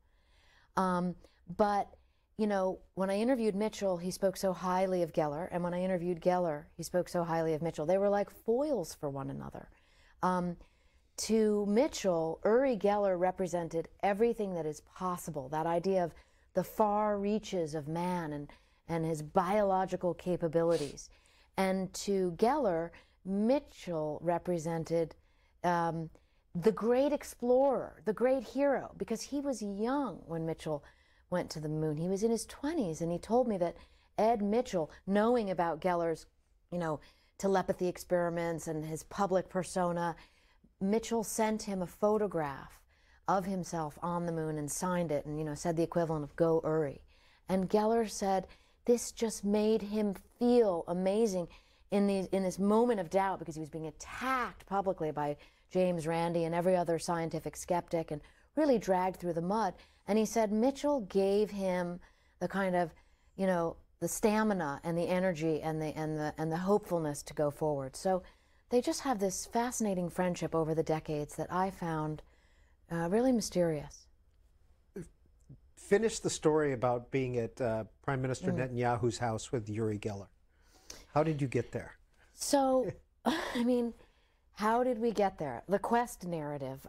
But you know, when I interviewed Mitchell, he spoke so highly of Geller, and when I interviewed Geller, he spoke so highly of Mitchell. They were like foils for one another. To Mitchell, Uri Geller represented everything that is possible, that idea of the far reaches of man and his biological capabilities. And to Geller, Mitchell represented the great explorer, the great hero, because he was young when Mitchell went to the moon. He was in his 20s, and he told me that Ed Mitchell, knowing about Geller's, you know, telepathy experiments and his public persona, Mitchell sent him a photograph of himself on the moon and signed it and, you know, said the equivalent of "Go Uri." And Geller said this just made him feel amazing in this moment of doubt, because he was being attacked publicly by James Randi and every other scientific skeptic and really dragged through the mud. And he said Mitchell gave him the kind of, you know, the stamina and the energy and the hopefulness to go forward. So they just have this fascinating friendship over the decades that I found really mysterious. Finish the story about being at Prime Minister Netanyahu's house with Uri Geller. How did you get there? So, I mean, how did we get there? The quest narrative.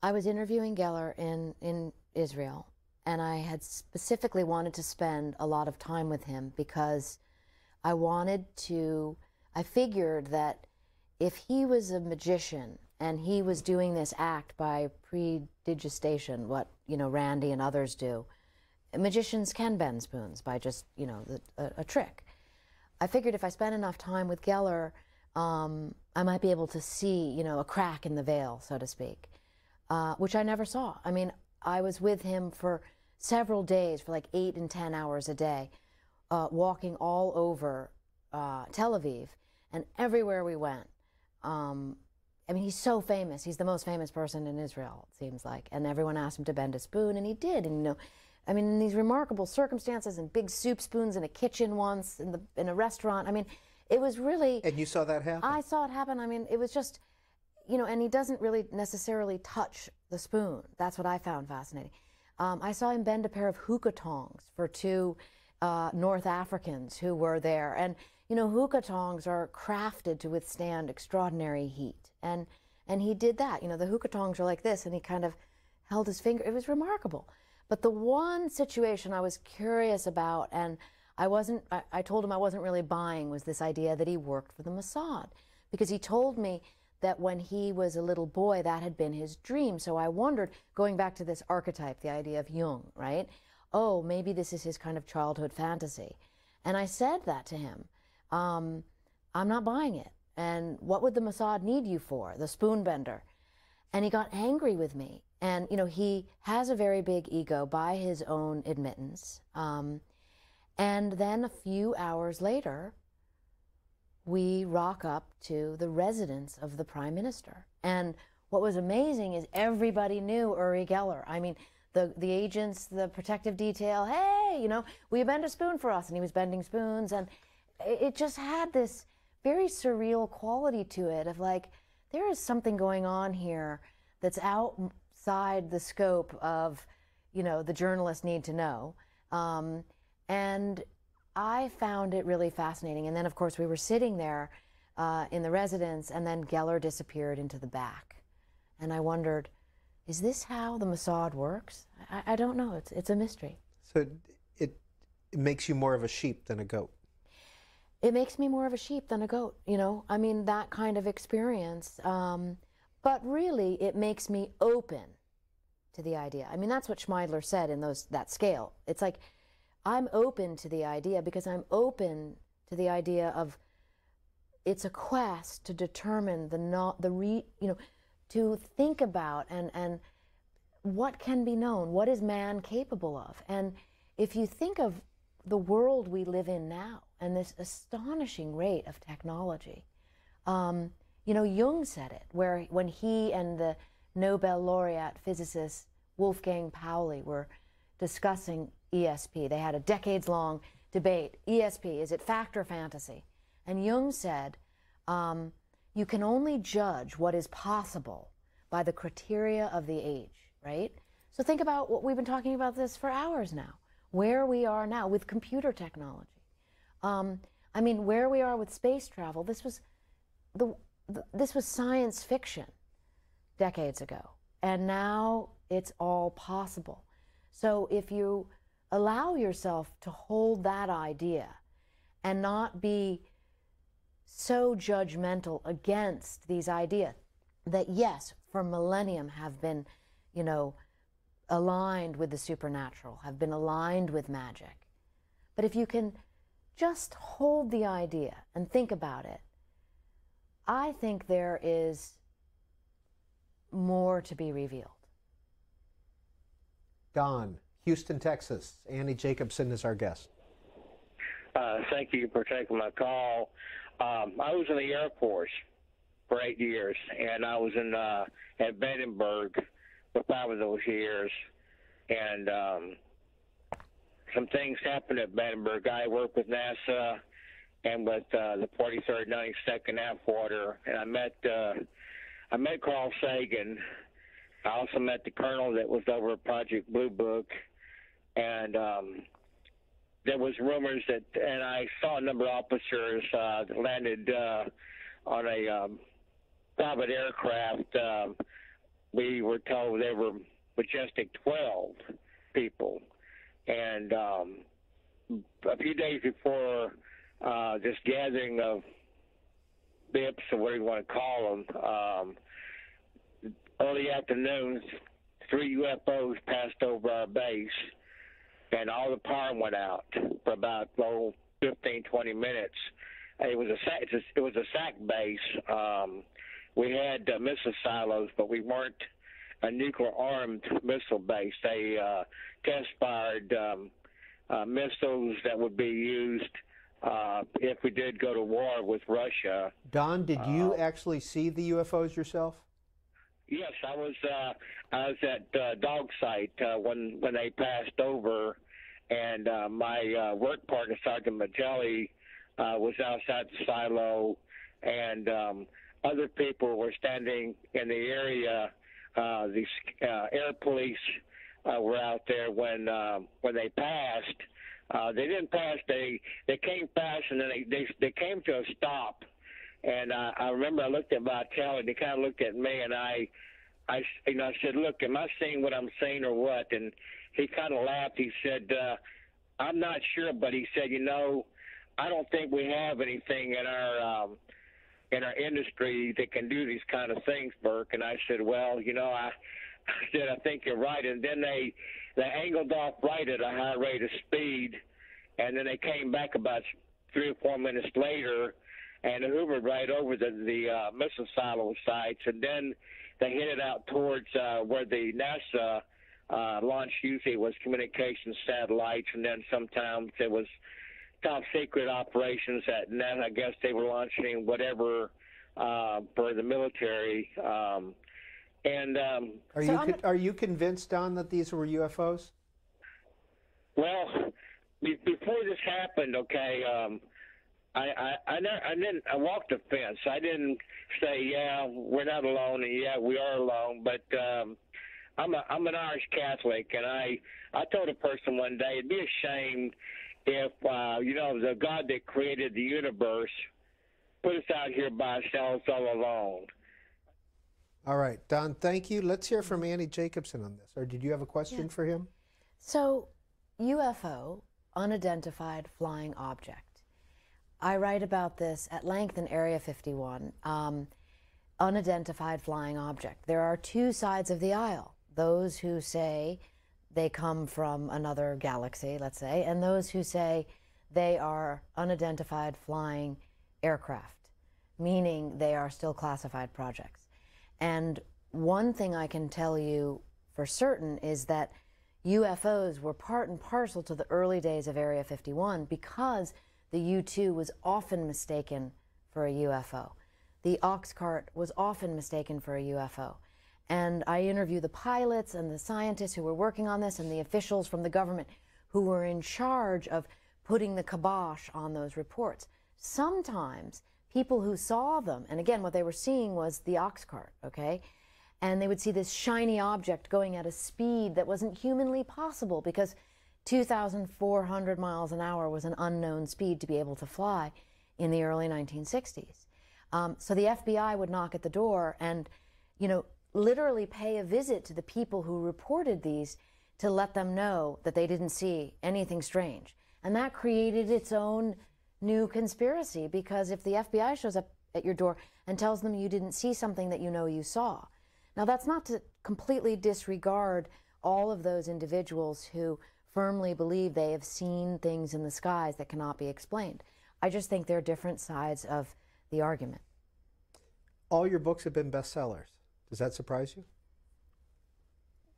I was interviewing Geller in Israel, and I had specifically wanted to spend a lot of time with him because I figured that if he was a magician and he was doing this act by predigitation, what, you know, Randi and others do, magicians can bend spoons by just, you know, a trick. I figured if I spent enough time with Geller, I might be able to see, you know, a crack in the veil, so to speak. Which I never saw. I mean, I was with him for several days, for like 8 and 10 hours a day, walking all over Tel Aviv, and everywhere we went. I mean, he's so famous. He's the most famous person in Israel, it seems like. And everyone asked him to bend a spoon, and he did. And, you know, I mean, in these remarkable circumstances, and big soup spoons in a kitchen once, in a restaurant. I mean, it was really... And you saw that happen? I saw it happen. I mean, it was just, you know, and he doesn't really necessarily touch the spoon. That's what I found fascinating. I saw him bend a pair of hookah tongs for two North Africans who were there. And, you know, hookah tongs are crafted to withstand extraordinary heat. And he did that. You know, the hookah tongs are like this, and he kind of held his finger. It was remarkable. But the one situation I was curious about, and I told him I wasn't really buying, was this idea that he worked for the Mossad. Because he told me that when he was a little boy, that had been his dream. So I wondered, going back to this archetype, the idea of Jung, right? Oh, maybe this is his kind of childhood fantasy. And I said that to him. I'm not buying it. And what would the Mossad need you for, the spoon bender? And he got angry with me. And, you know, he has a very big ego by his own admittance. And then a few hours later, we rock up to the residence of the Prime Minister. And what was amazing is everybody knew Uri Geller. I mean, the agents, the protective detail, hey, you know, will you bend a spoon for us? And he was bending spoons. And it just had this very surreal quality to it of like, there is something going on here that's outside the scope of, you know, the journalists need to know. And I found it really fascinating. And then, of course, we were sitting there in the residence, and then Geller disappeared into the back. And I wondered, is this how the Mossad works? I don't know. It's a mystery. So it makes you more of a sheep than a goat. It makes me more of a sheep than a goat, you know? I mean, that kind of experience. But really, it makes me open to the idea. I mean, that's what Schmeidler said in that scale. It's like, I'm open to the idea because I'm open to the idea of it's a quest to determine to think about and what can be known, what is man capable of. And if you think of the world we live in now and this astonishing rate of technology, you know, Jung said it, when he and the Nobel laureate physicist Wolfgang Pauli were discussing ESP. They had a decades-long debate. ESP, is it fact or fantasy? And Jung said, you can only judge what is possible by the criteria of the age, right? So think about what we've been talking about this for hours now, where we are now with computer technology. I mean, where we are with space travel, this was science fiction decades ago, and now it's all possible. So if you allow yourself to hold that idea and not be so judgmental against these ideas that, yes, for millennium have been, you know, aligned with the supernatural, have been aligned with magic. But if you can just hold the idea and think about it, I think there is more to be revealed. Don, Houston, Texas. Annie Jacobsen is our guest. Thank you for taking my call. I was in the Air Force for 8 years, and I was at Vandenberg for 5 of those years. And some things happened at Vandenberg. I worked with NASA and with the 43rd 92nd Atwater, and I met Carl Sagan. I also met the colonel that was over Project Blue Book, and there was rumors that, and I saw a number of officers that landed on a private aircraft. We were told they were Majestic 12 people, and a few days before this gathering of BIPs, or whatever you want to call them, early afternoon, 3 UFOs passed over our base, and all the power went out for about 15, 20 minutes. It was a SAC base. We had missile silos, but we weren't a nuclear-armed missile base. They test-fired missiles that would be used if we did go to war with Russia. Don, did you actually see the UFOs yourself? Yes, I was at dog site when they passed over, and my work partner, Sergeant Magelli, was outside the silo, and other people were standing in the area. These air police were out there when they passed. They didn't pass. They came past, and then they came to a stop. And I remember I looked at Vitale, and he kind of looked at me, and I said, "Look, am I saying what I'm saying or what?" And he kind of laughed. He said, "I'm not sure," but he said, "I don't think we have anything in our industry that can do these kind of things, Burke." And I said, "Well, I said I think you're right." And then they angled off right at a high rate of speed, and then they came back about 3 or 4 minutes later and hoovered right over the missile silo sites, and then they headed out towards where the NASA launch usually was communications satellites, and then sometimes it was top secret operations that then I guess they were launching whatever for the military. Are you convinced, Don, that these were UFOs? Well, before this happened, okay, I walked the fence. I didn't say, yeah, we're not alone, and yeah, we are alone. But I'm an Irish Catholic, and I told a person one day it'd be a shame if the God that created the universe put us out here by ourselves all alone. All right, Don, thank you. Let's hear from Annie Jacobsen on this. Or did you have a question for him? So, UFO, unidentified flying object. I write about this at length in Area 51, unidentified flying object. There are two sides of the aisle, those who say they come from another galaxy, let's say, and those who say they are unidentified flying aircraft, meaning they are still classified projects. And one thing I can tell you for certain is that UFOs were part and parcel to the early days of Area 51 because the U-2 was often mistaken for a UFO. The ox cart was often mistaken for a UFO. And I interview the pilots and the scientists who were working on this and the officials from the government who were in charge of putting the kibosh on those reports. Sometimes people who saw them, and again, what they were seeing was the ox cart, okay? And they would see this shiny object going at a speed that wasn't humanly possible because 2,400 miles an hour was an unknown speed to be able to fly in the early 1960s. So the FBI would knock at the door and, literally pay a visit to the people who reported these to let them know that they didn't see anything strange. And that created its own new conspiracy because if the FBI shows up at your door and tells them you didn't see something that you saw. Now that's not to completely disregard all of those individuals who firmly believe they have seen things in the skies that cannot be explained. I just think they're different sides of the argument. All your books have been bestsellers. Does that surprise you?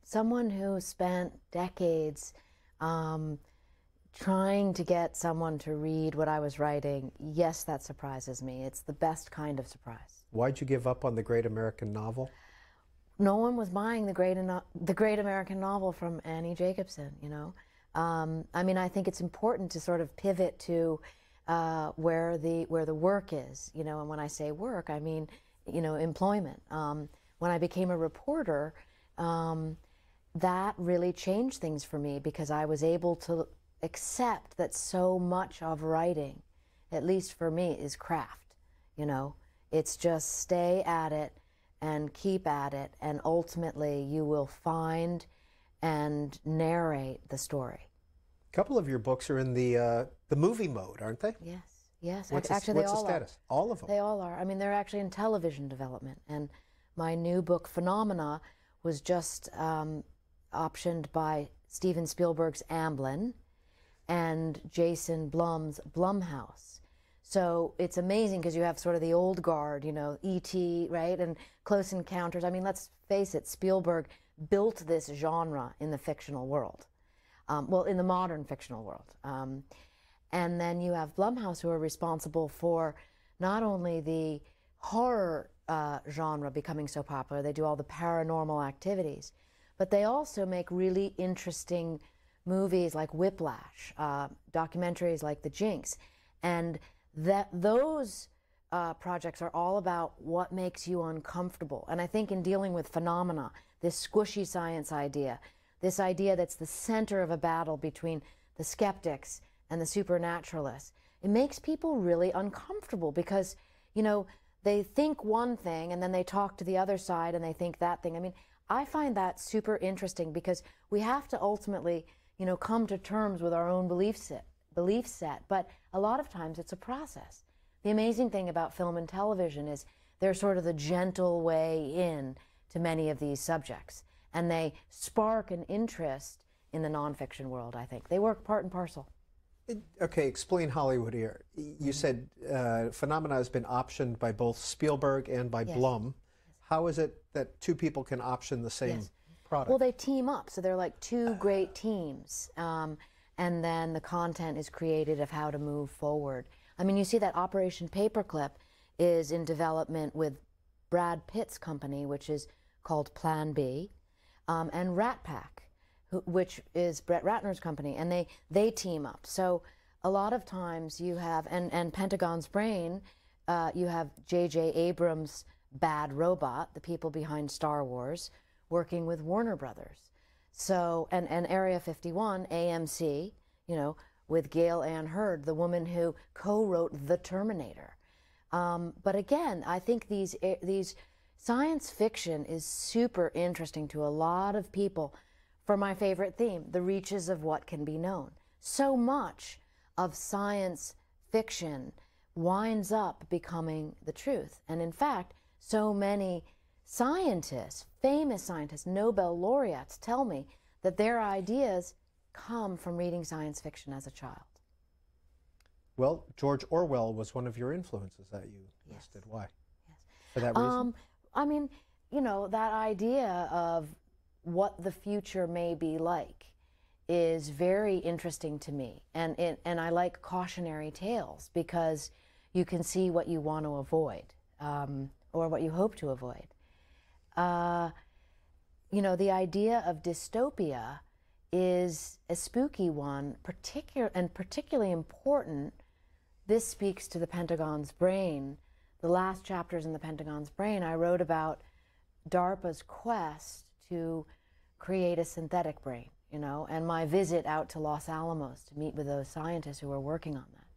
Someone who spent decades trying to get someone to read what I was writing, yes, that surprises me. It's the best kind of surprise. Why'd you give up on the great American novel? No one was buying the great American novel from Annie Jacobsen, I mean, I think it's important to sort of pivot to where the work is, and when I say work, I mean, employment. When I became a reporter, that really changed things for me because I was able to accept that so much of writing, at least for me, is craft. It's just stay at it and keep at it, and ultimately you will find and narrate the story. A couple of your books are in the movie mode, aren't they? Yes. What's Actually, the status? All of them? They all are. I mean, they're actually in television development. And my new book, Phenomena, was just optioned by Steven Spielberg's Amblin and Jason Blum's Blumhouse. So it's amazing because you have sort of the old guard, E.T., right, and Close Encounters. I mean, let's face it, Spielberg built this genre in the fictional world. In the modern fictional world. And then you have Blumhouse, who are responsible for not only the horror genre becoming so popular. They do all the paranormal activities. But they also make really interesting movies like Whiplash, documentaries like The Jinx. And those projects are all about what makes you uncomfortable. And I think in dealing with phenomena, this squishy science idea, this idea that's the center of a battle between the skeptics and the supernaturalists, it makes people really uncomfortable because, you know, they think one thing and then they talk to the other side and they think that thing. I mean, I find that super interesting because we have to ultimately, you know, come to terms with our own belief set. But a lot of times it's a process. The amazing thing about film and television is they're sort of the gentle way in to many of these subjects. And they spark an interest in the nonfiction world, I think. They work part and parcel. Okay, explain Hollywood here. You said Phenomena has been optioned by both Spielberg and by Blum. How is it that two people can option the same product? Well, they team up, so they're like two great teams. And then the content is created of how to move forward. I mean, you see that Operation Paperclip is in development with Brad Pitt's company, which is called Plan B, and Rat Pack, which is Brett Ratner's company, and they team up. So a lot of times you have, and Pentagon's Brain, you have J.J. Abrams' Bad Robot, the people behind Star Wars, working with Warner Brothers. So, and Area 51, AMC, you know, with Gail Ann Hurd, the woman who co-wrote The Terminator. But again, I think these science fiction is super interesting to a lot of people for my favorite theme, the reaches of what can be known. So much of science fiction winds up becoming the truth. And in fact, so many scientists, famous scientists, Nobel laureates tell me that their ideas come from reading science fiction as a child. Well, George Orwell was one of your influences that you listed. Why? Yes. For that reason? I mean, you know, that idea of what the future may be like is very interesting to me. And I like cautionary tales because you can see what you want to avoid or what you hope to avoid. You know, the idea of dystopia is a spooky one, particularly important. This speaks to the Pentagon's Brain. The last chapters in the Pentagon's Brain, I wrote about DARPA's quest to create a synthetic brain, you know, and my visit out to Los Alamos to meet with those scientists who are working on that.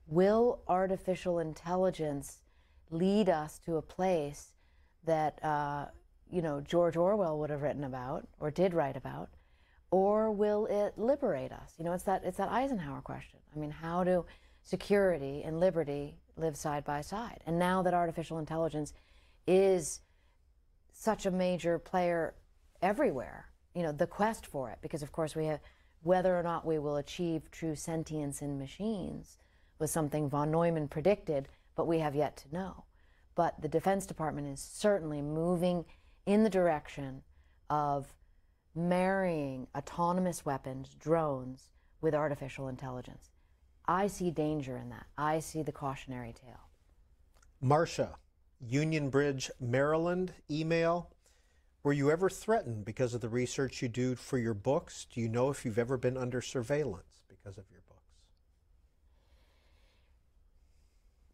Will artificial intelligence lead us to a place that, you know, George Orwell would have written about or did write about, or will it liberate us? You know, it's that Eisenhower question. I mean, how do security and liberty live side by side? And now that artificial intelligence is such a major player everywhere, you know, the quest for it, because of course we have, whether or not we will achieve true sentience in machines was something von Neumann predicted, but we have yet to know. But the Defense Department is certainly moving in the direction of marrying autonomous weapons, drones, with artificial intelligence. I see danger in that. I see the cautionary tale. Marcia, Union Bridge, Maryland, email. Were you ever threatened because of the research you do for your books? Do you know if you've ever been under surveillance because of your books?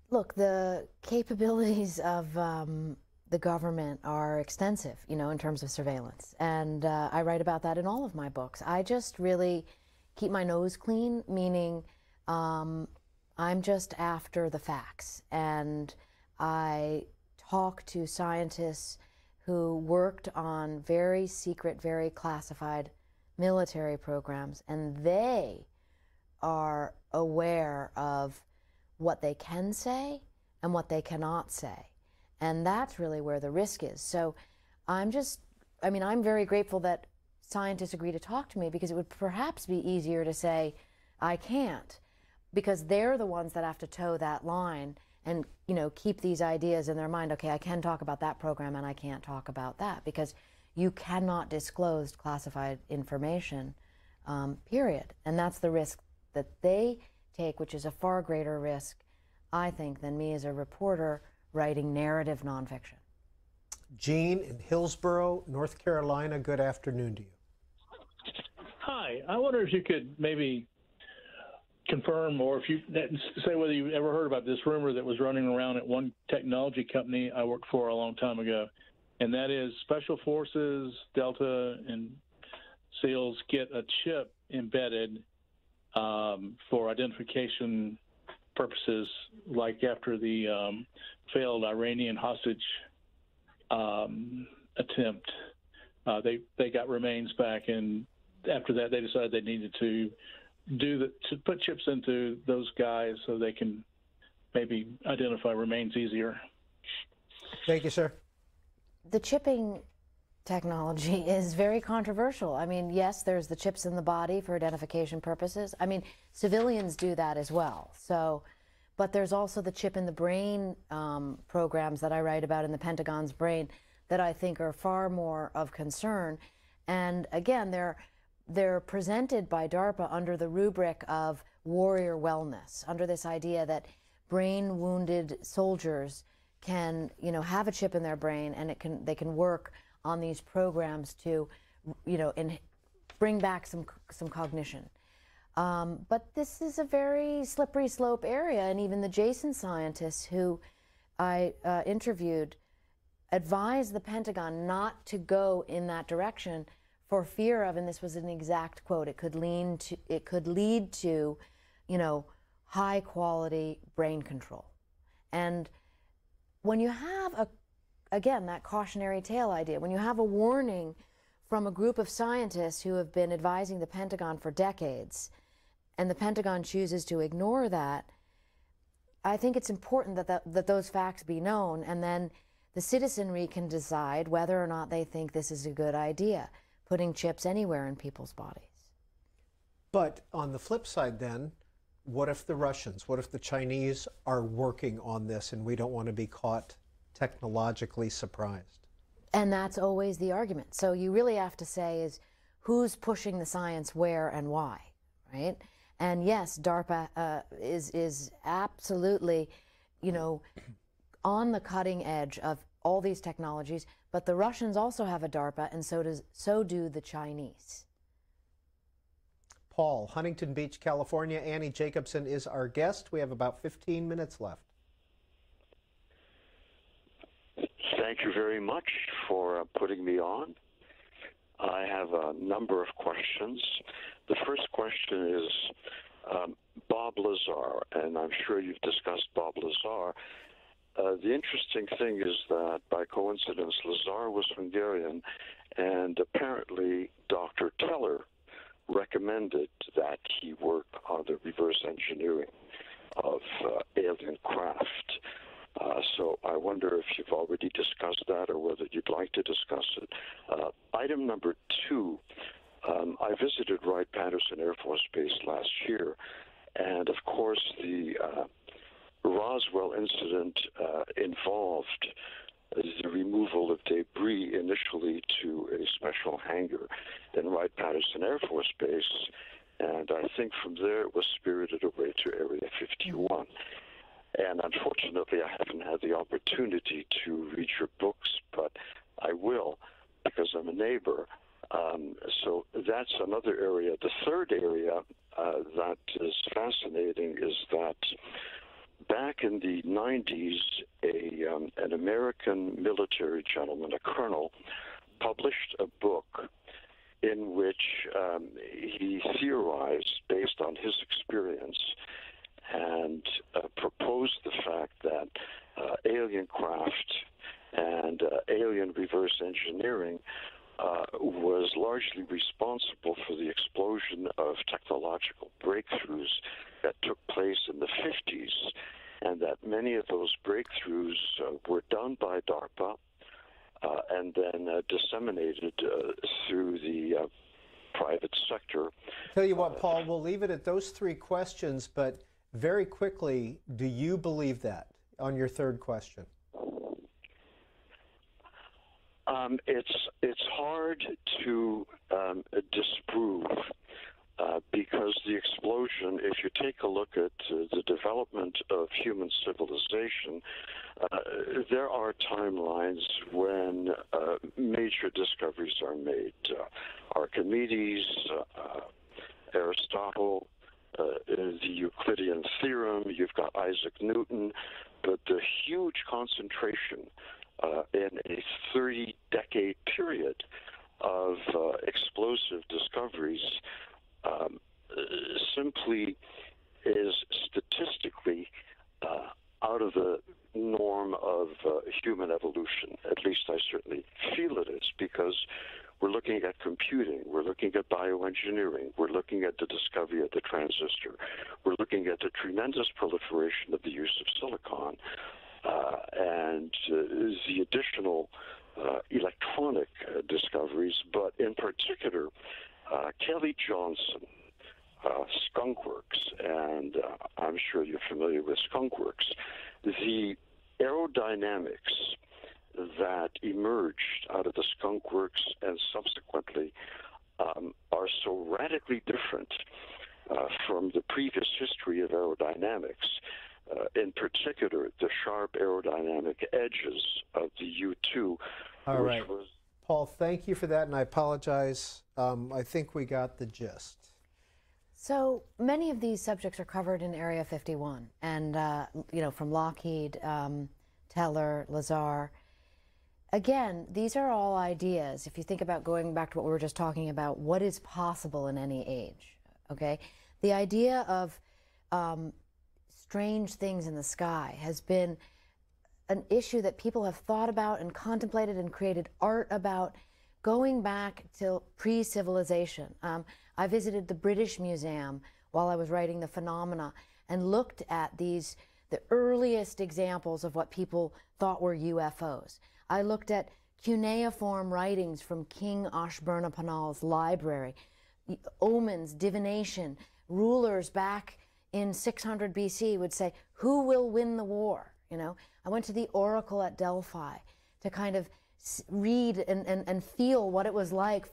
Look, the capabilities of the government are extensive, you know, in terms of surveillance. And I write about that in all of my books. I just really keep my nose clean, meaning I'm just after the facts. And I talk to scientists who worked on very secret, very classified military programs, and they are aware of what they can say and what they cannot say. And that's really where the risk is. So I'm very grateful that scientists agree to talk to me, because it would perhaps be easier to say, I can't, because they're the ones that have to toe that line and, you know, keep these ideas in their mind. Okay, I can talk about that program and I can't talk about that, because you cannot disclose classified information, period. And that's the risk that they take, which is a far greater risk, I think, than me as a reporter writing narrative nonfiction. Gene in Hillsborough, North Carolina, good afternoon to you. Hi, I wonder if you could maybe confirm, or if you say whether you ever heard about this rumor that was running around at one technology company I worked for a long time ago, and that is Special Forces, Delta, and SEALs get a chip embedded for identification purposes, like after the failed Iranian hostage attempt. They got remains back, and after that they decided they needed to put chips into those guys so they can maybe identify remains easier. Thank you, sir. The chipping technology is very controversial. I mean, yes, there's the chips in the body for identification purposes. I mean, civilians do that as well. So, but there's also the chip in the brain programs that I write about in the Pentagon's brain that I think are far more of concern. And again, they're presented by DARPA under the rubric of warrior wellness, under this idea that brain-wounded soldiers can, have a chip in their brain, and they can work on these programs to, bring back some cognition. But this is a very slippery slope area, and even the Jason scientists who I interviewed advised the Pentagon not to go in that direction for fear of, and this was an exact quote, it could lead to, high quality brain control. And when you have again, that cautionary tale idea, when you have a warning from a group of scientists who have been advising the Pentagon for decades, and the Pentagon chooses to ignore that, I think it's important that those facts be known, and then the citizenry can decide whether or not they think this is a good idea, putting chips anywhere in people's bodies. But on the flip side then, what if the Russians, what if the Chinese are working on this and we don't want to be caught technologically surprised? And that's always the argument. So you really have to say is who's pushing the science where and why, right? And yes, DARPA is absolutely, on the cutting edge of all these technologies, but the Russians also have a DARPA, and so do the Chinese. Paul, Huntington Beach, California. Annie Jacobsen is our guest. We have about 15 minutes left. Thank you very much for putting me on. I have a number of questions. The first question is Bob Lazar, and I'm sure you've discussed Bob Lazar. The interesting thing is that, by coincidence, Lazar was Hungarian, and apparently Dr. Teller recommended that he work on the reverse engineering of alien craft. So I wonder if you've already discussed that or whether you'd like to discuss it. Item number 2, I visited Wright-Patterson Air Force Base last year, and of course the Roswell incident involved the removal of debris initially to a special hangar in Wright-Patterson Air Force Base, and I think from there it was spirited away to Area 51. And unfortunately, I haven't had the opportunity to read your books, but I will because I'm a neighbor. So that's another area. The third area that is fascinating is that back in the 90s, an American military gentleman, a colonel, published a book in which he theorized, based on his experience, and proposed the fact that alien craft and alien reverse engineering was largely responsible for the explosion of technological breakthroughs that took place in the 50s, and that many of those breakthroughs were done by DARPA and then disseminated through the private sector. Tell you what, Paul, we'll leave it at those 3 questions, but very quickly, do you believe that on your third question? It's hard to disprove because the explosion, if you take a look at the development of human civilization, there are timelines when major discoveries are made. Archimedes, Aristotle, the Euclidean theorem, you've got Isaac Newton, but the huge concentration in a 30-decade period of explosive discoveries simply is statistically out of the norm of human evolution. At least I certainly feel it is, because we're looking at computing, we're looking at bioengineering, we're looking at the discovery of the transistor, we're looking at the tremendous proliferation of the use of silicon, and the additional electronic discoveries, but in particular, Kelly Johnson, skunkworks, and I'm sure you're familiar with skunkworks. The aerodynamics that emerged out of the skunkworks and subsequently are so radically different from the previous history of aerodynamics. In particular, the sharp aerodynamic edges of the U-2. All right. Paul, thank you for that, and I apologize. I think we got the gist. So many of these subjects are covered in Area 51, and you know, from Lockheed, Teller, Lazar. Again, these are all ideas. If you think about going back to what we were just talking about, what is possible in any age, okay? The idea of strange things in the sky has been an issue that people have thought about and contemplated and created art about going back to pre-civilization. I visited the British Museum while I was writing The Phenomena and looked at the earliest examples of what people thought were UFOs. I looked at cuneiform writings from King Ashburnapal's library, omens, divination. Rulers back in 600 BC would say, who will win the war? You know, I went to the Oracle at Delphi to kind of read and feel what it was like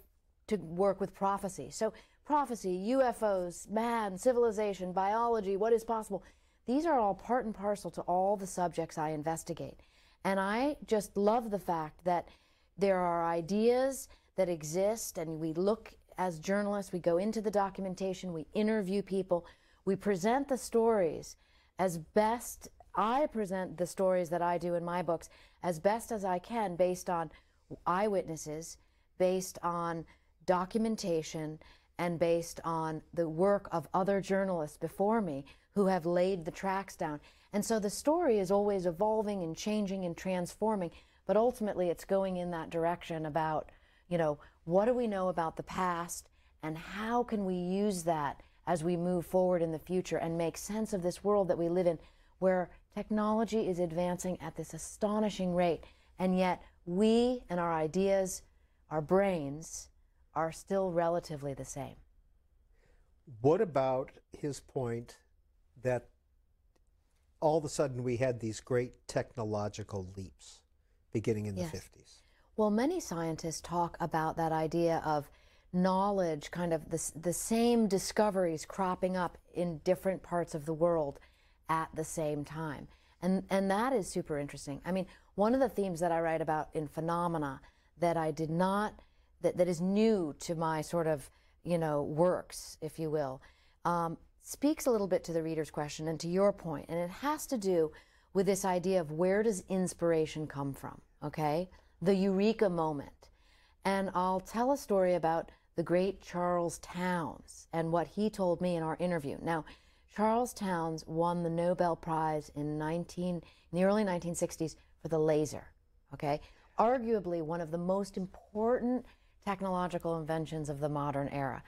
to work with prophecy. So prophecy, UFOs, man, civilization, biology, what is possible. These are all part and parcel to all the subjects I investigate. And I just love the fact that there are ideas that exist, and we look as journalists, we go into the documentation, we interview people, we present the stories as best. I present the stories that I do in my books as best as I can, based on eyewitnesses, based on documentation, and based on the work of other journalists before me who have laid the tracks down. And so the story is always evolving and changing and transforming, but ultimately it's going in that direction about, you know, what do we know about the past and how can we use that as we move forward in the future and make sense of this world that we live in, where technology is advancing at this astonishing rate, and yet we and our ideas, our brains, are still relatively the same. What about his point that all of a sudden we had these great technological leaps beginning in the 50s? Well, many scientists talk about that idea of knowledge, kind of the same discoveries cropping up in different parts of the world at the same time. And that is super interesting. I mean, one of the themes that I write about in Phenomena that I did not, that is new to my sort of, you know, works, if you will, speaks a little bit to the reader's question and to your point, and it has to do with this idea of where does inspiration come from, okay? The eureka moment. And I'll tell a story about the great Charles Townes and what he told me in our interview. Now, Charles Townes won the Nobel Prize in the early 1960s for the laser, okay? Arguably one of the most important technological inventions of the modern era.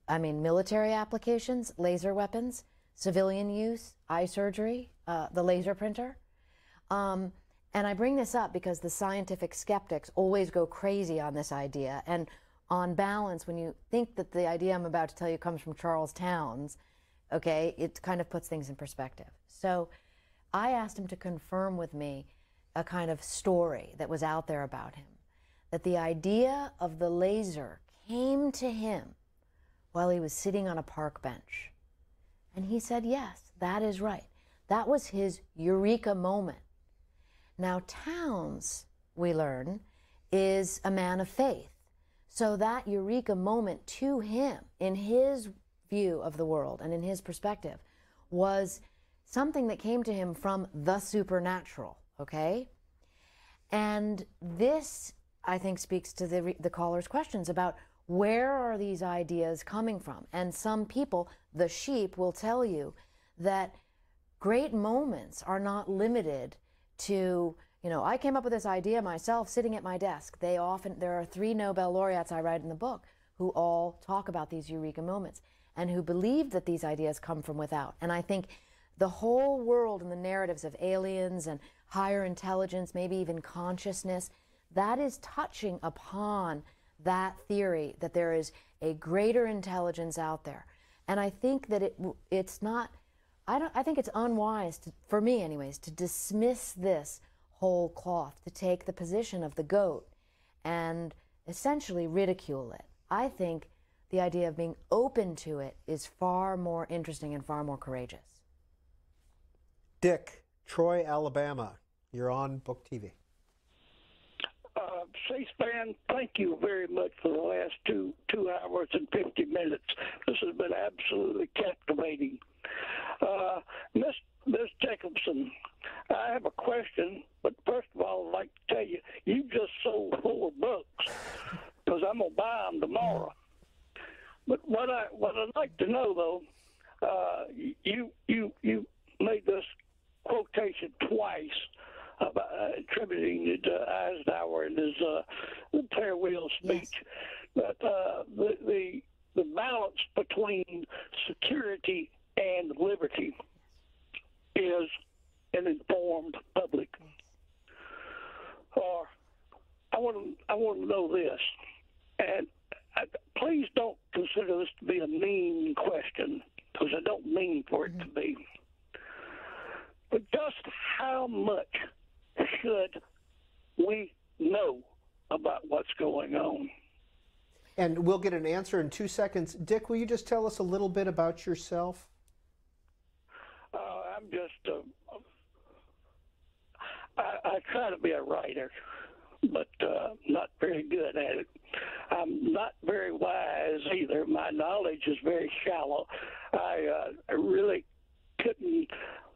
I mean, military applications, laser weapons, civilian use, eye surgery, the laser printer. And I bring this up because the scientific skeptics always go crazy on this idea. And on balance, when you think that the idea I'm about to tell you comes from Charles Townes, okay, it kind of puts things in perspective. So I asked him to confirm with me a kind of story that was out there about him, that the idea of the laser came to him while he was sitting on a park bench. And he said, yes, that is right. That was his eureka moment. Now, Towns, we learn, is a man of faith. So that eureka moment to him, in his view of the world and in his perspective, was something that came to him from the supernatural, okay? And this, I think, speaks to the caller's questions about where are these ideas coming from? And some people, the sheep, will tell you that great moments are not limited to, you know, I came up with this idea myself sitting at my desk. There are 3 Nobel laureates I write in the book who all talk about these eureka moments and who believe that these ideas come from without. And I think the whole world and the narratives of aliens and higher intelligence, maybe even consciousness, that is touching upon that theory that there is a greater intelligence out there. And I think that it's not, I think it's unwise, for me anyways, to dismiss this whole cloth, to take the position of the goat and essentially ridicule it. I think the idea of being open to it is far more interesting and far more courageous. Dick, Troy, Alabama, you're on BookTV. C-SPAN, thank you very much for the last two hours and 50 minutes. This has been absolutely captivating. Miss Jacobsen, I have a question, but first of all, I'd like to tell you, you just sold 4 books, because I'm going to buy them tomorrow. But what I'd like to know, though, you made this quotation twice, attributing it to Eisenhower in his farewell speech. Yes. But the balance between security and liberty is an informed public. Or I want to know this, and please don't consider this to be a mean question, because I don't mean for it to be. But just how much should we know about what's going on? And we'll get an answer in 2 seconds. Dick, will you just tell us a little bit about yourself? I'm just, I try to be a writer, but not very good at it. I'm not very wise either. My knowledge is very shallow. I really couldn't,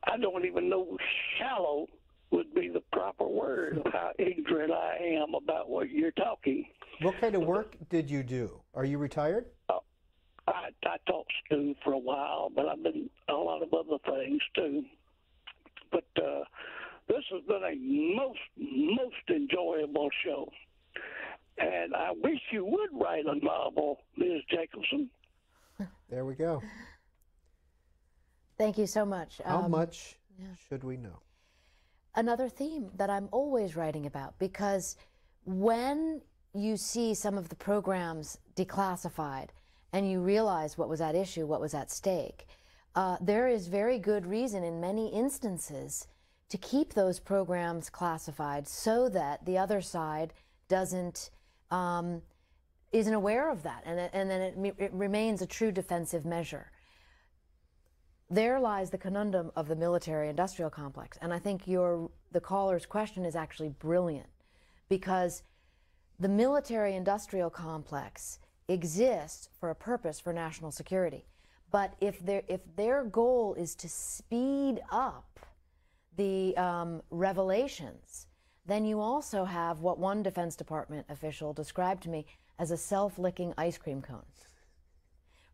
I don't even know shallow would be the proper word of how ignorant I am about what you're talking. What kind of work did you do? Are you retired? I taught school for a while, but I've been a lot of other things too. But this has been a most enjoyable show, and I wish you would write a novel, Ms. Jacobsen. There we go. Thank you so much. How much should we know? Another theme that I'm always writing about, because when you see some of the programs declassified and you realize what was at issue, what was at stake, there is very good reason in many instances to keep those programs classified so that the other side isn't aware of that, and then it remains a true defensive measure. There lies the conundrum of the military-industrial complex, and I think the caller's question is actually brilliant, because the military-industrial complex exists for a purpose for national security. But if their goal is to speed up the revelations, then you also have what one Defense Department official described to me as a self-licking ice cream cone,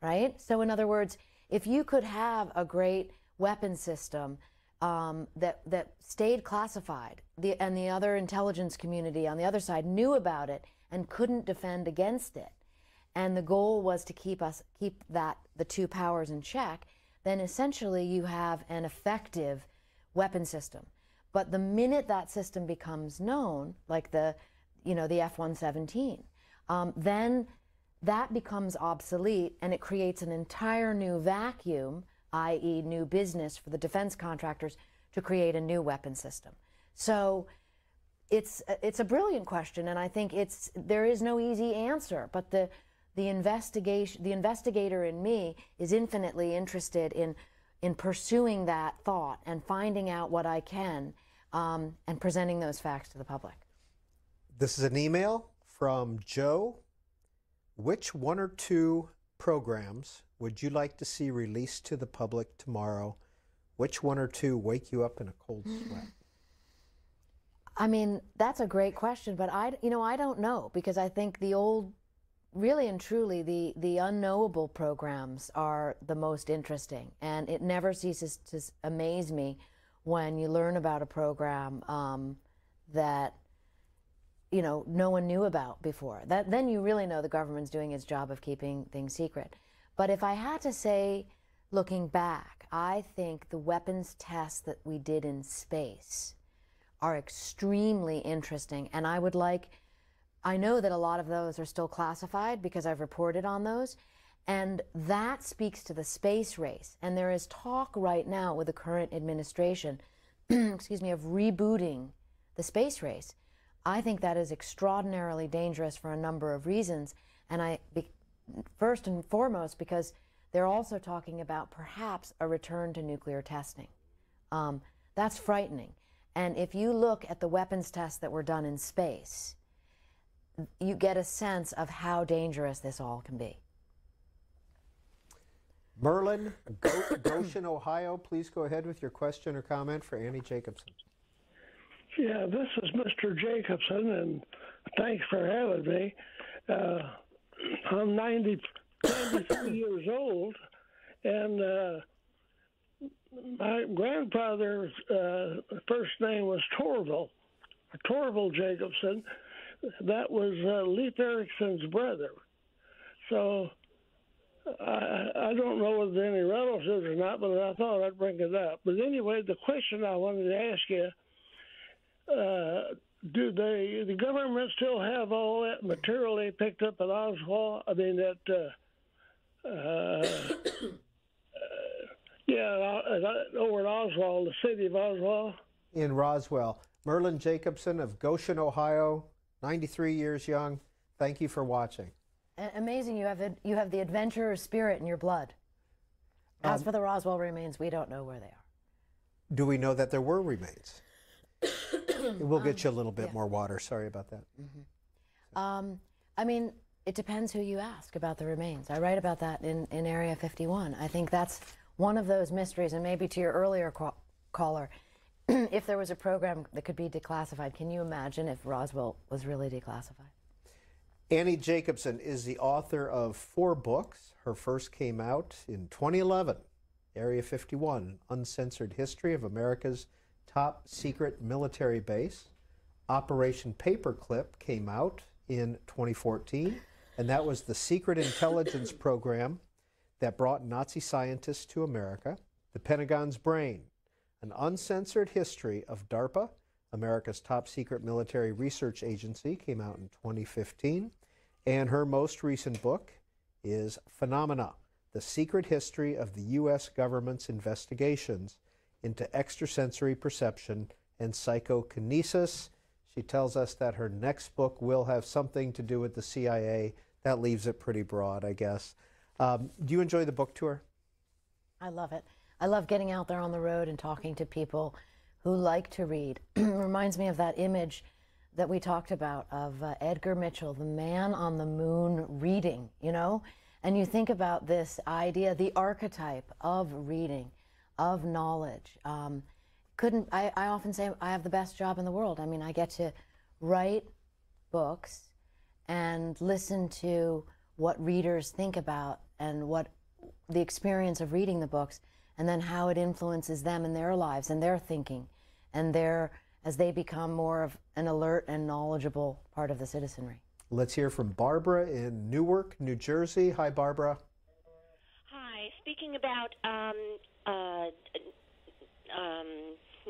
right? So in other words, if you could have a great weapon system that stayed classified, and the other intelligence community on the other side knew about it and couldn't defend against it, and the goal was to keep the two powers in check, then essentially you have an effective weapon system. But the minute that system becomes known, like the F-117, then that becomes obsolete, and it creates an entire new vacuum, i.e. new business for the defense contractors to create a new weapon system. So it's a brilliant question, and I think there is no easy answer, but the investigator in me is infinitely interested in pursuing that thought and finding out what I can and presenting those facts to the public. This is an email from Joe. Which one or two programs would you like to see released to the public tomorrow? Which one or two wake you up in a cold sweat? I mean, that's a great question, but I don't know, because I think the old, really and truly, the unknowable programs are the most interesting, and it never ceases to amaze me when you learn about a program that no one knew about before. Then you really know the government's doing its job of keeping things secret. But if I had to say, looking back, I think the weapons tests that we did in space are extremely interesting, and I know that a lot of those are still classified because I've reported on those, and that speaks to the space race. And there is talk right now with the current administration, excuse me, of rebooting the space race. I think that is extraordinarily dangerous for a number of reasons, and first and foremost because they're also talking about perhaps a return to nuclear testing. That's frightening. And if you look at the weapons tests that were done in space, you get a sense of how dangerous this all can be. Merlin, Goshen, Ohio, please go ahead with your question or comment for Annie Jacobsen. Yeah, this is Mr. Jacobsen, and thanks for having me. I'm 93 years old, and my grandfather's first name was Torvald Jacobsen. That was Leif Erikson's brother. So I don't know whether any relatives or not, but I thought I'd bring it up. But anyway, the question I wanted to ask you, do the government still have all that material they picked up at Oswald? I mean, over at Oswald, the city of Oswald? In Roswell. Merlin Jacobsen of Goshen, Ohio, 93 years young. Thank you for watching. Amazing, you have the adventurer spirit in your blood. As for the Roswell remains, we don't know where they are. Do we know that there were remains? We'll get you a little bit more water. Sorry about that. Mm-hmm. I mean, it depends who you ask about the remains. I write about that in Area 51. I think that's one of those mysteries, and maybe to your earlier caller, if there was a program that could be declassified, can you imagine if Roswell was really declassified? Annie Jacobsen is the author of 4 books. Her first came out in 2011, Area 51, Uncensored History of America's Top Secret Military Base. Operation Paperclip came out in 2014, and that was the secret intelligence program that brought Nazi scientists to America. The Pentagon's Brain, an uncensored history of DARPA, America's top secret military research agency, came out in 2015. And her most recent book is Phenomena, the secret history of the U.S. government's investigations into extrasensory perception and psychokinesis. She tells us that her next book will have something to do with the CIA. That leaves it pretty broad, I guess. Do you enjoy the book tour? I love it. I love getting out there on the road and talking to people who like to read. It reminds me of that image that we talked about of Edgar Mitchell, the man on the moon reading, And you think about this idea, the archetype of reading, of knowledge. I often say I have the best job in the world. I mean, I get to write books and listen to what readers think about and what the experience of reading the books, and then how it influences them in their lives and their thinking and as they become more of an alert and knowledgeable part of the citizenry. Let's hear from Barbara in Newark, New Jersey. Hi, Barbara. Hi. Speaking about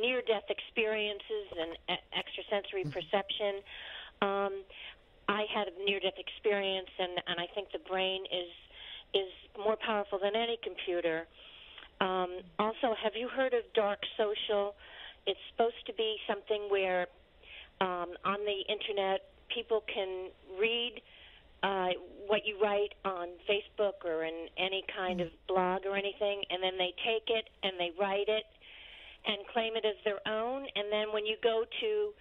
near-death experiences and extrasensory perception, I had a near-death experience, and I think the brain is more powerful than any computer. Also, have you heard of dark social? It's supposed to be something where on the internet people can read what you write on Facebook or in any kind of blog or anything, and then they take it and they write it, and claim it as their own, and then when you go to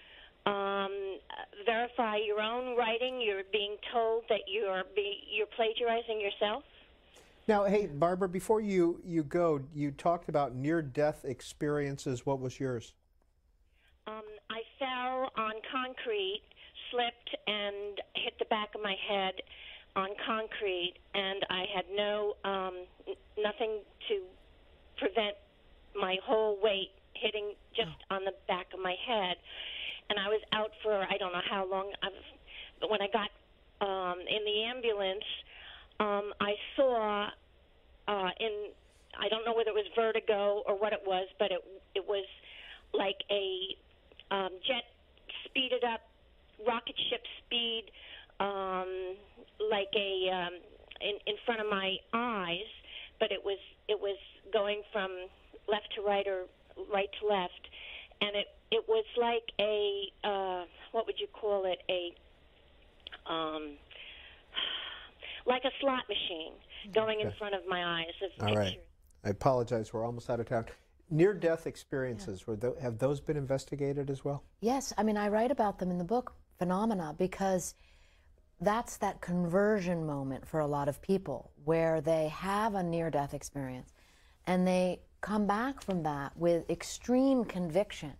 verify your own writing, you're being told that you're plagiarizing yourself? Now, hey, Barbara, before you go, you talked about near-death experiences. What was yours? I fell on concrete, slipped, and hit the back of my head on concrete, and I had nothing to prevent my whole weight hitting just on the back of my head. And I was out for I don't know how long. But when I got in the ambulance, I saw I don't know whether it was vertigo or what it was, but it was like a jet speeded up, rocket ship speed, like a in front of my eyes, but it was going from left to right or right to left, and it was like a what would you call it, like a slot machine going in front of my eyes. All right. I apologize. We're almost out of time. Near-death experiences, have those been investigated as well? Yes. I mean, I write about them in the book, Phenomena, because that's that conversion moment for a lot of people where they have a near-death experience and they come back from that with extreme conviction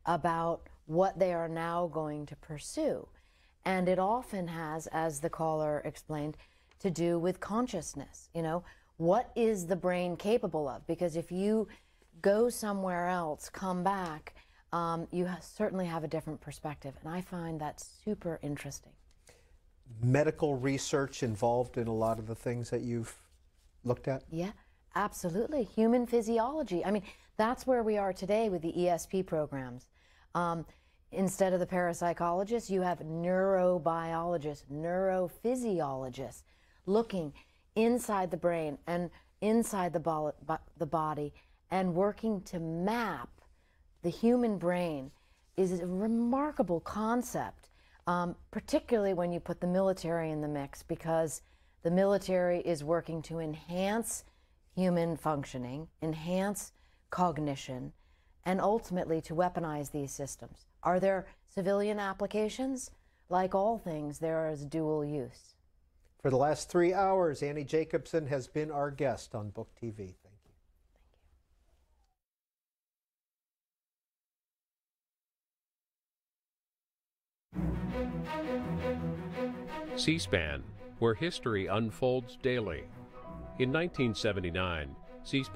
about what they are now going to pursue. And it often has, as the caller explained, to do with consciousness. You know, what is the brain capable of? Because if you go somewhere else, come back, you certainly have a different perspective. And I find that super interesting. Medical research involved in a lot of the things that you've looked at? Yeah, absolutely. Human physiology. I mean, that's where we are today with the ESP programs. Instead of the parapsychologists, you have neurobiologists, neurophysiologists looking inside the brain and inside the body and working to map the human brain is a remarkable concept, particularly when you put the military in the mix, because the military is working to enhance human functioning, enhance cognition, and ultimately to weaponize these systems. Are there civilian applications? Like all things, there is dual use. For the last 3 hours, Annie Jacobsen has been our guest on BookTV. Thank you. C-SPAN, where history unfolds daily. In 1979, C-SPAN